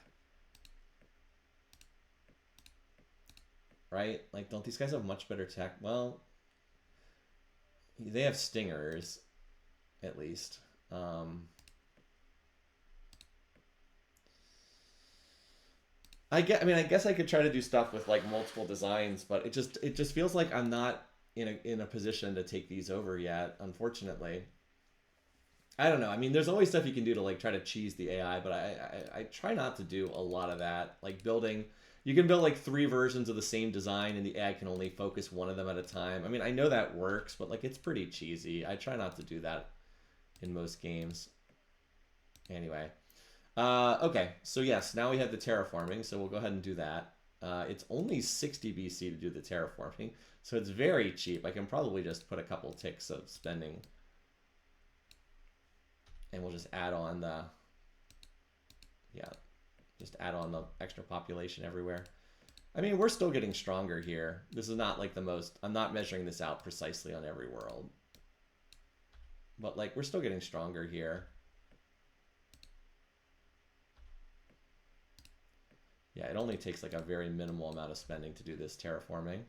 Right? Like, don't these guys have much better tech? Well, they have stingers, at least. I guess I could try to do stuff with like multiple designs, but it just feels like I'm not in a position to take these over yet, unfortunately. I don't know. I mean, there's always stuff you can do to like try to cheese the AI, but I try not to do a lot of that. Like building, you can build like 3 versions of the same design and the AI can only focus one of them at a time. I mean, I know that works, but like it's pretty cheesy. I try not to do that in most games. Anyway. Okay, so yes, now we have the terraforming, so we'll go ahead and do that. It's only 60 BC to do the terraforming, so it's very cheap. I can probably just put a couple ticks of spending. And we'll just add on the, yeah, just add on the extra population everywhere. I mean, we're still getting stronger here. This is not like the most, I'm not measuring this out precisely on every world. But like, we're still getting stronger here. Yeah, it only takes like a very minimal amount of spending to do this terraforming.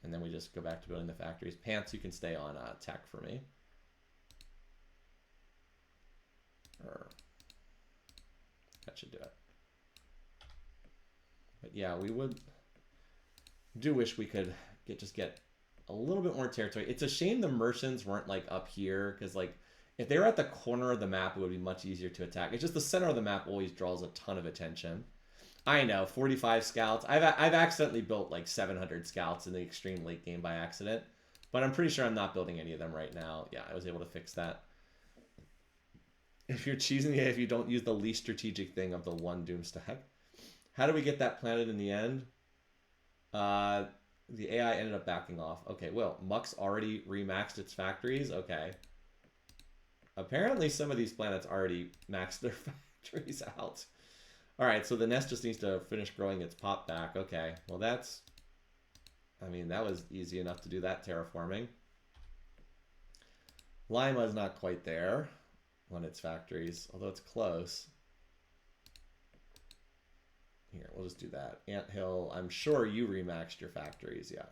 And then we just go back to building the factories. Pants, you can stay on tech for me. That should do it. But yeah, we do wish we could get a little bit more territory. It's a shame the Mercians weren't like up here, because like if they were at the corner of the map, it would be much easier to attack. It's just the center of the map always draws a ton of attention. I know, 45 scouts. I've accidentally built like 700 scouts in the extreme late game by accident, but I'm pretty sure I'm not building any of them right now. Yeah, I was able to fix that. If you're cheesing if you don't use the least strategic thing of the one doom stack. How do we get that planet in the end? The AI ended up backing off. Okay, well, Muck's already remaxed its factories. Okay. Apparently some of these planets already maxed their factories out. All right, so the nest just needs to finish growing its pop back. Okay, well that's... I mean, that was easy enough to do that terraforming. Lima's not quite there on its factories, although it's close. Here, we'll just do that. Anthill, I'm sure you remaxed your factories, yeah.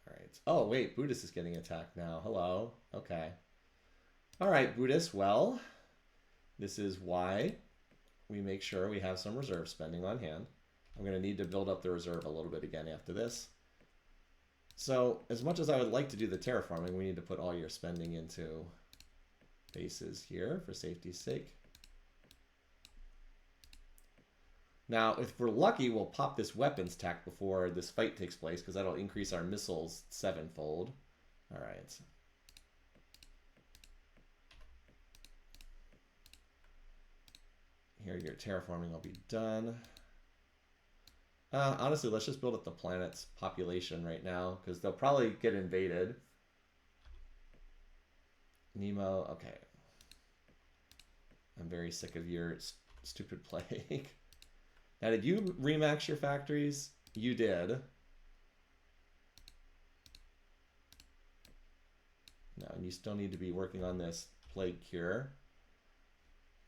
All right. Oh, wait, Buddhist is getting attacked now. Hello. Okay. All right, Buddhist, well, this is why we make sure we have some reserve spending on hand. I'm going to need to build up the reserve a little bit again after this. So, as much as I would like to do the terraforming, we need to put all your spending into bases here for safety's sake. Now, if we're lucky, we'll pop this weapons tech before this fight takes place, because that'll increase our missiles 7-fold. All right. Here, your terraforming will be done. Honestly, let's just build up the planet's population right now, because they'll probably get invaded. Nemo, okay. I'm very sick of your stupid plague. Now, did you remax your factories? You did. No, and you still need to be working on this plague cure.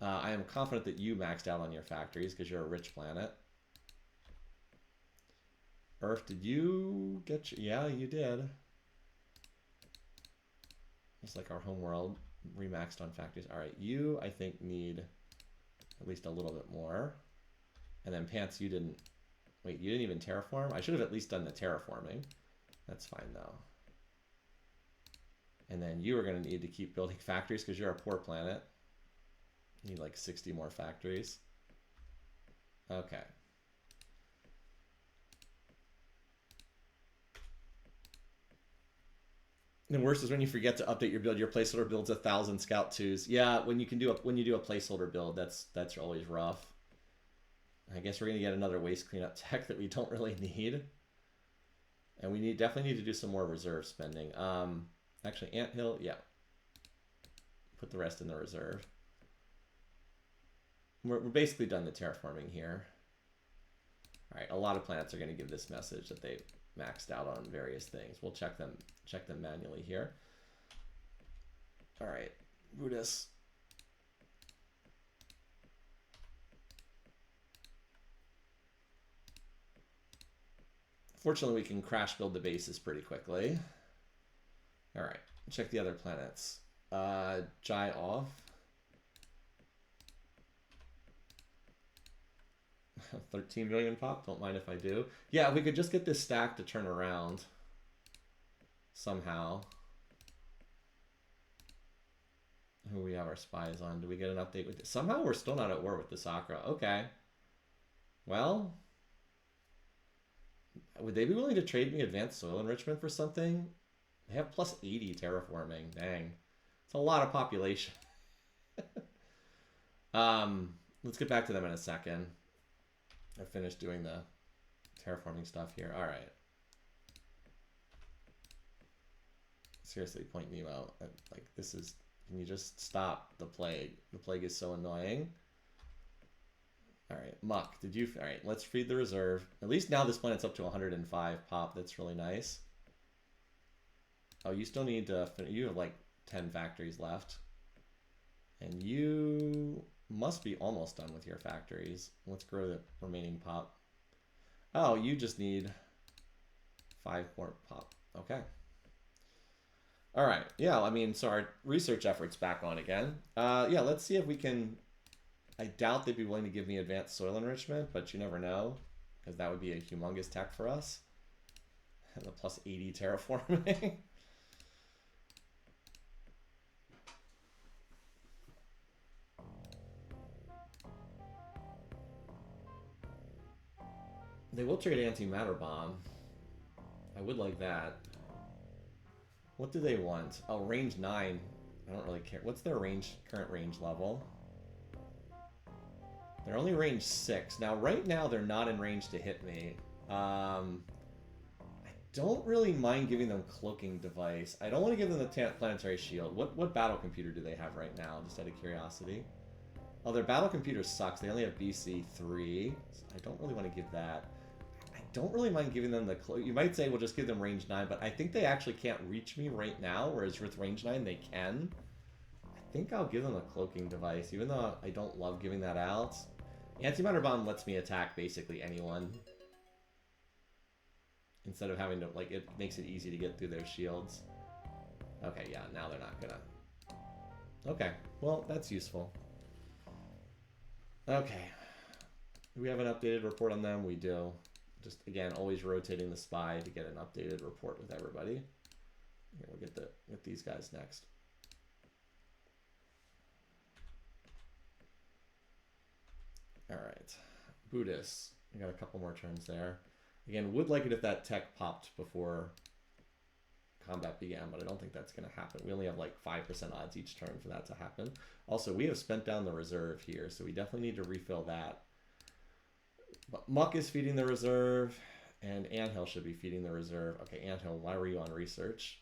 I am confident that you maxed out on your factories because you're a rich planet. Earth, did you get yeah, you did. Just like our home world, remaxed on factories. All right, you, I think, need at least a little bit more. And then Pants, you didn't... Wait, you didn't even terraform? I should have at least done the terraforming. That's fine, though. And then you are going to need to keep building factories because you're a poor planet. You need like 60 more factories. Okay. The worst is when you forget to update your build. Your placeholder builds 1,000 Scout 2s. Yeah, when you do a placeholder build, that's always rough. I guess we're gonna get another waste cleanup tech that we don't really need, and we definitely need to do some more reserve spending. Actually, Anthill, yeah. Put the rest in the reserve. We're basically done the terraforming here. All right, a lot of planets are gonna give this message that they maxed out on various things. We'll check them manually here. All right, Brutus. Fortunately, we can crash build the bases pretty quickly. All right, check the other planets. Jai off. 13 million pop, don't mind if I do. Yeah, we could just get this stack to turn around somehow. Who we have our spies on? Do we get an update with this? Somehow we're still not at war with the Sakura. Okay. Well, would they be willing to trade me advanced soil enrichment for something? They have plus 80 terraforming. Dang. It's a lot of population. Let's get back to them in a second. I finished doing the terraforming stuff here. All right. Seriously, point Nemo. Like, this is... Can you just stop the plague? The plague is so annoying. All right, Muck, did you... All right, let's feed the reserve. At least now this planet's up to 105 pop. That's really nice. Oh, you still need to... You have like 10 factories left. And you must be almost done with your factories. Let's grow the remaining pop. Oh, you just need 5 more pop. Okay. All right. Yeah, I mean, so our research effort's back on again. Yeah, let's see if we can... I doubt they'd be willing to give me advanced soil enrichment, but you never know, because that would be a humongous tech for us. And the plus 80 terraforming. They will trade antimatter bomb. I would like that. What do they want? Oh, range 9. I don't really care. What's their current range level? They're only range 6. Now, right now, they're not in range to hit me. I don't really mind giving them cloaking device. I don't want to give them the planetary shield. What battle computer do they have right now? Just out of curiosity. Oh, their battle computer sucks. They only have BC 3. So I don't really want to give that. I don't really mind giving them the cloak. You might say we'll just give them range 9, but I think they actually can't reach me right now, whereas with range 9 they can. I think I'll give them a cloaking device, even though I don't love giving that out. Antimatter bomb lets me attack basically anyone. Instead of having to, like, it makes it easy to get through their shields. Okay, yeah, now they're not gonna. Okay, well, that's useful. Okay. Do we have an updated report on them? We do. Just, again, always rotating the spy to get an updated report with everybody. Here, we'll get these guys next. All right. Buddhist. We got a couple more turns there. Again, would like it if that tech popped before combat began, but I don't think that's going to happen. We only have like 5% odds each turn for that to happen. Also, we have spent down the reserve here, so we definitely need to refill that. But Muck is feeding the reserve, and Anthill should be feeding the reserve. Okay, Anthill, why were you on research?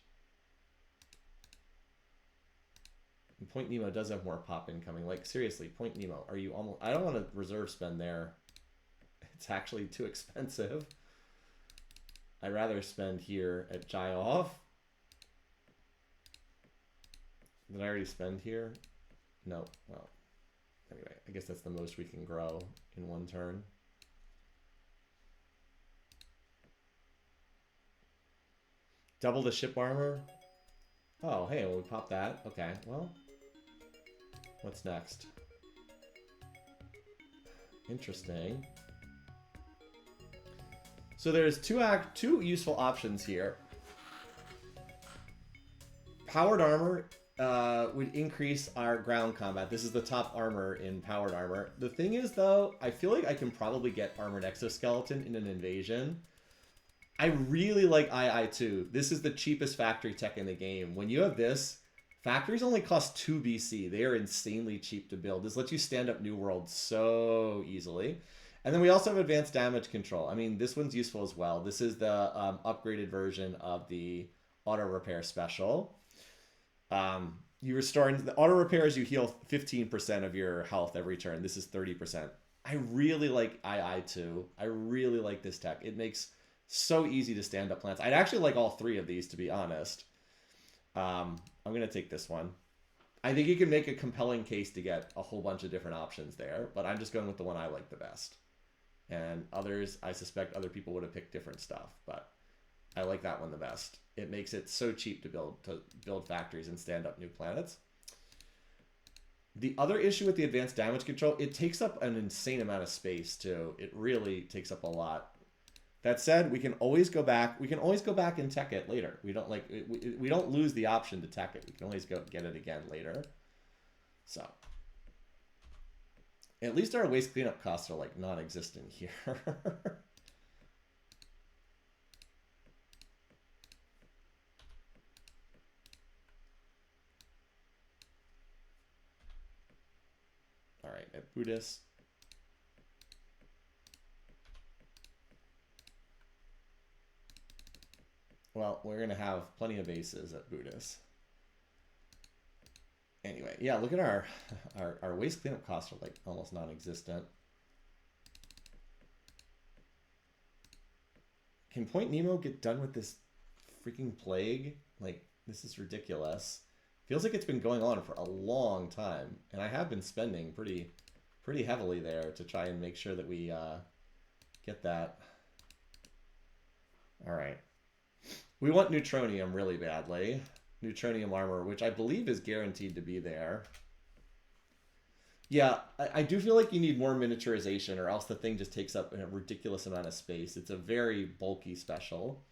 And Point Nemo does have more pop incoming. Like, seriously, Point Nemo, are you almost... I don't want to reserve spend there. It's actually too expensive. I'd rather spend here at Jaiov. Did I already spend here? No. Well, anyway, I guess that's the most we can grow in one turn. Double the ship armor. Oh, hey, well, we popped that. Okay, well, what's next? Interesting. So there's two useful options here. Powered armor would increase our ground combat. This is the top armor in powered armor. The thing is, though, I feel like I can probably get armored exoskeleton in an invasion. I really like II2. This is the cheapest factory tech in the game. When you have this, factories only cost 2 BC. They are insanely cheap to build. This lets you stand up new worlds so easily. And then we also have advanced damage control. I mean, this one's useful as well. This is the upgraded version of the auto repair special. You restore the auto repairs. You heal 15% of your health every turn. This is 30%. I really like II2. I really like this tech. It makes so easy to stand up plants. I'd actually like all three of these, to be honest. I'm gonna take this one. I think you can make a compelling case to get a whole bunch of different options there, but I'm just going with the one I like the best. And others, I suspect other people would have picked different stuff, but I like that one the best. It makes it so cheap to build factories and stand up new planets. The other issue with the advanced damage control, it takes up an insane amount of space too. It really takes up a lot. That said, we can always go back. We can always go back and tech it later. We don't we don't lose the option to tech it. We can always go get it again later. So at least our waste cleanup costs are like non-existent here. All right, at Buddhist. Well, we're going to have plenty of bases at Buddhist. Anyway, yeah, look at our waste cleanup costs are like almost non-existent. Can Point Nemo get done with this freaking plague? Like, this is ridiculous. Feels like it's been going on for a long time, and I have been spending pretty heavily there to try and make sure that we get that. All right. We want neutronium really badly. Neutronium armor, which I believe is guaranteed to be there. Yeah, I do feel like you need more miniaturization or else the thing just takes up a ridiculous amount of space. It's a very bulky special.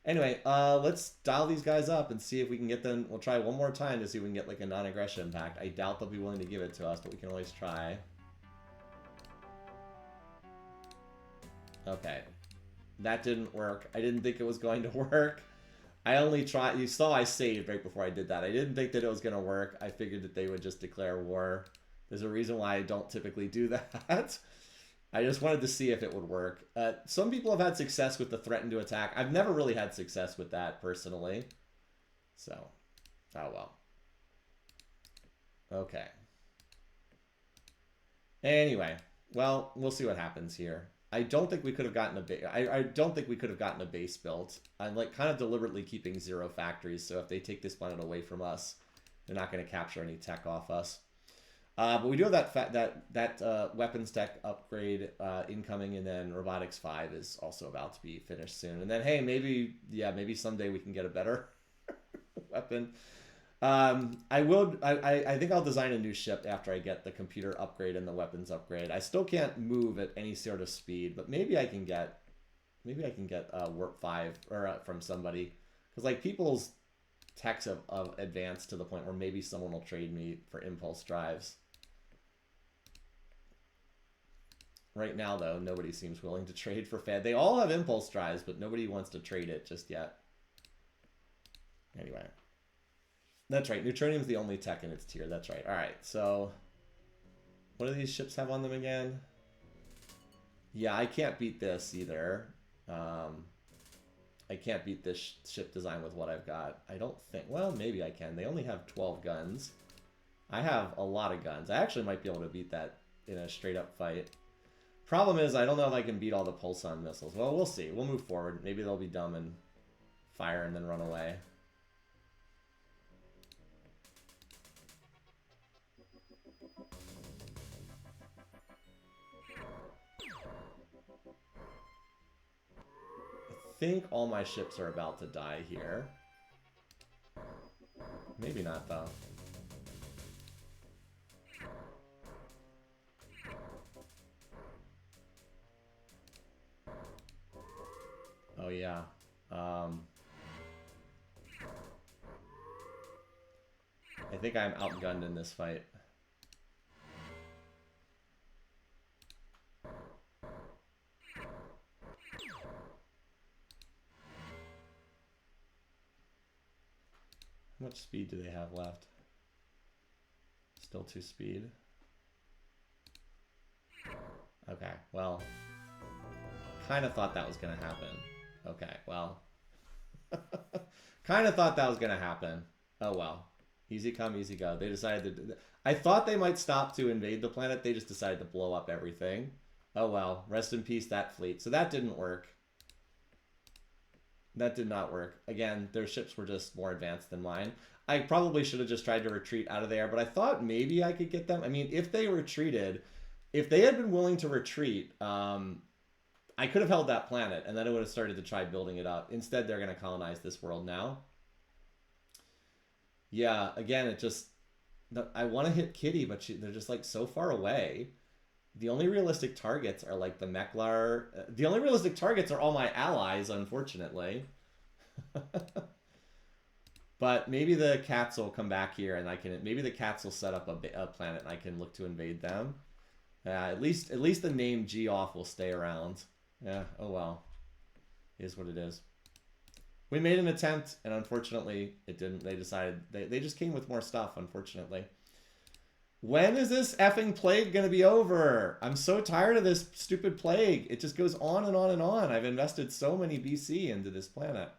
Anyway, let's dial these guys up and see if we can get them. We'll try one more time to see if we can get like a non-aggression pact. I doubt they'll be willing to give it to us, but we can always try. Okay. That didn't work. I didn't think it was going to work. I only tried. You saw I saved right before I did that. I didn't think that it was going to work. I figured that they would just declare war. There's a reason why I don't typically do that. I just wanted to see if it would work. Some people have had success with the threaten to attack. I've never really had success with that personally. So, oh well. Okay. Anyway, well, we'll see what happens here. I don't think we could have gotten a base. I don't think we could have gotten a base built. I'm like kind of deliberately keeping 0 factories, so if they take this planet away from us, they're not going to capture any tech off us. But we do have that weapons tech upgrade incoming, and then robotics 5 is also about to be finished soon. And then hey, maybe someday we can get a better weapon. I think I'll design a new ship after I get the computer upgrade and the weapons upgrade. I still can't move at any sort of speed, but maybe I can get warp 5 or from somebody, because like people's techs have advanced to the point where maybe someone will trade me for impulse drives. Right now though, nobody seems willing to trade for Fed. They all have impulse drives, but nobody wants to trade it just yet. Anyway. That's right. Neutronium's the only tech in its tier. That's right. All right. So, what do these ships have on them again? Yeah, I can't beat this either. I can't beat this ship design with what I've got. I don't think. Well, maybe I can. They only have 12 guns. I have a lot of guns. I actually might be able to beat that in a straight-up fight. Problem is, I don't know if I can beat all the pulsar missiles. Well, we'll see. We'll move forward. Maybe they'll be dumb and fire and then run away. think all my ships are about to die here. Maybe not, though. Oh, yeah. I think I'm outgunned in this fight. How much speed do they have left? Still 2 speed. Okay, well, kind of thought that was going to happen. Okay, well, kind of thought that was going to happen. Oh, well. Easy come, easy go. They decided to... I thought they might stop to invade the planet. They just decided to blow up everything. Oh, well. Rest in peace, that fleet. So that didn't work. That did not work. Again, their ships were just more advanced than mine. I probably should have just tried to retreat out of there, but I thought maybe I could get them. I mean, if they retreated, if they had been willing to retreat, I could have held that planet, and then I would have started to try building it up. Instead, they're going to colonize this world now. Yeah, again, it just... I want to hit Kitty, but they're just, like, so far away. The only realistic targets are, like, the Meklar... The only realistic targets are all my allies, unfortunately. But maybe the cats will come back here, and I can... Maybe the cats will set up a planet, and I can look to invade them. At least the name Geoff will stay around. Yeah, oh well. It is what it is. We made an attempt, and unfortunately, it didn't. They decided... They just came with more stuff, unfortunately. When is this effing plague going to be over? I'm so tired of this stupid plague. It just goes on and on and on. I've invested so many BC into this planet.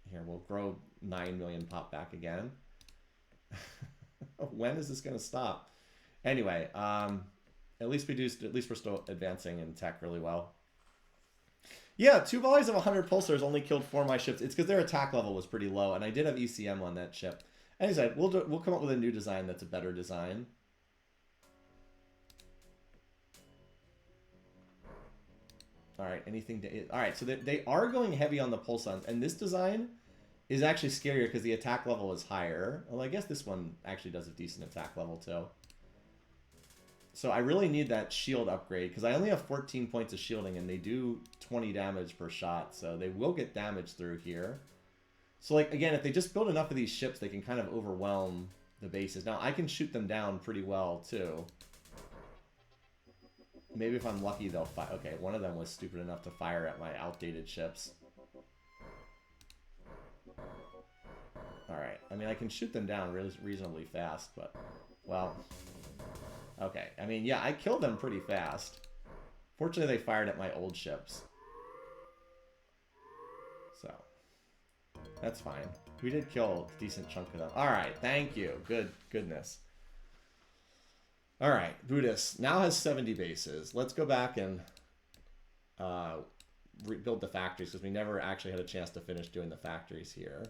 Here, we'll grow 9 million pop back again. When is this going to stop? Anyway, at least we're still advancing in tech really well. Yeah, 2 volleys of 100 pulsars only killed 4 of my ships. It's because their attack level was pretty low, and I did have ECM on that ship. And he said, we'll come up with a new design that's a better design. All right, anything to... All right, so they are going heavy on the pulsons, and this design is actually scarier because the attack level is higher. Well, I guess this one actually does a decent attack level, too. So I really need that shield upgrade, because I only have 14 points of shielding, and they do 20 damage per shot, so they will get damage through here. So, like, again, if they just build enough of these ships, they can kind of overwhelm the bases. Now, I can shoot them down pretty well, too. Maybe if I'm lucky, they'll fire. Okay, one of them was stupid enough to fire at my outdated ships. Alright, I mean, I can shoot them down reasonably fast, but, well... Okay, I mean, yeah, I killed them pretty fast. Fortunately, they fired at my old ships. So, that's fine. We did kill a decent chunk of them. Alright, thank you. Goodness. Alright, Buddhist now has 70 bases. Let's go back and rebuild the factories, because we never actually had a chance to finish doing the factories here.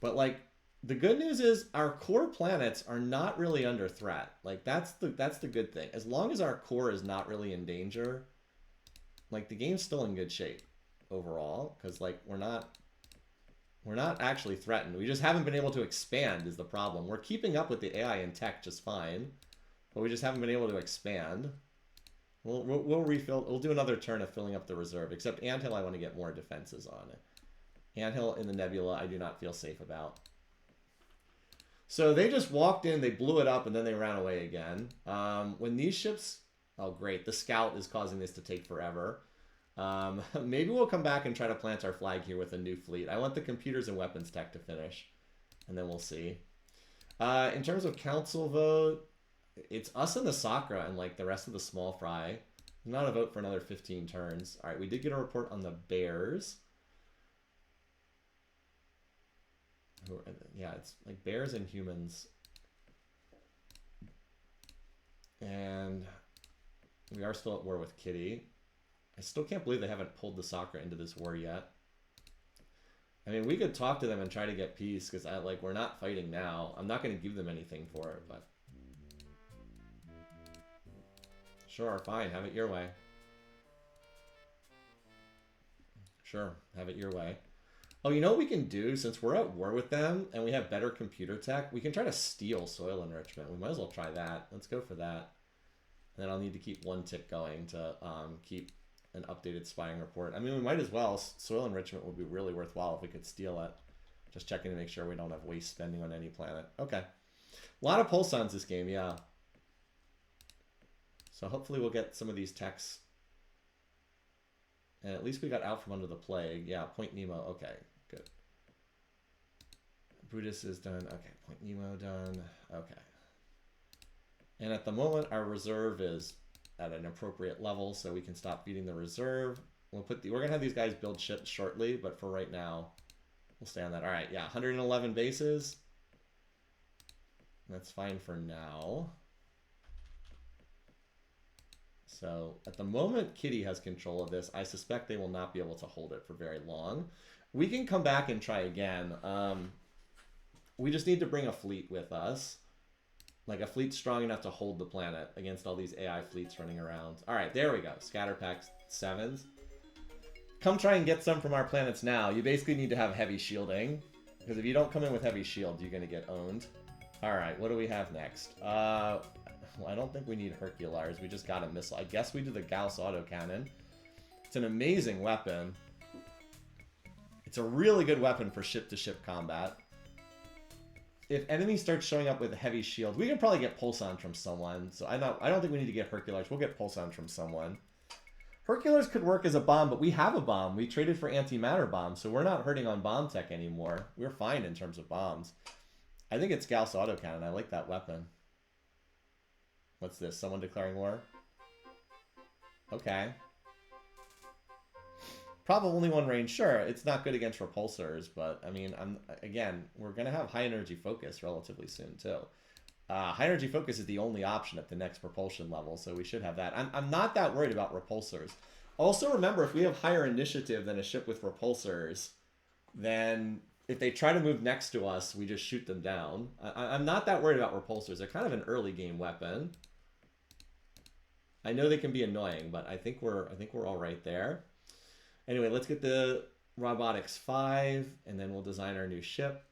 But, like... The good news is our core planets are not really under threat. Like, that's the good thing. As long as our core is not really in danger, like, the game's still in good shape overall, because, like, we're not actually threatened. We just haven't been able to expand is the problem. We're keeping up with the AI and tech just fine, but we just haven't been able to expand. We'll refill. We'll do another turn of filling up the reserve, except Anthill I want to get more defenses on it. Anthill in the Nebula I do not feel safe about. So they just walked in, they blew it up, and then they ran away again. When these ships... Oh, great. The scout is causing this to take forever. Maybe we'll come back and try to plant our flag here with a new fleet. I want the computers and weapons tech to finish, and then we'll see. In terms of council vote, it's us and the Sakra and, like, the rest of the small fry. Not a vote for another 15 turns. All right, we did get a report on the bears. Yeah, it's like bears and humans. And we are still at war with Kitty. I still can't believe they haven't pulled the Sakra into this war yet. I mean, we could talk to them and try to get peace, because we're not fighting now. I'm not going to give them anything for it, but... Sure, fine. Have it your way. Sure, have it your way. Oh, you know what we can do? Since we're at war with them and we have better computer tech, we can try to steal soil enrichment. We might as well try that. Let's go for that. And then I'll need to keep one tick going to keep an updated spying report. I mean, we might as well. Soil enrichment would be really worthwhile if we could steal it. Just checking to make sure we don't have waste spending on any planet. Okay. A lot of pulsons this game, yeah. So hopefully we'll get some of these techs. And at least we got out from under the plague. Yeah, Point Nemo. Okay, good. Brutus is done. Okay, Point Nemo done. Okay. And at the moment, our reserve is at an appropriate level, so we can stop feeding the reserve. We're gonna have these guys build ships shortly, but for right now, we'll stay on that. All right, yeah, 111 bases. That's fine for now. So at the moment, Kitty has control of this. I suspect they will not be able to hold it for very long. We can come back and try again. We just need to bring a fleet with us. Like a fleet strong enough to hold the planet against all these AI fleets running around. All right, there we go. Scatter pack 7s. Come try and get some from our planets now. You basically need to have heavy shielding. Because if you don't come in with heavy shield, you're going to get owned. All right, what do we have next? Well, I don't think we need Herculars. We just got a missile. I guess we do the Gauss autocannon. It's an amazing weapon. It's a really good weapon for ship-to-ship combat. If enemies start showing up with a heavy shield, we can probably get pulsons from someone. So I don't think we need to get Herculars. We'll get pulsons from someone. Herculars could work as a bomb, but we have a bomb. We traded for antimatter bombs, so we're not hurting on bomb tech anymore. We're fine in terms of bombs. I think it's Gauss autocannon. I like that weapon. What's this? Someone declaring war? Okay. Probably only one range. Sure, it's not good against repulsors, but I mean, again, we're going to have high energy focus relatively soon too. High energy focus is the only option at the next propulsion level, so we should have that. I'm not that worried about repulsors. Also remember, if we have higher initiative than a ship with repulsors, then if they try to move next to us, we just shoot them down. I'm not that worried about repulsors. They're kind of an early game weapon. I know they can be annoying, but I think we're all right there. Anyway, let's get the Robotics 5, and then we'll design our new ship.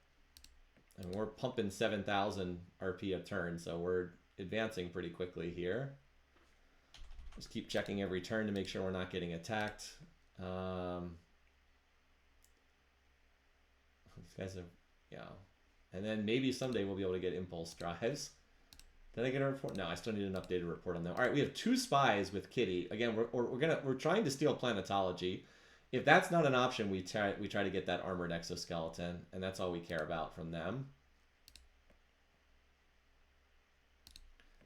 And we're pumping 7,000 RP a turn, so we're advancing pretty quickly here. Just keep checking every turn to make sure we're not getting attacked. These guys are, yeah. And then maybe someday we'll be able to get impulse drives. Did I get a report? No, I still need an updated report on them. All right, we have 2 spies with Kitty. Again, we're trying to steal planetology. If that's not an option, we try to get that armored exoskeleton, and that's all we care about from them.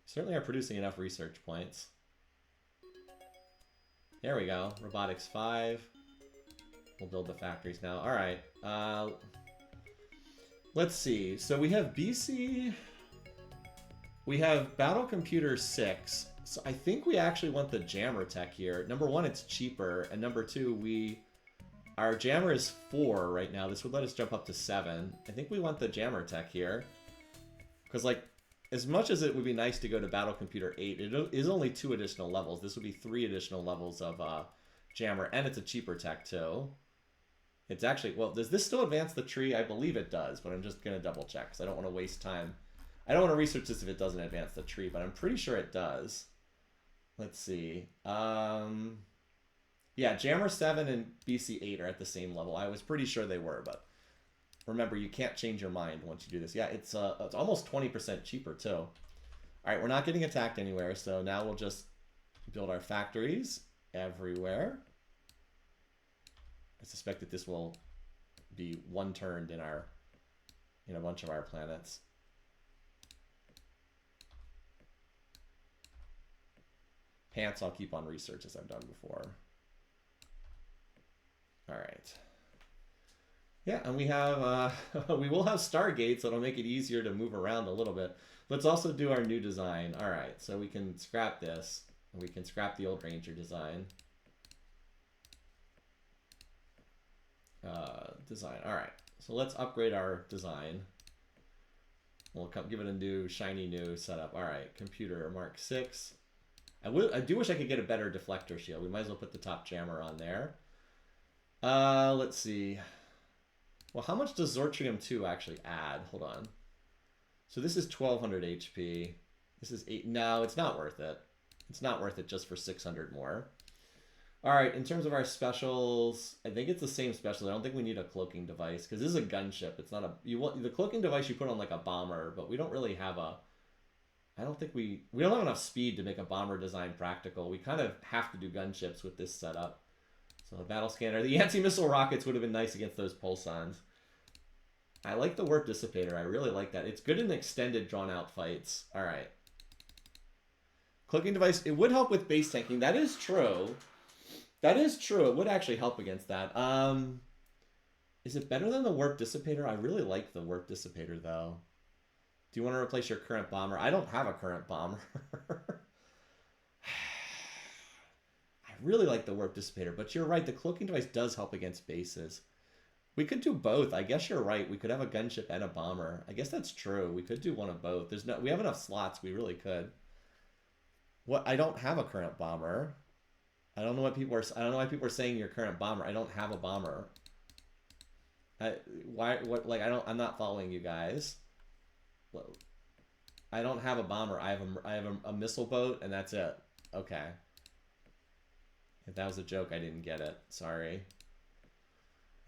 Certainly are producing enough research points. There we go. Robotics 5. We'll build the factories now. All right. Let's see. So we have BC. We have Battle Computer 6. So I think we actually want the jammer tech here. Number 1, it's cheaper. And number 2, our jammer is 4 right now. This would let us jump up to 7. I think we want the jammer tech here. Because, like, as much as it would be nice to go to Battle Computer 8, it is only 2 additional levels. This would be 3 additional levels of jammer. And it's a cheaper tech, too. It's actually, well, does this still advance the tree? I believe it does, but I'm just going to double check because I don't want to waste time. I don't want to research this if it doesn't advance the tree, but I'm pretty sure it does. Let's see. Yeah, Jammer 7 and BC 8 are at the same level. I was pretty sure they were, but remember, you can't change your mind once you do this. Yeah, it's almost 20% cheaper, too. All right, we're not getting attacked anywhere, so now we'll just build our factories everywhere. I suspect that this will be one-turned in a bunch of our planets. Pants I'll keep on research as I've done before. All right. Yeah, and we have we will have stargates, so it'll make it easier to move around a little bit. Let's also do our new design. All right, so we can scrap this, and we can scrap the old Ranger design. Design. All right, so let's upgrade our design. We'll give it a new, shiny new setup. All right, computer Mark 6. I do wish I could get a better deflector shield. We might as well put the top jammer on there. Let's see. Well, how much does Zortrium 2 actually add? Hold on. So this is 1200 HP. This is 8. No, it's not worth it. It's not worth it just for 600 more. All right, in terms of our specials, I think it's the same special. I don't think we need a cloaking device because this is a gunship. It's not a the cloaking device you put on like a bomber, but we don't really have a. I don't think we don't have enough speed to make a bomber design practical. We kind of have to do gunships with this setup. So the battle scanner, the anti-missile rockets would have been nice against those pulsons. I like the warp dissipator. I really like that. It's good in extended, drawn-out fights. All right. Cloaking device. It would help with base tanking. That is true. That is true. It would actually help against that. Is it better than the warp dissipator? I really like the warp dissipator, though. Do you want to replace your current bomber? I don't have a current bomber. I really like the warp dissipator, but you're right. The cloaking device does help against bases. We could do both. I guess you're right. We could have a gunship and a bomber. I guess that's true. We could do one of both. We have enough slots. We really could. What? I don't have a current bomber. I don't know what people are. I don't know why people are saying your current bomber. I don't have a bomber. Why? What? Like I'm not following you guys. I don't have a bomber. I have a missile boat, and that's it. Okay. If that was a joke, I didn't get it. Sorry.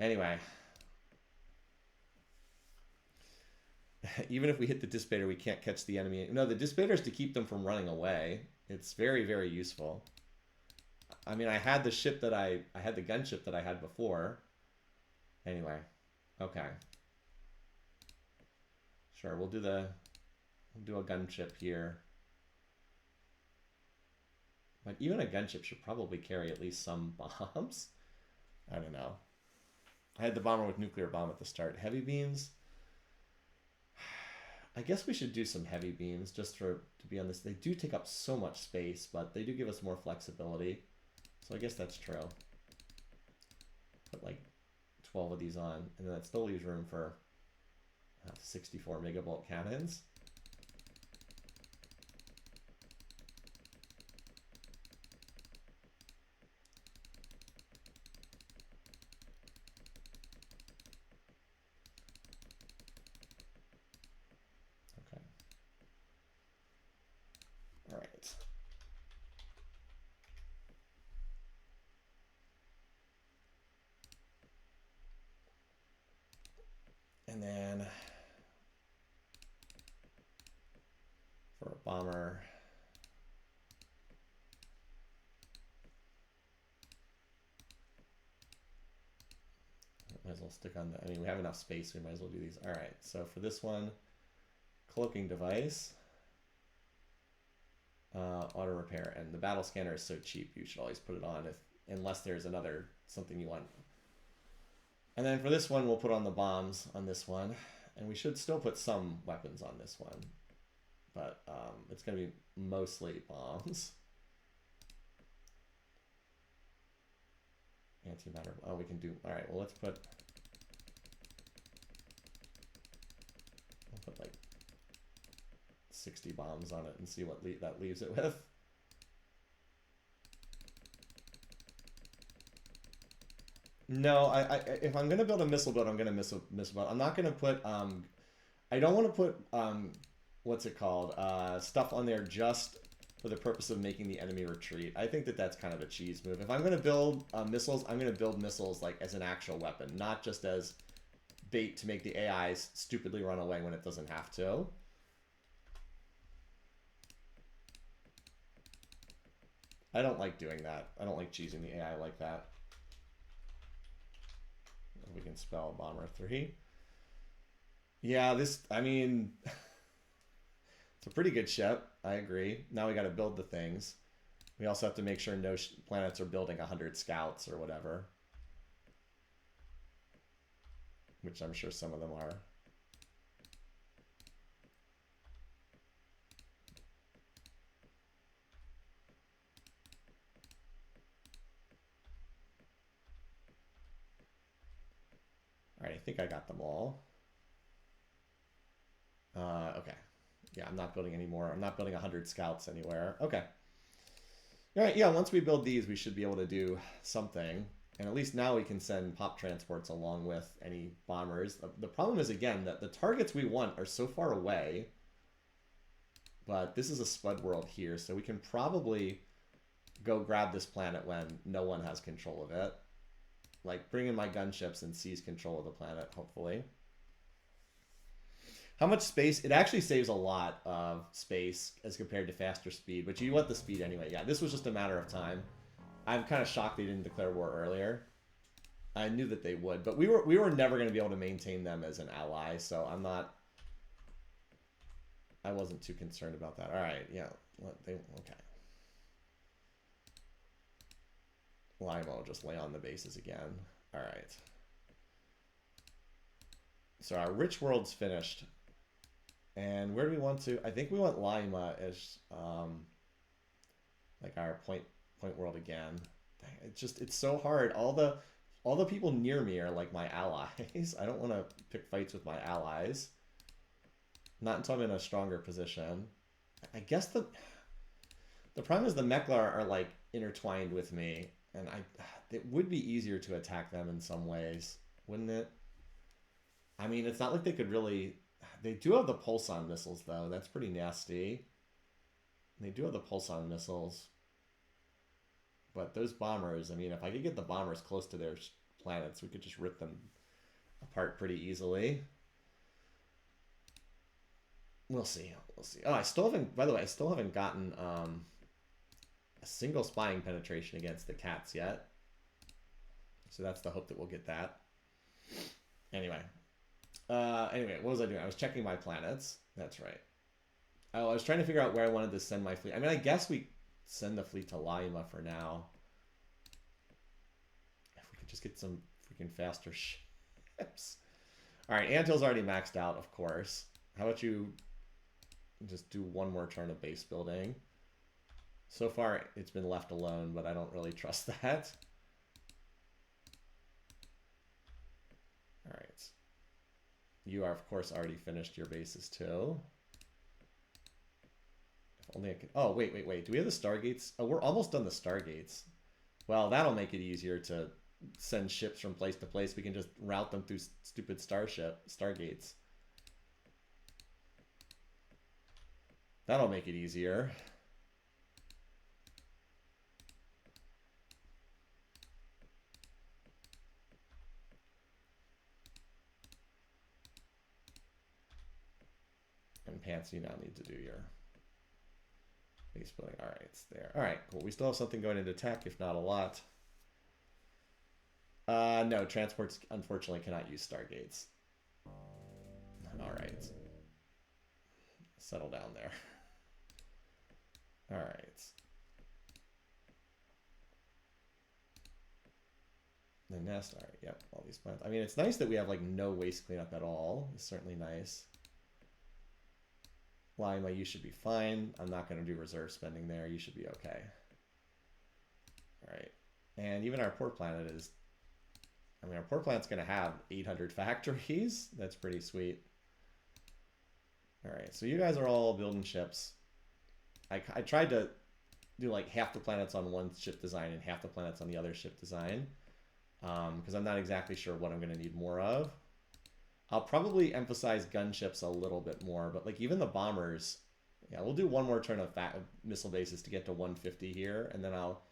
Anyway. Even if we hit the dissipator, we can't catch the enemy. No, the dissipator is to keep them from running away. It's very, very useful. I mean, I had the ship that I had the gunship that I had before. Anyway. Okay. Sure, we'll do a gunship here. But even a gunship should probably carry at least some bombs. I don't know. I had the bomber with nuclear bomb at the start. Heavy beams. I guess we should do some heavy beams just to be on this. They do take up so much space, but they do give us more flexibility. So I guess that's true. Put like 12 of these on, and then that still leaves room for 64 megavolt cannons. Okay. All right. And then for a bomber, might as well stick on the, I mean, we have enough space, we might as well do these. All right, so for this one, cloaking device, auto repair, and the battle scanner is so cheap, you should always put it on unless there's another something you want. And then for this one, we'll put on the bombs on this one, and we should still put some weapons on this one, but it's going to be mostly bombs. Antimatter. Oh, we can do. All right. Well, we'll put like 60 bombs on it and see what that leaves it with. No, if I'm gonna build a missile boat, I'm gonna missile boat. I'm not gonna put I don't want to put what's it called stuff on there just for the purpose of making the enemy retreat. I think that that's kind of a cheese move. If I'm gonna build missiles, I'm gonna build missiles like as an actual weapon, not just as bait to make the AIs stupidly run away when it doesn't have to. I don't like doing that. I don't like cheesing the AI like that. We can spell Bomber 3. Yeah, this, I mean, it's a pretty good ship. I agree. Now we got to build the things. We also have to make sure no planets are building 100 scouts or whatever. Which I'm sure some of them are. All right, I think I got them all. Okay. Yeah, I'm not building any more. I'm not building 100 scouts anywhere. Okay. All right, yeah, once we build these, we should be able to do something. And at least now we can send pop transports along with any bombers. The problem is, again, that the targets we want are so far away. But this is a Spud world here, so we can probably go grab this planet when no one has control of it. Like, bring in my gunships and seize control of the planet, hopefully. How much space? It actually saves a lot of space as compared to faster speed, but you want the speed anyway. Yeah, this was just a matter of time. I'm kind of shocked they didn't declare war earlier. I knew that they would, but we were never going to be able to maintain them as an ally, so I wasn't too concerned about that. All right, yeah, okay. Lima will just lay on the bases again. All right. So our rich world's finished. And where do we want to? I think we want Lima as like our point world again. It's so hard. All the people near me are like my allies. I don't want to pick fights with my allies. Not until I'm in a stronger position. I guess the problem is the Meklar are like intertwined with me, and it would be easier to attack them in some ways, wouldn't it? I mean, it's not like they could really. They do have the pulsar missiles, though. That's pretty nasty. They do have the pulsar missiles. But those bombers, I mean, if I could get the bombers close to their planets, we could just rip them apart pretty easily. We'll see. We'll see. Oh, I still haven't, by the way, I still haven't gotten a single spying penetration against the cats yet. So that's the hope that we'll get that. Anyway, what was I doing? I was checking my planets. That's right. Oh, I was trying to figure out where I wanted to send my fleet. I mean, I guess we send the fleet to Lima for now. If we could just get some freaking faster ships. All right, Antil's already maxed out, of course. How about you just do one more turn of base building? So far, it's been left alone, but I don't really trust that. All right. You are, of course, already finished your bases, too. If only I could... Oh, wait. Do we have the Stargates? Oh, we're almost done the Stargates. Well, that'll make it easier to send ships from place to place. We can just route them through stupid Stargates. That'll make it easier. And Pants, you now need to do your base building. All right, it's there. All right, cool. We still have something going into tech, if not a lot. No, transports unfortunately cannot use Stargates. All right. Settle down there. All right. The nest, all right, yep, all these plants. I mean, it's nice that we have like no waste cleanup at all. It's certainly nice. Lima, you should be fine. I'm not going to do reserve spending there. You should be okay. All right. And even our poor planet is... I mean, our poor planet's going to have 800 factories. That's pretty sweet. All right. So you guys are all building ships. I tried to do like half the planets on one ship design and half the planets on the other ship design. Because I'm not exactly sure what I'm going to need more of. I'll probably emphasize gunships a little bit more, but like even the bombers, yeah, we'll do one more turn of missile bases to get to 150 here, and then I'll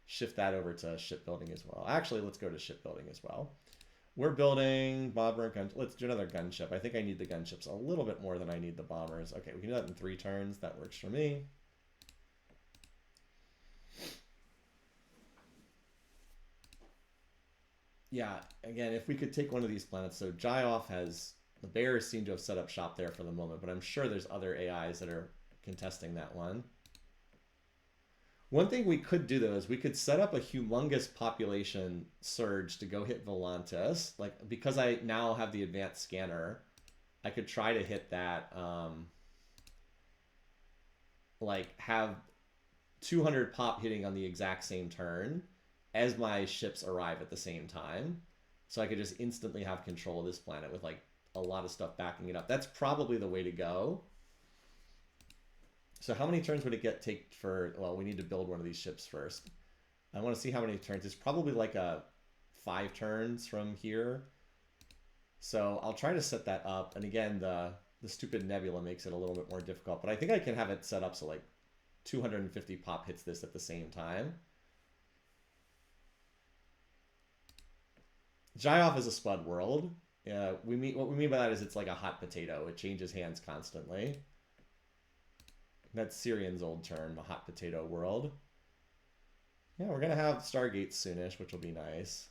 shift that over to shipbuilding as well. Actually, let's go to shipbuilding as well. We're building bomber gun. Let's do another gunship. I think I need the gunships a little bit more than I need the bombers. Okay, we can do that in 3 turns. That works for me. Yeah, again, if we could take one of these planets. So Jyoff has... The Bears seem to have set up shop there for the moment, but I'm sure there's other AIs that are contesting that one. One thing we could do, though, is we could set up a humongous population surge to go hit Volantis. Like, because I now have the advanced scanner, I could try to hit that, like, have 200 pop hitting on the exact same turn as my ships arrive at the same time. So I could just instantly have control of this planet with, like, a lot of stuff backing it up. That's probably the way to go. So how many turns would it take for... Well, we need to build one of these ships first. I want to see how many turns. It's probably like a 5 turns from here. So I'll try to set that up. And again, the stupid nebula makes it a little bit more difficult. But I think I can have it set up so like 250 pop hits this at the same time. Jyoff is a Spud world. What we mean by that is it's like a hot potato. It changes hands constantly. That's Syrian's old term, a hot potato world. Yeah, we're gonna have Stargates soonish, which will be nice.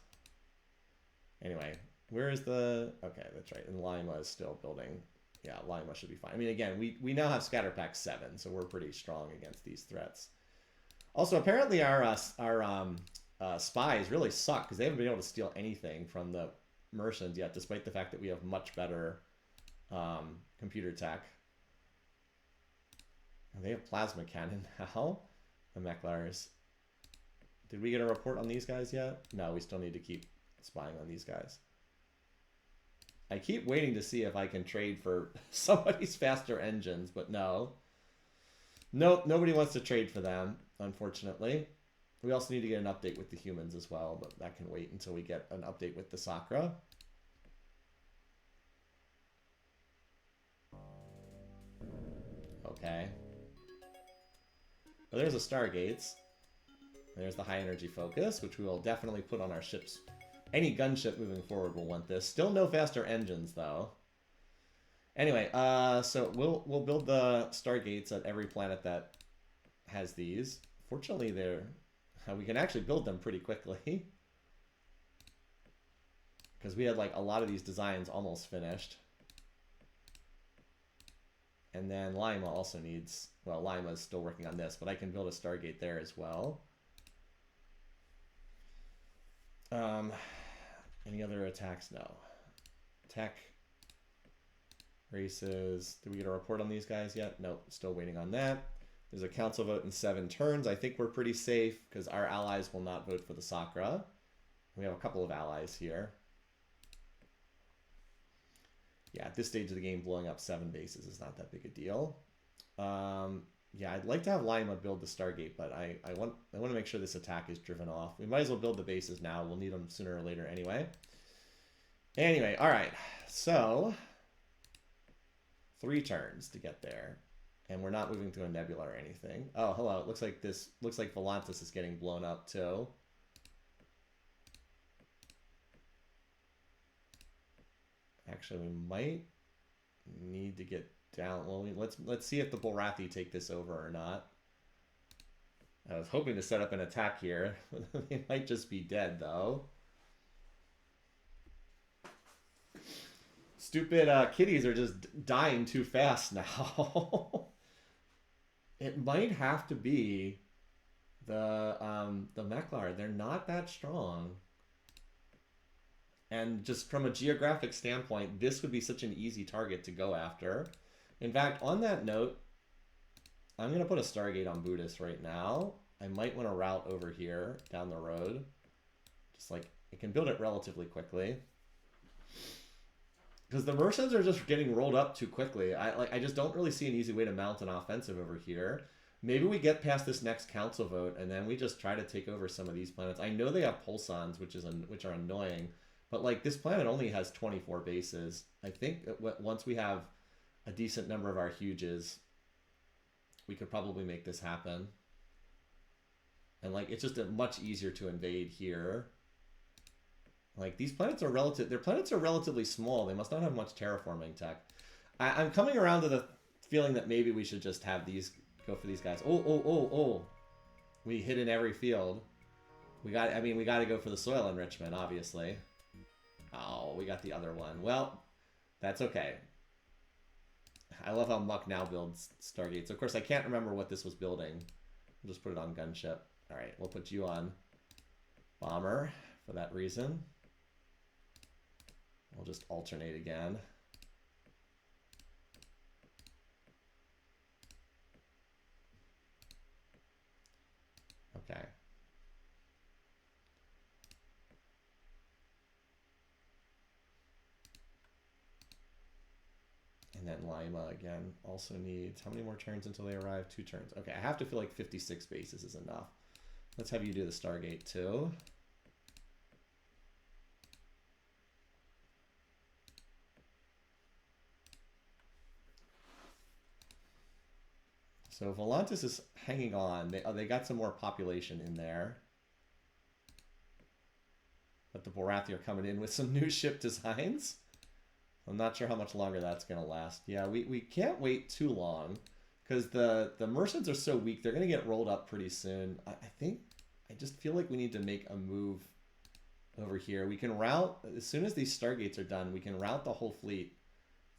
Anyway, where is the... Okay, that's right. And Lima is still building. Yeah, Lima should be fine. I mean, again, we now have Scatterpack 7, so we're pretty strong against these threats. Also, apparently our spies really suck because they haven't been able to steal anything from the Mercians yet, despite the fact that we have much better computer tech. They have plasma cannon now. The Mechlars. Did we get a report on these guys yet? No, we still need to keep spying on these guys. I keep waiting to see if I can trade for somebody's faster engines, but no. Nope, nobody wants to trade for them, unfortunately. We also need to get an update with the humans as well, but that can wait until we get an update with the Sakra. Okay. Well, there's a Stargates. There's the high energy focus, which we will definitely put on our ships. Any gunship moving forward will want this. Still no faster engines, though. Anyway, so we'll build the Stargates at every planet that has these. Fortunately, we can actually build them pretty quickly. Because we had like a lot of these designs almost finished. And then Lima also needs... Well, Lima is still working on this, but I can build a Stargate there as well. Any other attacks? No. Tech. Races. Did we get a report on these guys yet? Nope. Still waiting on that. There's a council vote in 7 turns. I think we're pretty safe because our allies will not vote for the Sakra. We have a couple of allies here. Yeah, at this stage of the game, blowing up 7 bases is not that big a deal. Yeah, I'd like to have Lima build the Stargate, but I want to make sure this attack is driven off. We might as well build the bases now. We'll need them sooner or later anyway. Anyway, all right. So 3 turns to get there, and we're not moving through a nebula or anything. Oh, hello. It looks like Volantis is getting blown up too. Actually, we might need to get down. Well, let's see if the Bulrathi take this over or not. I was hoping to set up an attack here. They might just be dead, though. Stupid kitties are just dying too fast now. It might have to be the Mechlar. They're not that strong. And just from a geographic standpoint, this would be such an easy target to go after. In fact, on that note, I'm going to put a Stargate on Buddhist right now. I might want to route over here down the road. Just like, it can build it relatively quickly. Because the Mercians are just getting rolled up too quickly. I just don't really see an easy way to mount an offensive over here. Maybe we get past this next council vote, and then we just try to take over some of these planets. I know they have pulsons, which are annoying. But like this planet only has 24 bases. I think that once we have a decent number of our huges, we could probably make this happen. And like it's just much easier to invade here. Like these planets are their planets are relatively small. They must not have much terraforming tech. I'm coming around to the feeling that maybe we should just have these go for these guys. Oh. We hit in every field. We got to go for the soil enrichment, obviously. Oh, we got the other one. Well, that's okay. I love how Muck now builds Stargates. Of course, I can't remember what this was building. We'll just put it on Gunship. All right, we'll put you on Bomber for that reason. We'll just alternate again. Okay. And And Lima, again, also needs... How many more turns until they arrive? 2 turns. Okay, I have to feel like 56 bases is enough. Let's have you do the Stargate, too. So Volantis is hanging on. They got some more population in there. But the Borathi are coming in with some new ship designs. I'm not sure how much longer that's going to last. Yeah, we can't wait too long. Because the Mercenaries are so weak, they're going to get rolled up pretty soon. I just feel like we need to make a move over here. We can route, as soon as these Stargates are done, we can route the whole fleet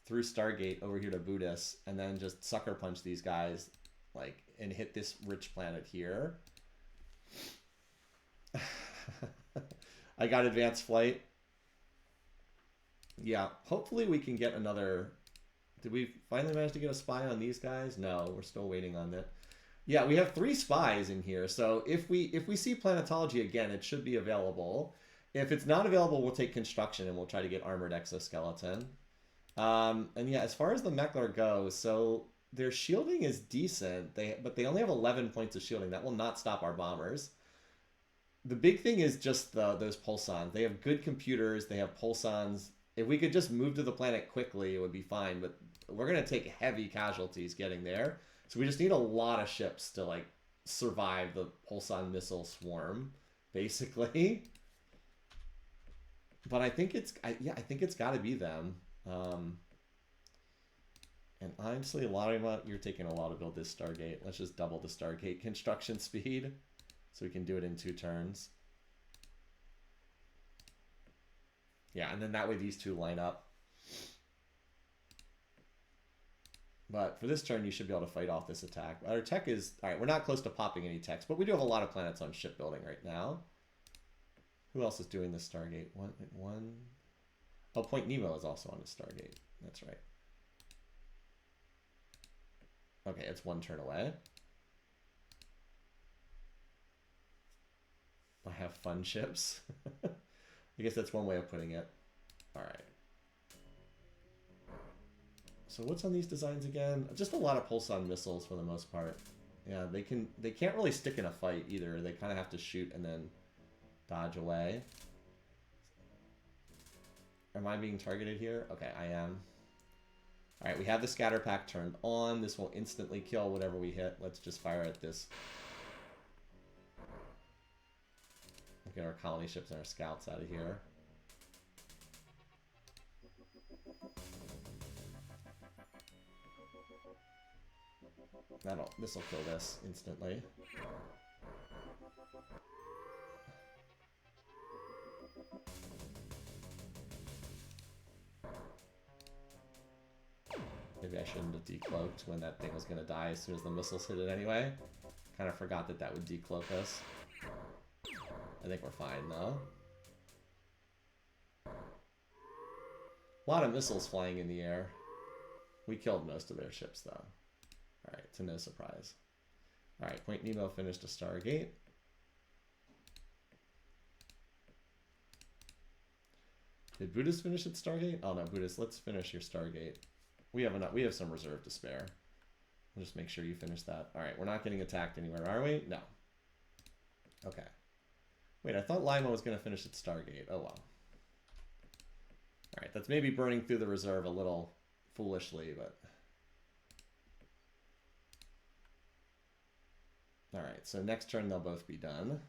through Stargate over here to Buddhist, and then just sucker punch these guys, like, and hit this rich planet here. I got advanced flight. Yeah, hopefully we can get another... Did we finally manage to get a spy on these guys? No, we're still waiting on that. Yeah, we have 3 spies in here, so if we see planetology again, it should be available. If it's not available, we'll take construction and we'll try to get armored exoskeleton. And yeah, as far as the Mechler goes, so their shielding is decent, but they only have 11 points of shielding. That will not stop our bombers. The big thing is just those pulsons. They have good computers. They have pulsons. If we could just move to the planet quickly, it would be fine. But we're going to take heavy casualties getting there. So we just need a lot of ships to like survive the pulson missile swarm, basically. But I think it's got to be them. And honestly, you're taking a lot to build this Stargate. Let's just double the Stargate construction speed so we can do it in 2 turns. Yeah, and then that way these 2 line up. But for this turn, you should be able to fight off this attack. Our tech is... Alright, we're not close to popping any techs, but we do have a lot of planets on shipbuilding right now. Who else is doing this Stargate? One... Oh, Point Nemo is also on the Stargate. That's right. Okay, it's 1 turn away. I have fun ships. I guess that's one way of putting it. Alright. So what's on these designs again? Just a lot of pulson missiles for the most part. Yeah, they can't really stick in a fight either. They kind of have to shoot and then dodge away. Am I being targeted here? Okay, I am. Alright, we have the scatter pack turned on. This will instantly kill whatever we hit. Let's just fire at this. Get our colony ships and our scouts out of here. This'll kill this instantly. Maybe I shouldn't have decloaked when that thing was going to die as soon as the missiles hit it anyway. Kind of forgot that would decloak us. I think we're fine, though. A lot of missiles flying in the air. We killed most of their ships, though. Alright, to no surprise. Alright, Point Nemo finished a Stargate. Did Buddhist finish its Stargate? Oh no, Buddhist, let's finish your Stargate. We have some reserve to spare. We'll just make sure you finish that. Alright, we're not getting attacked anywhere, are we? No. Okay. Wait, I thought Lima was going to finish its Stargate. Oh well. Alright, that's maybe burning through the reserve a little foolishly, but... Alright, so next turn they'll both be done.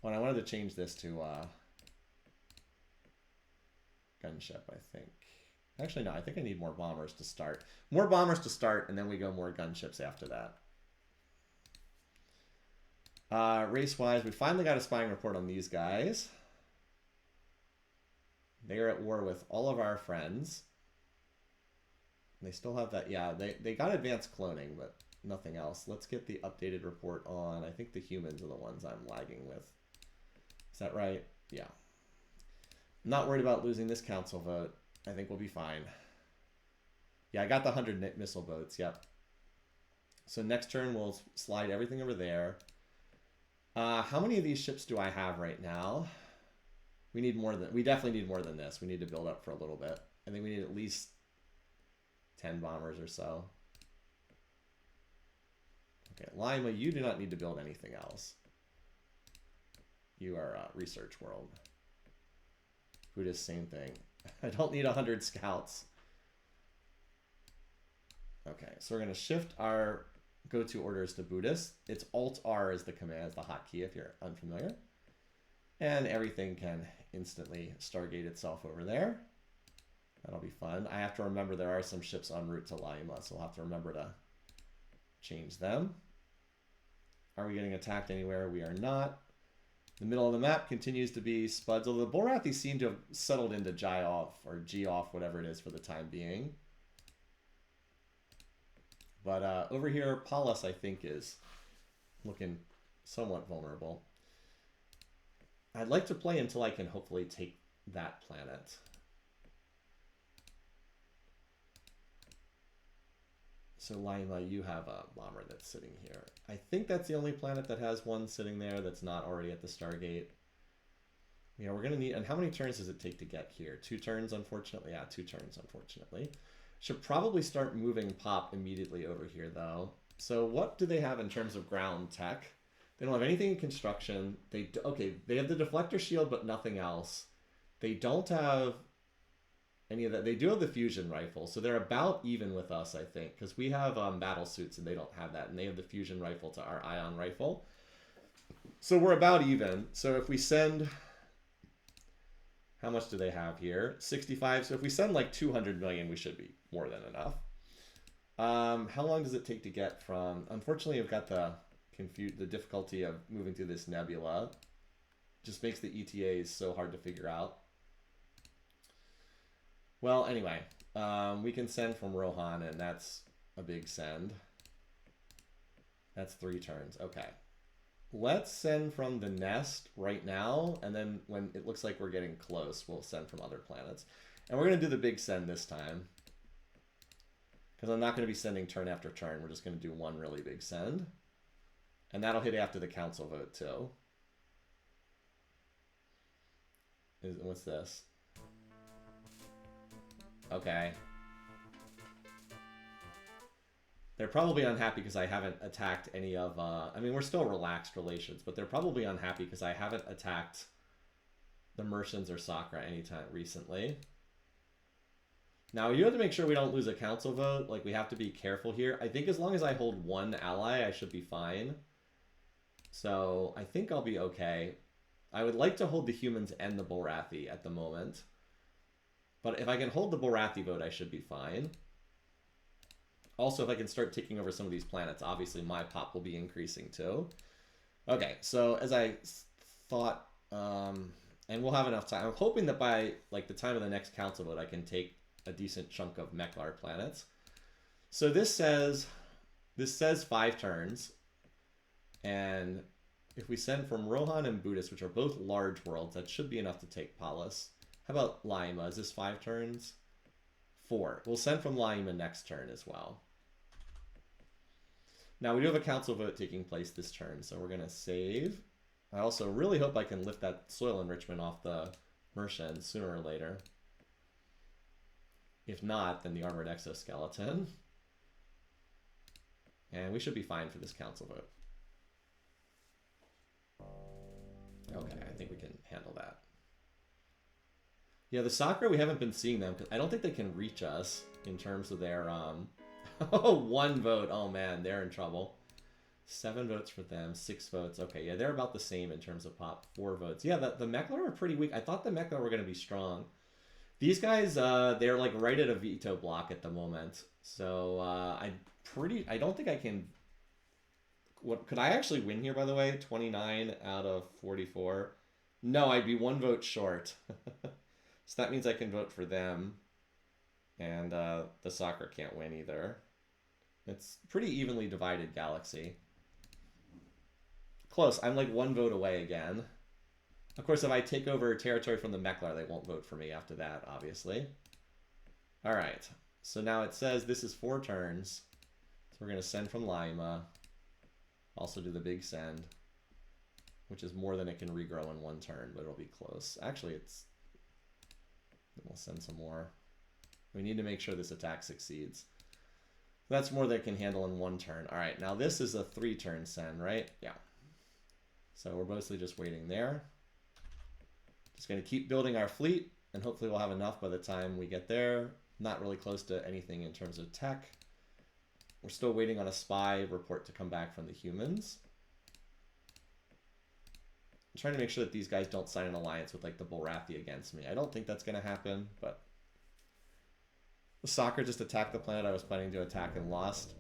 Oh, and I wanted to change this to gunship, I think. Actually, no, I think I need more bombers to start. More bombers to start, and then we go more gunships after that. Race-wise, we finally got a spying report on these guys. They are at war with all of our friends. They still have that, yeah, they got advanced cloning, but nothing else. Let's get the updated report on, I think the humans are the ones I'm lagging with. Is that right? Yeah. I'm not worried about losing this council vote. I think we'll be fine. Yeah, I got the 100 missile boats, yep. So next turn we'll slide everything over there. How many of these ships do I have right now? We definitely need more than this. We need to build up for a little bit. I think we need at least 10 bombers or so. Okay, Lima, you do not need to build anything else. You are research world. Buddhist, same thing. I don't need 100 scouts. Okay, so we're going to shift our go-to orders to Buddhist. It's Alt-R is the command, is the hotkey if you're unfamiliar. And everything can instantly Stargate itself over there. That'll be fun. I have to remember there are some ships en route to Lima, so I'll have to remember to change them. Are we getting attacked anywhere? We are not. The middle of the map continues to be Spuds, although the Borathi seem to have settled into Ji-off or G-off, whatever it is for the time being. But over here, Pallas, I think, is looking somewhat vulnerable. I'd like to play until I can hopefully take that planet. So Lima, you have a bomber that's sitting here. I think that's the only planet that has one sitting there that's not already at the Stargate. Yeah, we're going to need... And how many turns does it take to get here? 2 turns, unfortunately? Yeah, 2 turns, unfortunately. Should probably start moving Pop immediately over here, though. So what do they have in terms of ground tech? They don't have anything in construction. Okay, they have the deflector shield, but nothing else. They don't have any of that. They do have the fusion rifle, so they're about even with us, I think, because we have battle suits and they don't have that, and they have the fusion rifle to our ion rifle. So we're about even. So if we send... How much do they have here? 65. So if we send like 200 million, we should be more than enough. How long does it take to get from... Unfortunately, I've got the difficulty of moving through this nebula. Just makes the ETAs so hard to figure out. Well, anyway, we can send from Rohan, and that's a big send. That's 3 turns. Okay. Let's send from the nest right now, and then when it looks like we're getting close, we'll send from other planets. And we're going to do the big send this time, because I'm not going to be sending turn after turn. We're just going to do one really big send. And that'll hit after the council vote, too. What's this? Okay. They're probably unhappy because I haven't attacked any of... I mean, we're still relaxed relations, but they're probably unhappy because I haven't attacked the Mercians or Sakra anytime recently. Now, you have to make sure we don't lose a council vote. Like, we have to be careful here. I think as long as I hold 1 ally, I should be fine. So, I think I'll be okay. I would like to hold the humans and the Borathi at the moment. But if I can hold the Borathi vote, I should be fine. Also, if I can start taking over some of these planets, obviously my pop will be increasing too. Okay, so as I thought, and we'll have enough time. I'm hoping that by like the time of the next council vote, I can take a decent chunk of Meklar planets. So this says 5 turns, and if we send from Rohan and Buddhist, which are both large worlds, that should be enough to take Pallas. How about Lima? Is this 5 turns? 4. We'll send from Lima next turn as well. Now, we do have a council vote taking place this turn, so we're going to save. I also really hope I can lift that soil enrichment off the Mercians sooner or later. If not, then the armored exoskeleton. And we should be fine for this council vote. Okay, I think we can handle that. Yeah, the Sakra, we haven't been seeing them, because I don't think they can reach us in terms of their... Oh, 1 vote. Oh, man, they're in trouble. 7 votes for them, 6 votes. Okay, yeah, they're about the same in terms of pop. 4 votes. Yeah, the Meklar are pretty weak. I thought the Meklar were going to be strong. These guys, they're like right at a veto block at the moment. So I don't think I can... What could I actually win here, by the way? 29 out of 44. No, I'd be 1 vote short. So that means I can vote for them. And the soccer can't win either. It's pretty evenly divided galaxy. Close. I'm like 1 vote away again. Of course, if I take over territory from the Meklar, they won't vote for me after that, obviously. All right. So now it says this is 4 turns. So we're going to send from Lima. Also do the big send, which is more than it can regrow in 1 turn, but it'll be close. Actually, we'll send some more. We need to make sure this attack succeeds. That's more than it can handle in one turn. All right, now this is a 3-turn send, right? Yeah. So we're mostly just waiting there. Just going to keep building our fleet, and hopefully we'll have enough by the time we get there. Not really close to anything in terms of tech. We're still waiting on a spy report to come back from the humans. I'm trying to make sure that these guys don't sign an alliance with like the Bulrathi against me. I don't think that's going to happen, but the soccer just attacked the planet I was planning to attack and lost.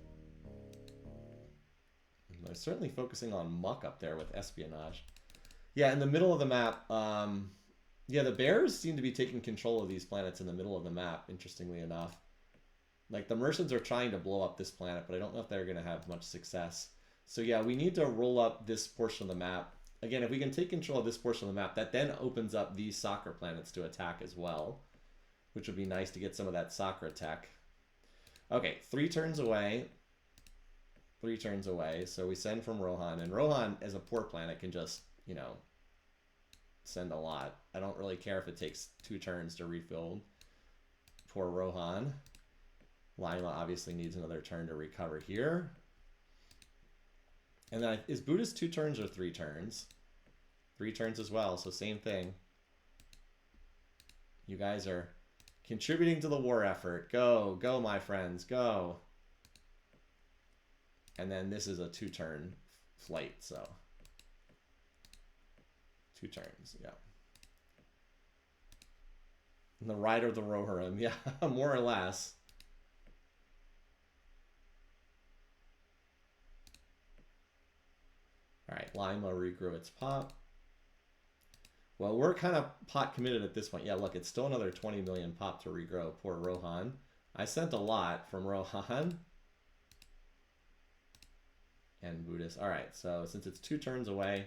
I'm certainly focusing on muck up there with espionage. Yeah, in the middle of the map, yeah, the bears seem to be taking control of these planets in the middle of the map, interestingly enough. Like, the Mercians are trying to blow up this planet, but I don't know if they're going to have much success. So yeah, we need to roll up this portion of the map. Again, if we can take control of this portion of the map, that then opens up these soccer planets to attack as well, which would be nice to get some of that soccer attack. Okay, 3 turns away. 3 turns away. So we send from Rohan, and Rohan, as a poor planet, can just, you know, send a lot. I don't really care if it takes 2 turns to refill. Poor Rohan. Lima obviously needs another turn to recover here. And then, is Buddhist 2 turns or 3 turns? 3 turns as well, so same thing. You guys are contributing to the war effort. Go, go, my friends, go. And then this is a 2-turn flight, so 2 turns, yeah. And the Rider of the Rohirrim, yeah, more or less. All right, Lima regrew its pop. Well, we're kind of pot committed at this point. Yeah, look, it's still another 20 million pop to regrow. Poor Rohan. I sent a lot from Rohan. And Buddhist. All right, so since it's 2 turns away,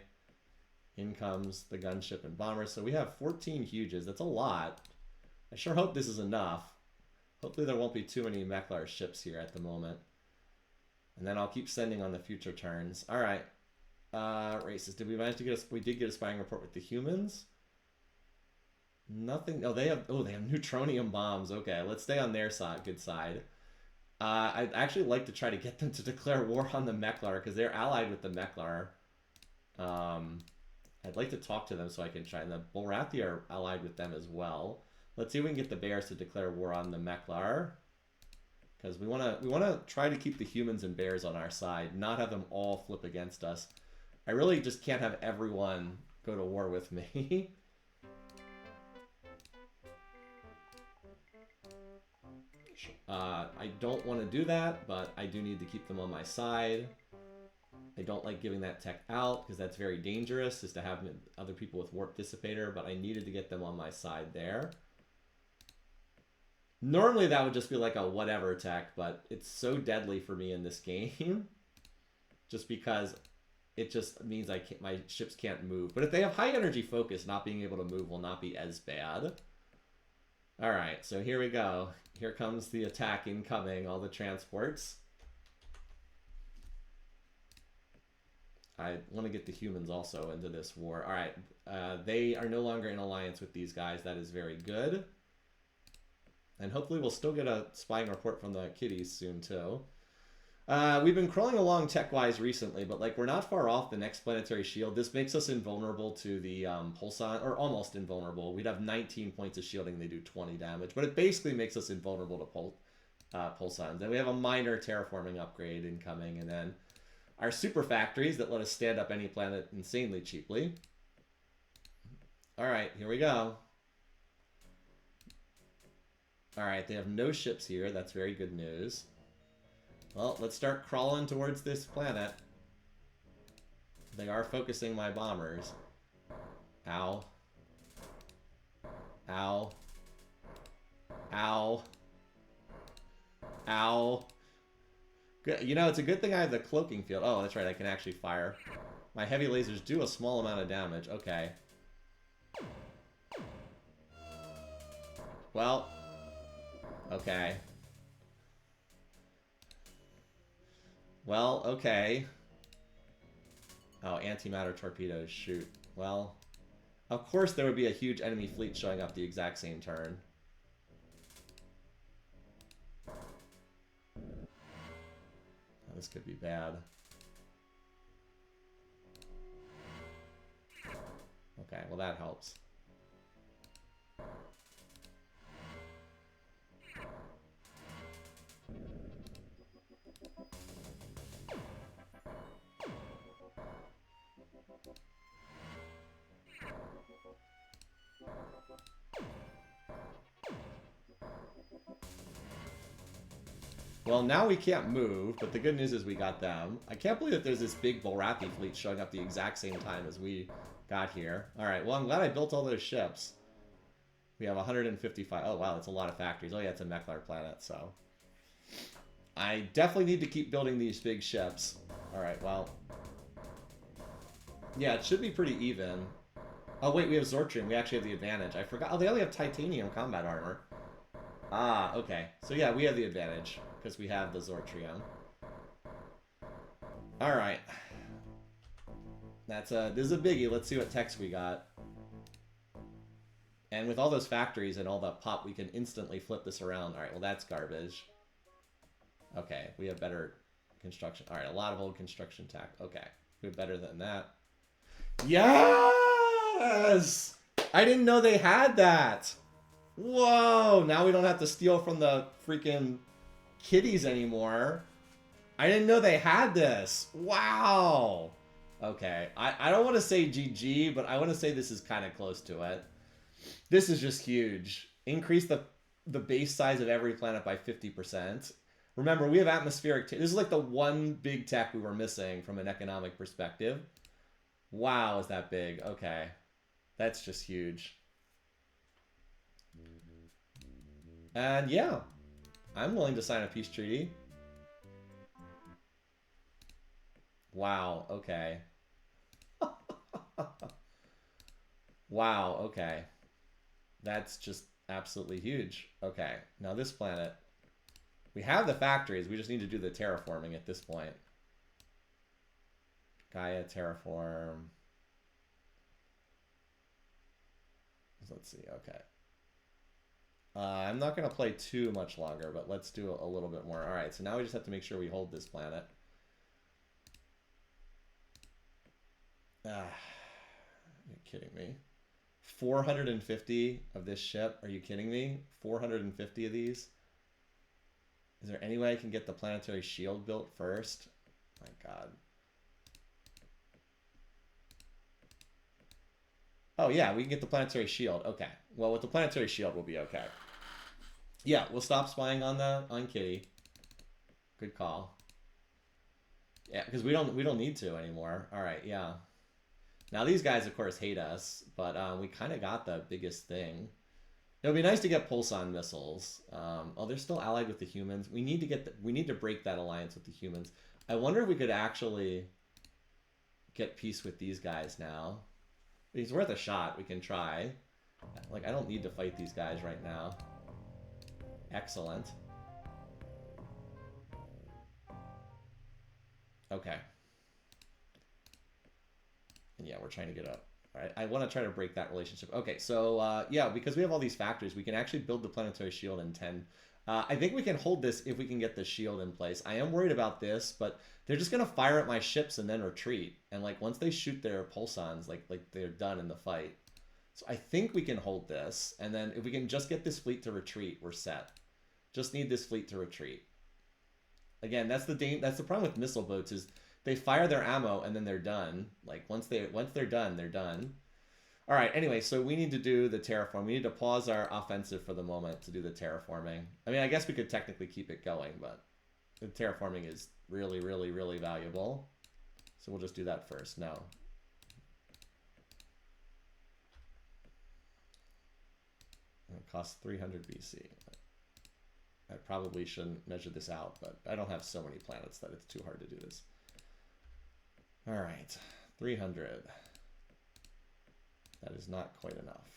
in comes the gunship and bomber. So we have 14 huges. That's a lot. I sure hope this is enough. Hopefully there won't be too many Meklar ships here at the moment. And then I'll keep sending on the future turns. All right. Races. Did we manage to get a... We did get a spying report with the humans. Nothing... Oh, they have neutronium bombs. Okay, let's stay on their side. Good side. I'd actually like to try to get them to declare war on the Meklar, because they're allied with the Meklar. I'd like to talk to them so I can try... And the Bulrathi are allied with them as well. Let's see if we can get the bears to declare war on the Meklar. Because we wanna try to keep the humans and bears on our side, not have them all flip against us. I really just can't have everyone go to war with me. I don't want to do that, but I do need to keep them on my side. I don't like giving that tech out, because that's very dangerous, is to have other people with Warp Dissipator, but I needed to get them on my side there. Normally that would just be like a whatever tech, but it's so deadly for me in this game. Just because it just means my ships can't move. But if they have high energy focus, not being able to move will not be as bad. Alright, so here we go. Here comes the attack incoming, all the transports. I want to get the humans also into this war. Alright, they are no longer in alliance with these guys. That is very good. And hopefully we'll still get a spying report from the kitties soon, too. We've been crawling along tech-wise recently, but like we're not far off the next planetary shield. This makes us invulnerable to the pulsons, or almost invulnerable. We'd have 19 points of shielding, they do 20 damage, but it basically makes us invulnerable to pulsons. And we have a minor terraforming upgrade incoming, and then our super factories that let us stand up any planet insanely cheaply. Alright, here we go. Alright, they have no ships here. That's very good news. Well, let's start crawling towards this planet. They are focusing my bombers. Ow. Ow. Ow. Ow. Good. You know, it's a good thing I have the cloaking field. Oh, that's right, I can actually fire. My heavy lasers do a small amount of damage. Okay. Well. Okay. Well, okay. Oh, antimatter torpedoes, shoot. Well, of course there would be a huge enemy fleet showing up the exact same turn. this could be bad. Okay, well that helps. Well, now we can't move, but the good news is we got them. I can't believe that there's this big Bolrathi fleet showing up the exact same time as we got here. Alright, well, I'm glad I built all those ships. We have 155. Oh, wow, that's a lot of factories. Oh, yeah, it's a Meklar planet, so... I definitely need to keep building these big ships. Alright, well... Yeah, it should be pretty even. Oh, wait, we have Zortrium. We actually have the advantage. I forgot. Oh, they only have titanium combat armor. Ah, okay. So, yeah, we have the advantage. Because we have the Zortrium. Alright. This is a biggie. Let's see what text we got. And with all those factories and all that pop, we can instantly flip this around. Alright, well that's garbage. Okay, we have better construction. Alright, a lot of old construction tech. Okay, we have better than that. Yes! I didn't know they had that! Whoa! Now we don't have to steal from the freaking kitties anymore. I didn't know they had this. Wow! Okay, I don't want to say GG, but I want to say this is kind of close to it. This is just huge. Increase the base size of every planet by 50%. Remember, we have atmospheric... This is like the one big tech we were missing from an economic perspective. Wow, is that big. Okay. That's just huge. And yeah, I'm willing to sign a peace treaty. Wow, okay. Wow, okay. That's just absolutely huge. Okay, now this planet. We have the factories, we just need to do the terraforming at this point. Gaia, terraform. Let's see, okay. I'm not going to play too much longer, but let's do a little bit more. Alright, so now we just have to make sure we hold this planet. You're kidding me. 450 of this ship? Are you kidding me? 450 of these? Is there any way I can get the planetary shield built first? My god. Oh yeah, we can get the planetary shield. Okay. Well, with the planetary shield, we'll be okay. Yeah, we'll stop spying on Kitty. Good call. Yeah, because we don't need to anymore. All right, yeah. Now these guys, of course, hate us, but we kind of got the biggest thing. It would be nice to get pulsar missiles. Oh, they're still allied with the humans. We need to break that alliance with the humans. I wonder if we could actually get peace with these guys now. It's worth a shot. We can try. Like, I don't need to fight these guys right now. Excellent. Okay. And yeah, we're trying to get up. All right, I want to try to break that relationship. Okay, so yeah, because we have all these factories, we can actually build the planetary shield in 10. I think we can hold this if we can get the shield in place. I am worried about this, but they're just going to fire at my ships and then retreat. And like once they shoot their pulsons, like they're done in the fight. So I think we can hold this. And then if we can just get this fleet to retreat, we're set. Just need this fleet to retreat. Again, that's the problem with missile boats is they fire their ammo and then they're done. Like once they're done, they're done. All right, anyway, so we need to do the terraform. We need to pause our offensive for the moment to do the terraforming. I mean, I guess we could technically keep it going, but the terraforming is really, really, really valuable. So we'll just do that first. No. It costs 300 BC. I probably shouldn't measure this out, but I don't have so many planets that it's too hard to do this. All right, 300. That is not quite enough.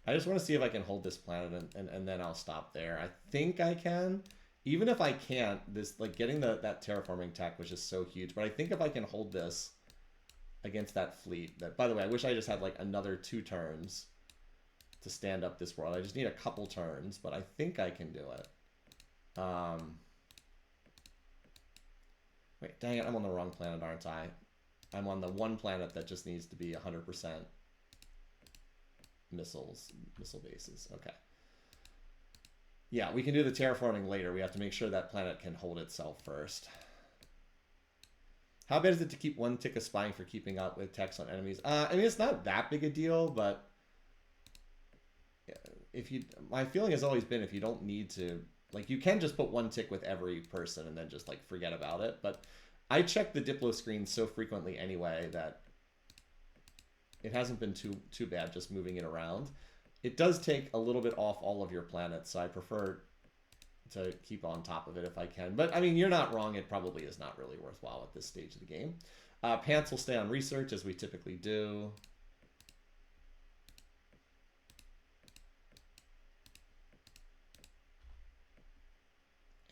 I just want to see if I can hold this planet and then I'll stop there. I think I can. Even if I can't, this like getting that terraforming tech was just so huge. But I think if I can hold this against that fleet, that by the way, I wish I just had like another 2 turns to stand up this world. I just need a couple turns, but I think I can do it. Wait, dang it, I'm on the wrong planet, aren't I? I'm on the one planet that just needs to be 100% missile bases. Okay. Yeah, we can do the terraforming later. We have to make sure that planet can hold itself first. How bad is it to keep one tick of spying for keeping up with techs on enemies? I mean, it's not that big a deal, but if you, my feeling has always been if you don't need to, like, you can just put one tick with every person and then just like forget about it. But I check the Diplo screen so frequently anyway that it hasn't been too bad just moving it around. It does take a little bit off all of your planets, so I prefer to keep on top of it if I can. But, I mean, you're not wrong. It probably is not really worthwhile at this stage of the game. Pants will stay on research, as we typically do.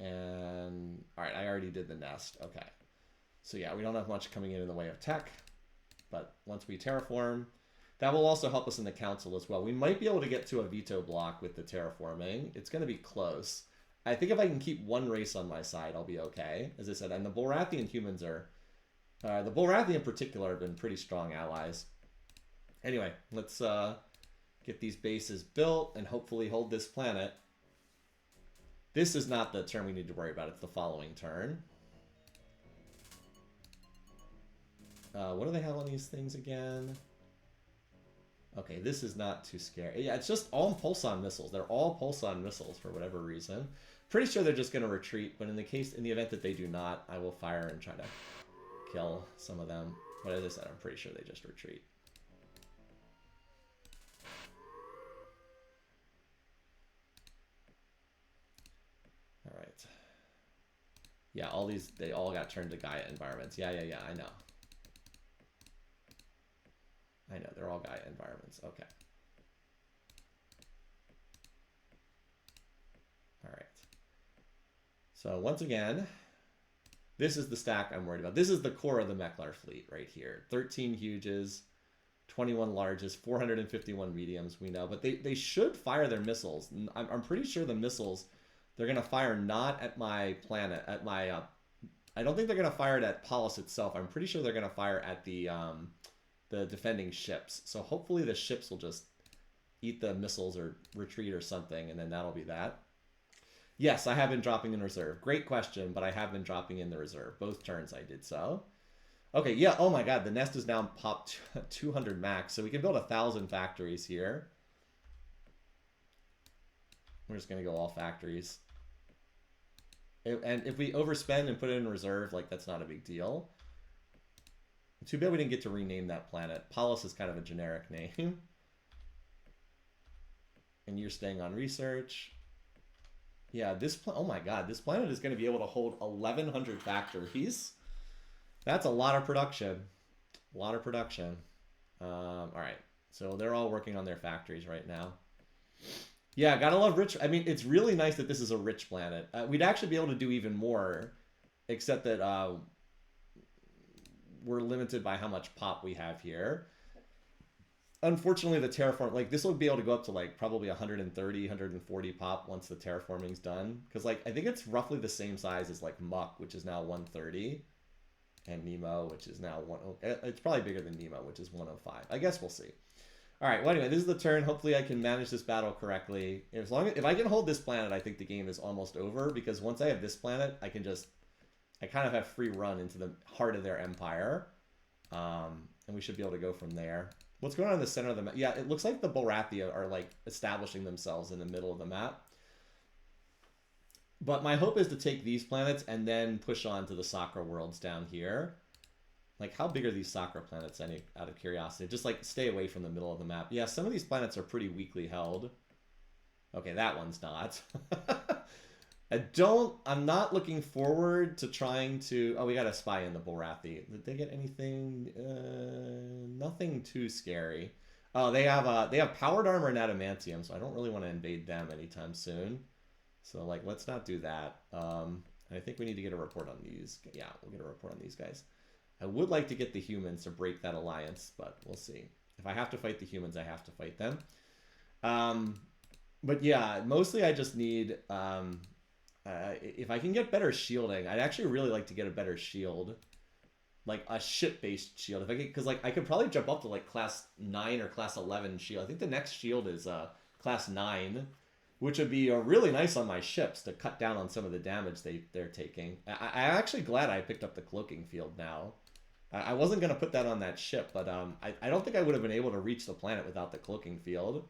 And, all right, I already did the nest. Okay. So, yeah, we don't have much coming in the way of tech. But once we terraform, that will also help us in the council as well. We might be able to get to a veto block with the terraforming. It's going to be close. I think if I can keep one race on my side, I'll be okay. As I said, and the Bullrathian humans are... the Bullrathi in particular have been pretty strong allies. Anyway, let's get these bases built and hopefully hold this planet. This is not the turn we need to worry about. It's the following turn. What do they have on these things again? Okay, this is not too scary. Yeah, it's just all pulsar missiles. They're all pulsar missiles for whatever reason. Pretty sure they're just going to retreat, but in the event that they do not, I will fire and try to kill some of them. But as I said, I'm pretty sure they just retreat. All right. Yeah, all these, they all got turned to Gaia environments. Yeah, I know. I know, they're all Gaia environments. Okay. All right. So once again, this is the stack I'm worried about. This is the core of the Meklar fleet right here. 13 huges, 21 larges, 451 mediums, we know. But they should fire their missiles. I'm pretty sure the missiles, they're going to fire not at my planet, at my... I don't think they're going to fire it at Pallas itself. I'm pretty sure they're going to fire at the defending ships. So hopefully the ships will just eat the missiles or retreat or something, and then that'll be that. Yes, I have been dropping in reserve. Great question, but I have been dropping in the reserve. Both turns I did so. Okay, yeah, oh my god, the nest is now popped 200 max, so we can build 1,000 factories here. We're just going to go all factories. And if we overspend and put it in reserve, like, that's not a big deal. Too bad we didn't get to rename that planet. Pallas is kind of a generic name. And you're staying on research. Yeah, oh my god, this planet is going to be able to hold 1,100 factories. That's a lot of production. A lot of production. All right, so they're all working on their factories right now. Yeah, gotta love rich. I mean, it's really nice that this is a rich planet. We'd actually be able to do even more, except that we're limited by how much pop we have here. Unfortunately, the terraform, like, this will be able to go up to, like, probably 130, 140 pop once the terraforming's done. Because, like, I think it's roughly the same size as, like, Muck, which is now 130. And Nemo, which is now it's probably bigger than Nemo, which is 105. I guess we'll see. All right, well, anyway, this is the turn. Hopefully I can manage this battle correctly. If I can hold this planet, I think the game is almost over. Because once I have this planet, I kind of have free run into the heart of their empire. And we should be able to go from there. What's going on in the center of the map? Yeah, it looks like the Bullrathia are, like, establishing themselves in the middle of the map. But my hope is to take these planets and then push on to the soccer worlds down here. Like, how big are these soccer planets, out of curiosity? Just, like, stay away from the middle of the map. Yeah, some of these planets are pretty weakly held. Okay, that one's not. I'm not looking forward to trying to... Oh, we got a spy in the Bullrathi. Did they get anything? Nothing too scary. Oh, they have powered armor and adamantium, so I don't really want to invade them anytime soon. So, like, let's not do that. I think we need to get a report on these. Yeah, we'll get a report on these guys. I would like to get the humans to break that alliance, but we'll see. If I have to fight the humans, I have to fight them. But yeah, mostly I just need... If I can get better shielding, I'd actually really like to get a better shield. Like a ship-based shield. If I could, because like I could probably jump up to like class 9 or class 11 shield. I think the next shield is class 9, which would be really nice on my ships to cut down on some of the damage they're taking. I'm actually glad I picked up the cloaking field now. I wasn't going to put that on that ship, but I don't think I would have been able to reach the planet without the cloaking field.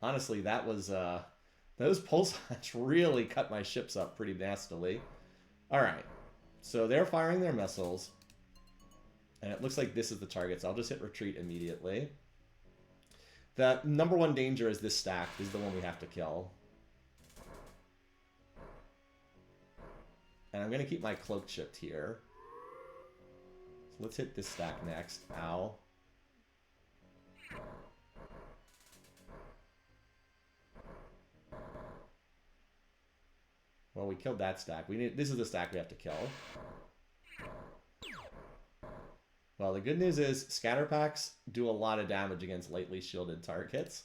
Honestly, that was those pulsars really cut my ships up pretty nastily. All right, so they're firing their missiles. And it looks like this is the target, so I'll just hit retreat immediately. The number one danger is this stack. This is the one we have to kill. And I'm going to keep my cloak shipped here. So let's hit this stack next. Ow. Well, we killed that stack. This is the stack we have to kill. Well, the good news is scatter packs do a lot of damage against lightly shielded targets.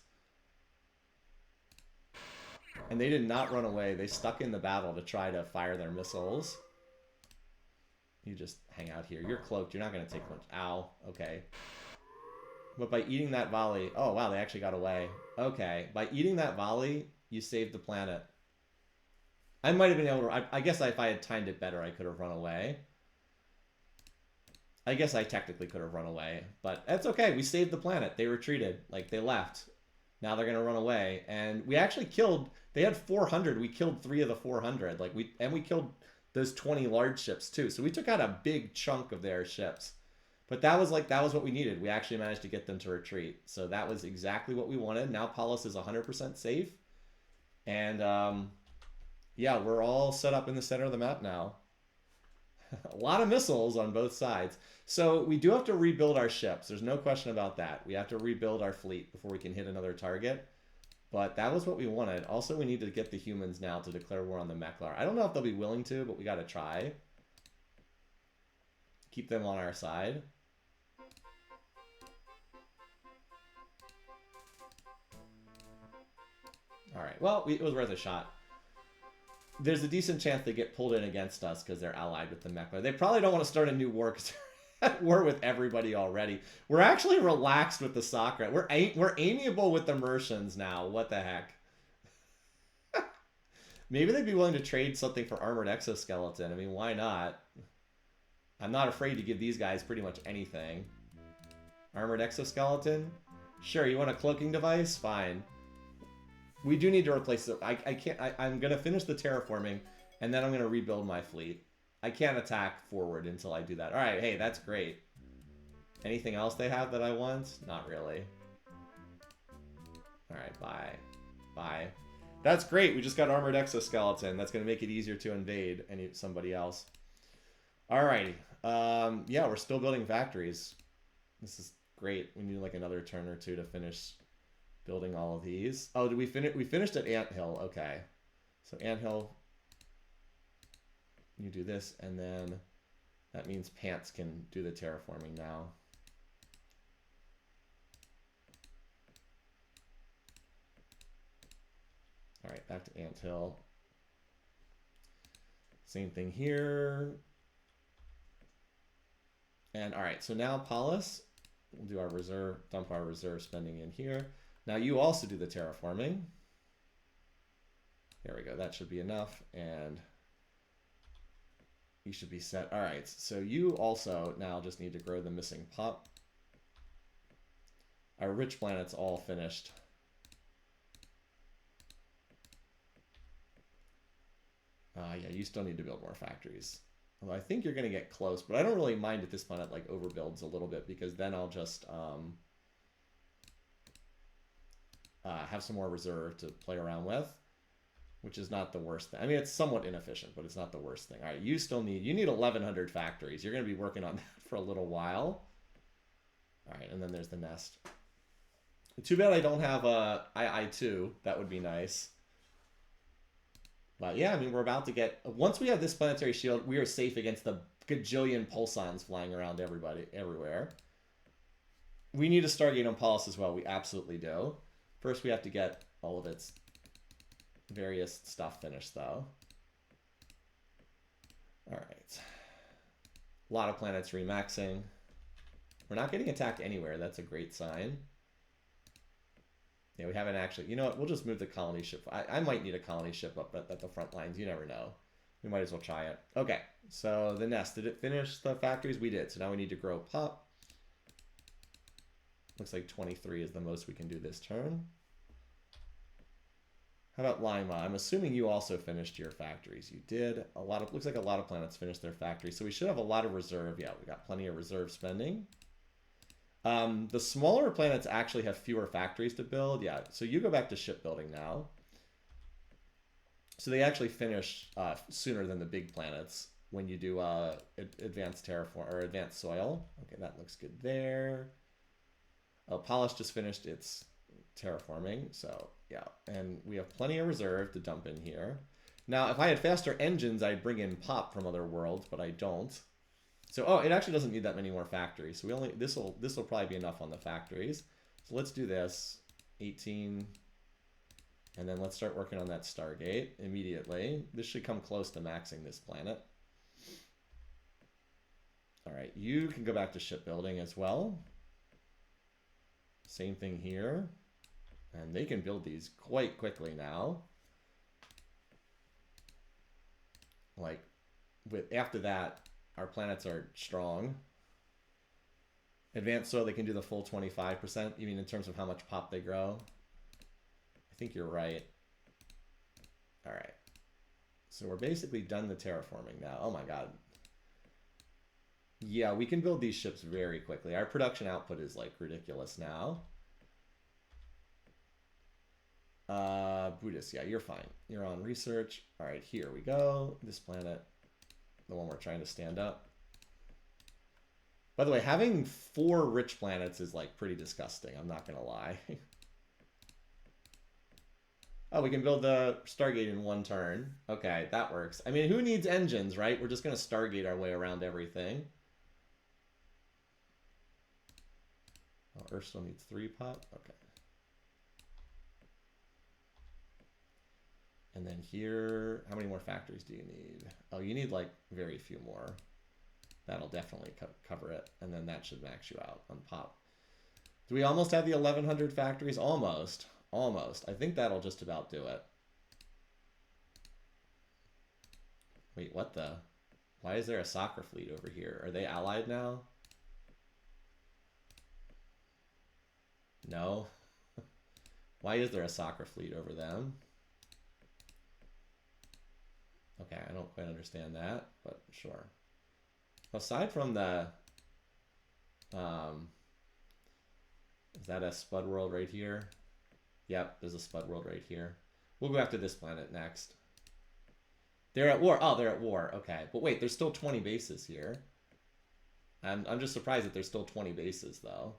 And they did not run away. They stuck in the battle to try to fire their missiles. You just hang out here. You're cloaked. You're not going to take much. Ow. Okay. But by eating that volley... Oh, wow, they actually got away. Okay. By eating that volley, you saved the planet. I might have been able to... I guess if I had timed it better, I could have run away. I guess I technically could have run away, but that's okay. We saved the planet. They retreated. Like, they left. Now they're going to run away. And we actually killed... They had 400. We killed 3 of the 400. Like, we killed those 20 large ships, too. So we took out a big chunk of their ships. But that was what we needed. We actually managed to get them to retreat. So that was exactly what we wanted. Now Paulus is 100% safe. And, yeah, we're all set up in the center of the map now. A lot of missiles on both sides. So we do have to rebuild our ships. There's no question about that. We have to rebuild our fleet before we can hit another target. But that was what we wanted. Also, we need to get the humans now to declare war on the Meklar. I don't know if they'll be willing to, but we got to try. Keep them on our side. All right. Well, it was worth a shot. There's a decent chance they get pulled in against us because they're allied with the Meklar. They probably don't want to start a new war because they're at war with everybody already. We're actually relaxed with the Sakra. We're amiable with the Mercians now. What the heck? Maybe they'd be willing to trade something for armored exoskeleton. I mean, why not? I'm not afraid to give these guys pretty much anything. Armored exoskeleton? Sure, you want a cloaking device? Fine. We do need to replace it. I'm going to finish the terraforming, and then I'm going to rebuild my fleet. I can't attack forward until I do that. All right, hey, that's great. Anything else they have that I want? Not really. All right, bye. Bye. That's great. We just got armored exoskeleton. That's going to make it easier to invade somebody else. All righty. Yeah, we're still building factories. This is great. We need like another turn or two to finish building all of these. Oh, did we finish? We finished at Anthill. Okay. So Anthill, you do this, and then that means Pants can do the terraforming now. All right, back to Anthill. Same thing here. And all right, so now Paulus, we'll do our reserve, dump our reserve spending in here. Now you also do the terraforming. There we go. That should be enough. And you should be set. All right. So you also now just need to grow the missing pup. Our rich planet's all finished. Yeah, you still need to build more factories. Although I think you're going to get close, but I don't really mind if this planet like overbuilds a little bit, because then I'll just have some more reserve to play around with, which is not the worst thing. I mean, it's somewhat inefficient, but it's not the worst thing. All right, you need 1,100 factories. You're going to be working on that for a little while. All right, and then there's the nest. Too bad I don't have a II2. That would be nice. But yeah, I mean, we're about to get... Once we have this planetary shield, we are safe against the gajillion pulsons flying around everywhere. We need a Stargate on Paulus as well. We absolutely do. First, we have to get all of its various stuff finished, though. All right. A lot of planets remaxing. We're not getting attacked anywhere. That's a great sign. Yeah, we haven't actually... You know what? We'll just move the colony ship. I might need a colony ship up at the front lines. You never know. We might as well try it. Okay, so the nest. Did it finish the factories? We did. So now we need to grow pop. Looks like 23 is the most we can do this turn. How about Lima? I'm assuming you also finished your factories. You did. Looks like a lot of planets finished their factories. So we should have a lot of reserve. Yeah, we got plenty of reserve spending. The smaller planets actually have fewer factories to build. Yeah, so you go back to shipbuilding now. So they actually finish sooner than the big planets when you do advanced terraform or advanced soil. Okay, that looks good there. Oh, Polish just finished its terraforming, so yeah, and we have plenty of reserve to dump in here. Now, if I had faster engines, I'd bring in pop from other worlds, but I don't. So, oh, it actually doesn't need that many more factories. So we only this will probably be enough on the factories. So let's do this, 18, and then let's start working on that Stargate immediately. This should come close to maxing this planet. All right, you can go back to shipbuilding as well. Same thing here. And they can build these quite quickly now. Like, after that, our planets are strong. Advanced soil, they can do the full 25%. You mean in terms of how much pop they grow? I think you're right. All right. So we're basically done the terraforming now. Oh my god. Yeah, we can build these ships very quickly. Our production output is like ridiculous now. Buddhist, yeah, you're fine. You're on research. All right, here we go. This planet, the one we're trying to stand up. By the way, having 4 rich planets is like pretty disgusting. I'm not gonna lie. Oh, we can build the Stargate in 1 turn. Okay, that works. I mean, who needs engines, right? We're just gonna Stargate our way around everything. Oh, Earth still needs 3 pop. Okay. And then here, how many more factories do you need? Oh, you need like very few more. That'll definitely cover it. And then that should max you out on pop. Do we almost have the 1100 factories? Almost. Almost. I think that'll just about do it. Wait, what the? Why is there a soccer fleet over here? Are they allied now? No. Why is there a soccer fleet over them? Okay, I don't quite understand that, but sure. Aside from the, is that a Spud world right here? Yep, there's a Spud world right here. We'll go after this planet next. They're at war. Oh, they're at war. Okay, but wait, there's still 20 bases here. I'm just surprised that there's still 20 bases though.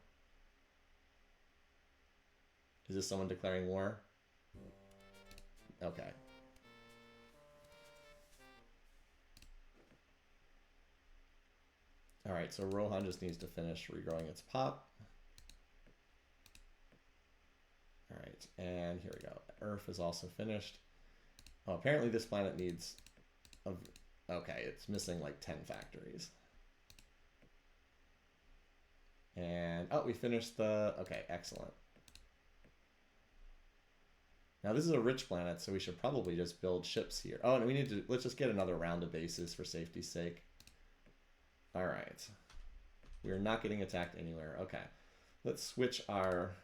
Is this someone declaring war? Okay. All right, so Rohan just needs to finish regrowing its pop. All right, and here we go. Earth is also finished. Oh, apparently this planet needs... Okay, it's missing like 10 factories. And, oh, we finished the... Okay, excellent. Now this is a rich planet, so we should probably just build ships here. Oh, and we need to... Let's just get another round of bases for safety's sake. All right. We are not getting attacked anywhere. Okay. Let's switch our...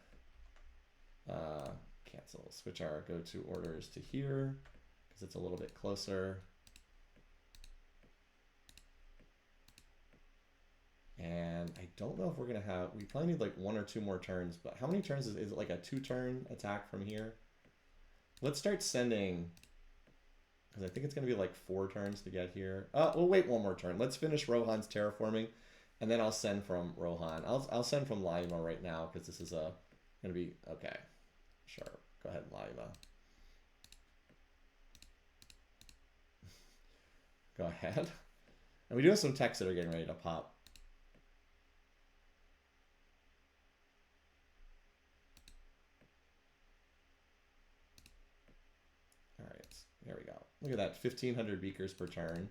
cancel. Switch our go-to orders to here, because it's a little bit closer. And I don't know if we're going to have... We probably need like 1 or 2 more turns, but how many turns is it like a 2-turn attack from here? Let's start sending... Because I think it's going to be like 4 turns to get here. We'll wait 1 more turn. Let's finish Rohan's terraforming, and then I'll send from Rohan. I'll send from Lima right now, because this is going to be... Okay. Sure. Go ahead, Lima. Go ahead. And we do have some techs that are getting ready to pop. All right. There we go. Look at that. 1,500 beakers per turn.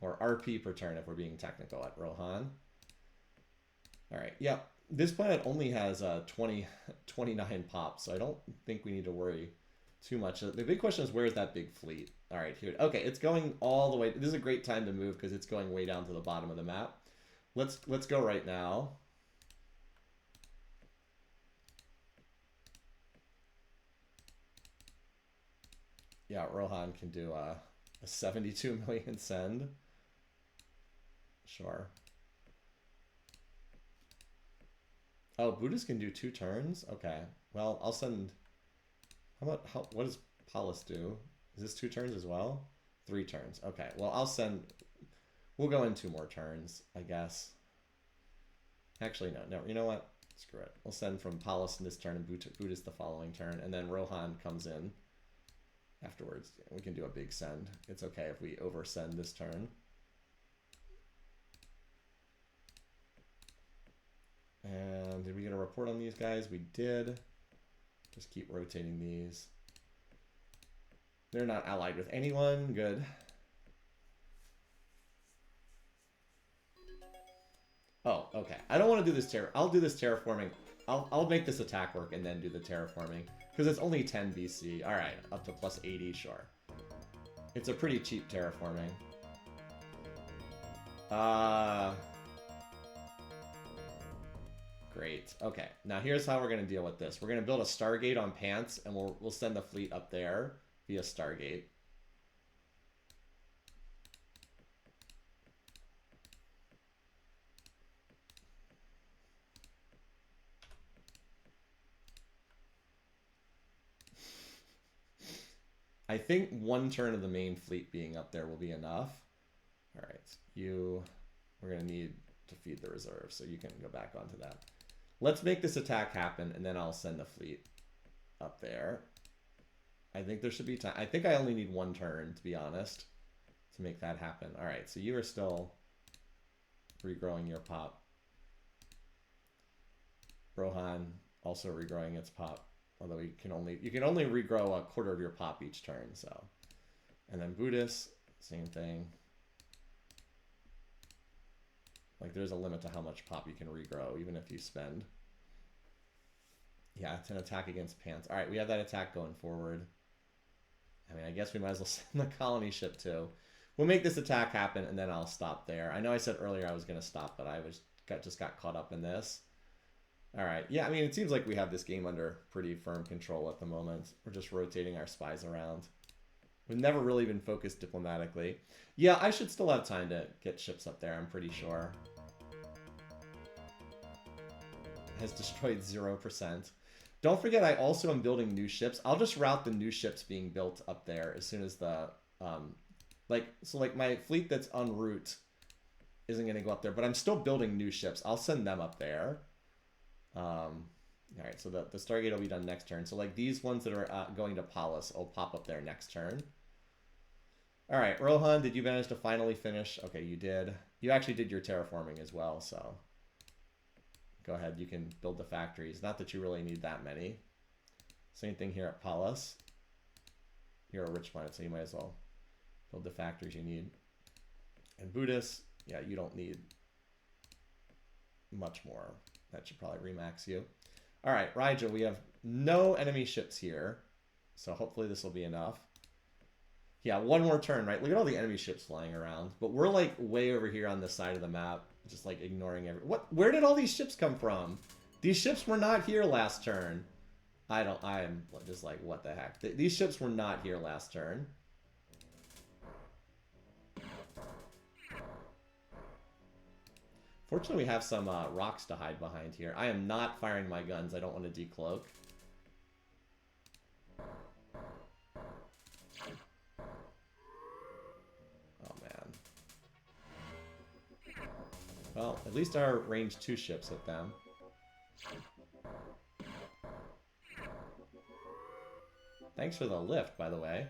Or RP per turn if we're being technical at Rohan. Alright, yeah. This planet only has 29 pops, so I don't think we need to worry too much. The big question is, where's that big fleet? Alright, here. Okay, it's going all the way. This is a great time to move because it's going way down to the bottom of the map. Let's go right now. Yeah, Rohan can do a 72 million send. Sure. Oh, Buddhist can do 2 turns? Okay. Well, I'll send... what does Paulus do? Is this 2 turns as well? 3 turns. Okay. Well, I'll send... We'll go in 2 more turns, I guess. Actually, no. You know what? Screw it. We'll send from Paulus in this turn and Buddhist the following turn. And then Rohan comes in afterwards. We can do a big send. It's okay if we oversend this turn. And did we get a report on these guys? We did. Just keep rotating these. They're not allied with anyone. Good. Oh, okay. I don't want to do this I'll do this terraforming. I'll make this attack work and then do the terraforming. Because it's only 10 BC. Alright, up to plus 80, sure. It's a pretty cheap terraforming. Great. Okay, now here's how we're going to deal with this. We're going to build a Stargate on Pants, and we'll send the fleet up there via Stargate. I think 1 turn of the main fleet being up there will be enough. All right, we're going to need to feed the reserve, so you can go back onto that. Let's make this attack happen, and then I'll send the fleet up there. I think there should be time. I think I only need 1 turn, to be honest, to make that happen. All right, so you are still regrowing your pop. Rohan also regrowing its pop, although you can only regrow a quarter of your pop each turn. So, and then Buddhist, same thing. Like, there's a limit to how much pop you can regrow, even if you spend. Yeah, it's an attack against Pants. All right, we have that attack going forward. I mean, I guess we might as well send the colony ship too. We'll make this attack happen, and then I'll stop there. I know I said earlier I was going to stop, but I just got caught up in this. All right. Yeah, I mean, it seems like we have this game under pretty firm control at the moment. We're just rotating our spies around. We've never really been focused diplomatically. Yeah, I should still have time to get ships up there, I'm pretty sure. Has destroyed 0%. Don't forget, I also am building new ships. I'll just route the new ships being built up there as soon as the... like my fleet that's en route isn't going to go up there, but I'm still building new ships. I'll send them up there. All right, so the Stargate will be done next turn. So like these ones that are going to Pallas will pop up there next turn. All right, Rohan, did you manage to finally finish? Okay, you did. You actually did your terraforming as well, so go ahead. You can build the factories. Not that you really need that many. Same thing here at Pallas. You're a rich planet, so you might as well build the factories you need. And Buddhist, yeah, you don't need much more. That should probably remax you. All right, Raija, we have no enemy ships here, so hopefully this will be enough. Yeah, 1 more turn, right? Look at all the enemy ships flying around. But we're like way over here on this side of the map, just like ignoring where did all these ships come from? These ships were not here last turn. I am just like, what the heck? These ships were not here last turn. Fortunately, we have some rocks to hide behind here. I am not firing my guns. I don't want to decloak. Oh, man. Well, at least our range 2 ships hit them. Thanks for the lift, by the way.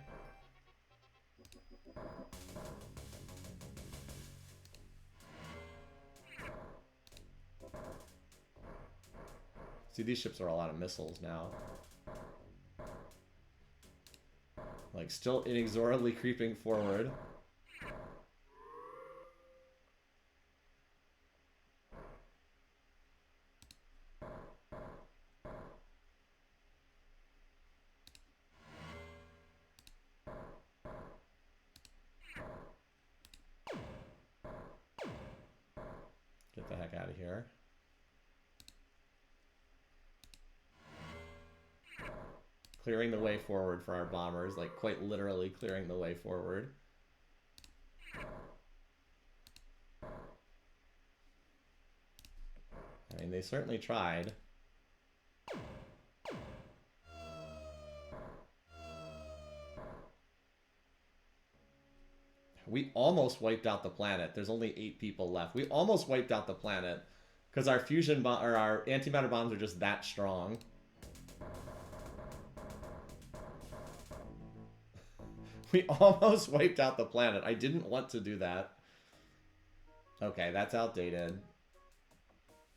See, these ships are all out of missiles now. Like, still inexorably creeping forward. here. Clearing the way forward for our bombers, like quite literally clearing the way forward. I mean, they certainly tried. We almost wiped out the planet. There's only 8 people left. We almost wiped out the planet because our fusion bomb or our antimatter bombs are just that strong. We almost wiped out the planet. I didn't want to do that. Okay, that's outdated.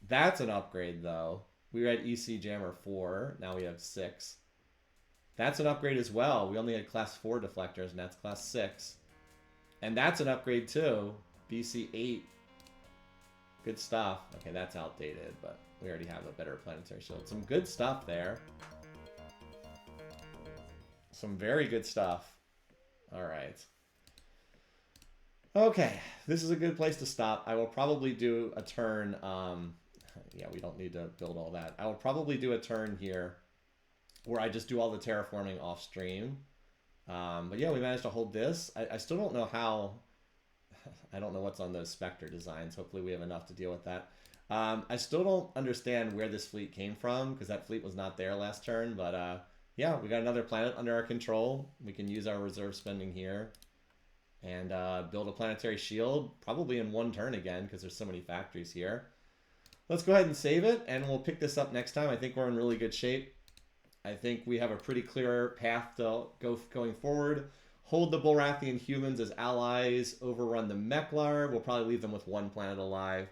That's an upgrade, though. We were at EC Jammer 4. Now we have 6. That's an upgrade as well. We only had class 4 deflectors, and that's class 6. And that's an upgrade, too. BC 8. Good stuff. Okay, that's outdated, but we already have a better planetary shield. Some good stuff there. Some very good stuff. All right. Okay, this is a good place to stop. I will probably do a turn. Yeah, we don't need to build all that. I will probably do a turn here where I just do all the terraforming off stream. But yeah, we managed to hold this. I still don't know how. I don't know what's on those Spectre designs. Hopefully we have enough to deal with that. I still don't understand where this fleet came from because that fleet was not there last turn. But yeah, we got another planet under our control. We can use our reserve spending here and build a planetary shield probably in one turn again because there's so many factories here. Let's go ahead and save it and we'll pick this up next time. I think we're in really good shape. I think we have a pretty clear path to going forward. Hold the Bullrathian humans as allies, overrun the Meklar. We'll probably leave them with 1 planet alive,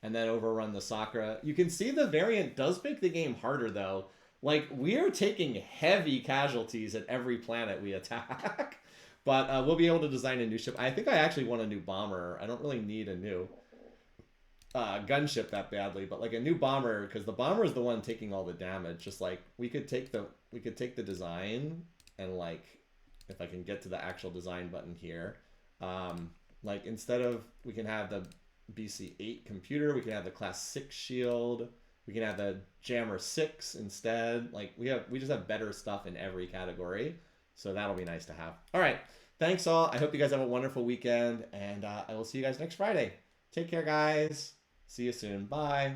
and then overrun the Sakura. You can see the variant does make the game harder, though. Like, we are taking heavy casualties at every planet we attack. But we'll be able to design a new ship. I think I actually want a new bomber. I don't really need a new gunship that badly, but like a new bomber, because the bomber is the one taking all the damage. Just like we could take the design and like if I can get to the actual design button here, like instead of we can have the BC8 computer, we can have the class 6 shield, we can have the jammer 6 instead. Like we just have better stuff in every category, so that'll be nice to have. All right, thanks all. I hope you guys have a wonderful weekend, and I will see you guys next Friday. Take care, guys. See you soon. Bye.